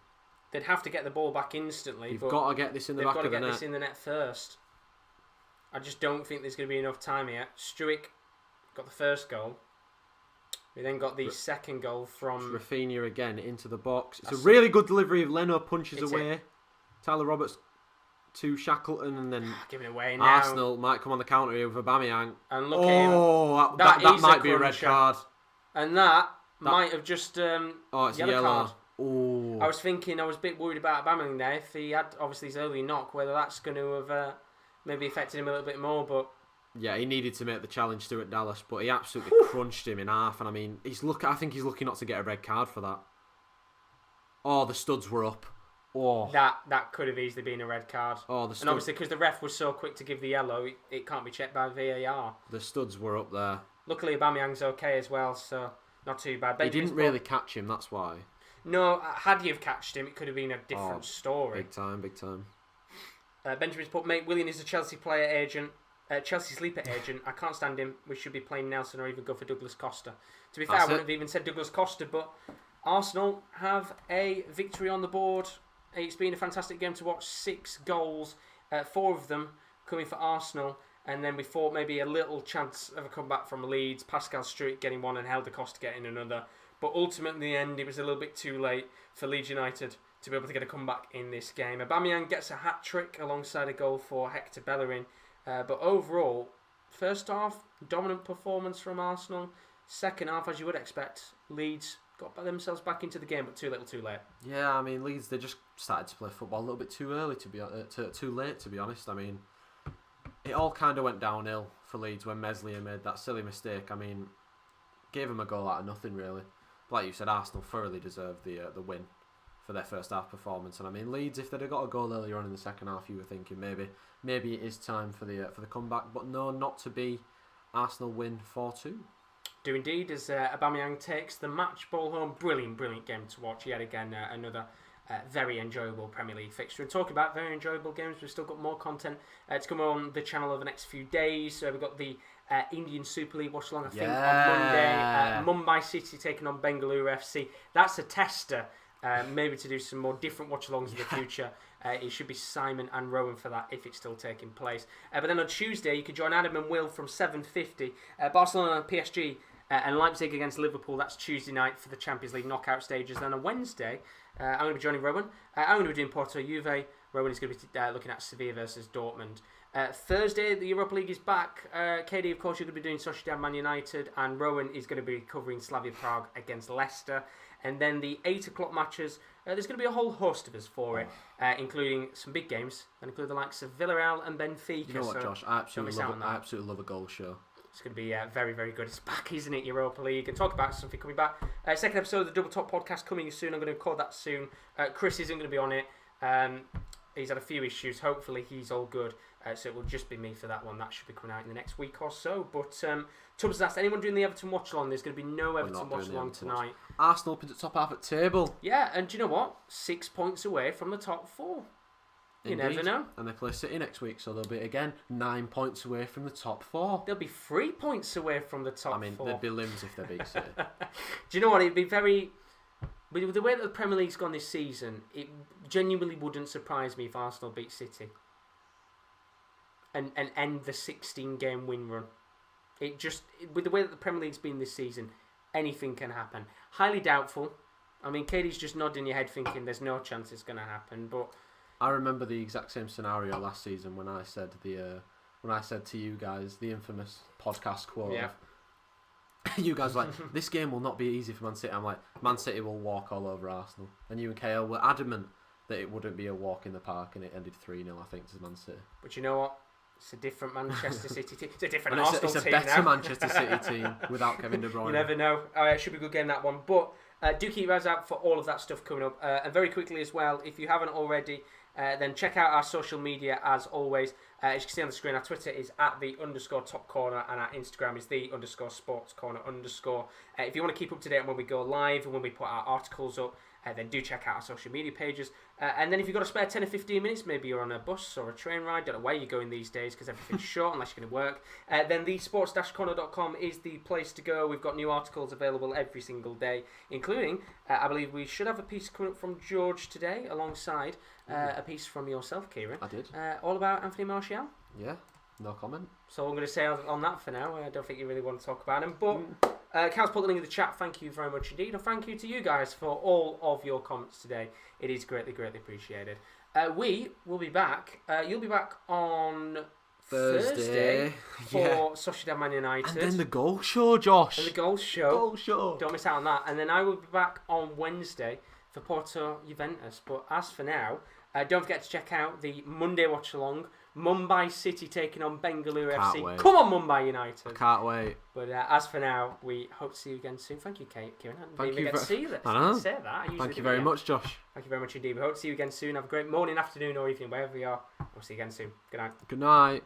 They'd have to get the ball back instantly. You've got to get this in the back of the net. They've got to get this in the net first. I just don't think there's going to be enough time here. Struick got the first goal. We then got the second goal from Rafinha again into the box. It's a really good delivery. Leno punches away. Tyler Roberts to Shackleton, and then giving away now. Arsenal might come on the counter here with Aubameyang. And look at him. That might be a red card. And that might have just it's yellow card. Oh. I was thinking, I was a bit worried about Aubameyang there. If he had obviously his early knock, whether that's going to have maybe affected him a little bit more. But yeah, he needed to make the challenge to at Dallas, but he absolutely crunched him in half. And I mean, I think he's lucky not to get a red card for that. Oh, the studs were up. Oh, that could have easily been a red card. Oh, and obviously because the ref was so quick to give the yellow, it can't be checked by VAR. The studs were up there. Luckily, Aubameyang's okay as well, so not too bad. He didn't really catch him, that's why. No, had you have catched him, it could have been a different story. Big time. Benjamin's put, mate, Willian is a Chelsea player agent, Chelsea sleeper agent. I can't stand him. We should be playing Nelson or even go for Douglas Costa. To be fair, I wouldn't have even said Douglas Costa, but Arsenal have a victory on the board. It's been a fantastic game to watch. 6 goals, 4 of them coming for Arsenal. And then we thought maybe a little chance of a comeback from Leeds. Pascal Struick getting one and Helder Costa getting another. But ultimately, in the end, it was a little bit too late for Leeds United to be able to get a comeback in this game. Aubameyang gets a hat-trick alongside a goal for Hector Bellerin. But overall, first half, dominant performance from Arsenal. Second half, as you would expect, Leeds got themselves back into the game, but too little, too late. Yeah, I mean, Leeds, they just started to play football a little bit too early, too late, to be honest. I mean, it all kind of went downhill for Leeds when Meslier made that silly mistake. I mean, gave them a goal out of nothing, really. Like you said, Arsenal thoroughly deserved the win for their first half performance. And I mean, Leeds, if they'd have got a goal earlier on in the second half, you were thinking maybe it is time for the comeback. But no, not to be. Arsenal win 4-2. Do indeed, as Aubameyang takes the match ball home. Brilliant game to watch. Yet again, another very enjoyable Premier League fixture. And talking about very enjoyable games, we've still got more content to come on the channel over the next few days. So we've got the Indian Super League watch along, I think, on Monday. Mumbai City taking on Bengaluru FC. That's a tester. Maybe to do some more different watch-alongs in the future. It should be Simon and Rowan for that if it's still taking place. But then on Tuesday, you can join Adam and Will from 7:50. Barcelona and PSG and Leipzig against Liverpool. That's Tuesday night for the Champions League knockout stages. Then on Wednesday, I'm going to be joining Rowan. I'm going to be doing Porto Juve. Rowan is going to be looking at Sevilla versus Dortmund. Thursday, the Europa League is back. KD, of course, you're going to be doing Sociedad Man United, and Rowan is going to be covering Slavia Prague against Leicester. And then the 8 o'clock matches, there's going to be a whole host of us for it, including some big games, that include the likes of Villarreal and Benfica. You know what, Josh? I absolutely love a goal show. It's going to be very, very good. It's back, isn't it, Europa League? And talk about something coming back. Second episode of the Double Top podcast coming soon. I'm going to record that soon. Chris isn't going to be on it. He's had a few issues. Hopefully he's all good. So it will just be me for that one. That should be coming out in the next week or so. But Tubbs asked, anyone doing the Everton Watchalong? There's going to be no Everton Watchalong tonight. Arsenal up into the top half of the table. Yeah, and do you know what? 6 points away from the top 4. You never know. And they play City next week, so they'll be, again, 9 points away from the top 4. They'll be 3 points away from the top 4. They'd be limbs if they beat City. Do you know what? It'd be very... With the way that the Premier League's gone this season, it genuinely wouldn't surprise me if Arsenal beat City and end the 16-game win run. With the way that the Premier League's been this season, anything can happen. Highly doubtful. I mean, Katie's just nodding your head thinking there's no chance it's going to happen, but... I remember the exact same scenario last season when I said to you guys the infamous podcast quote. Yeah. You guys were like, this game will not be easy for Man City. I'm like, Man City will walk all over Arsenal. And you and KL were adamant that it wouldn't be a walk in the park, and it ended 3-0, I think, to Man City. But you know what? It's a different Manchester City team. It's a different and Arsenal team It's a better now. Manchester City team without Kevin De Bruyne. You never know. It should be a good game, that one. But do keep your eyes out for all of that stuff coming up. And very quickly as well, if you haven't already, then check out our social media as always. As you can see on the screen, our Twitter is @the_top corner and our Instagram is @the_sports corner_. If you want to keep up to date on when we go live and when we put our articles up, then do check out our social media pages. And then if you've got a spare 10 or 15 minutes, maybe you're on a bus or a train ride, don't know where you're going these days because everything's short unless you're going to work, then the sports-corner.com is the place to go. We've got new articles available every single day, including, I believe we should have a piece coming up from George today alongside a piece from yourself, Kieran. I did. All about Anthony Martial. Yeah, no comment. So I'm going to say on that for now. I don't think you really want to talk about him, but... Cal's put the link in the chat. Thank you very much indeed. And thank you to you guys for all of your comments today. It is greatly, greatly appreciated. We will be back. You'll be back on Thursday for Sociedad Man United. And then the goal show, Josh. And the goal show. Don't miss out on that. And then I will be back on Wednesday for Porto Juventus. But as for now, don't forget to check out the Monday watch along. Mumbai City taking on Bengaluru FC. Wait. Come on, Mumbai United. Can't wait. But as for now, we hope to see you again soon. Thank you, Kieran. Thank you. Get to see you. Say that. Thank you very much, Josh. Thank you very much indeed. We hope to see you again soon. Have a great morning, afternoon, or evening, wherever you are. We'll see you again soon. Good night. Good night.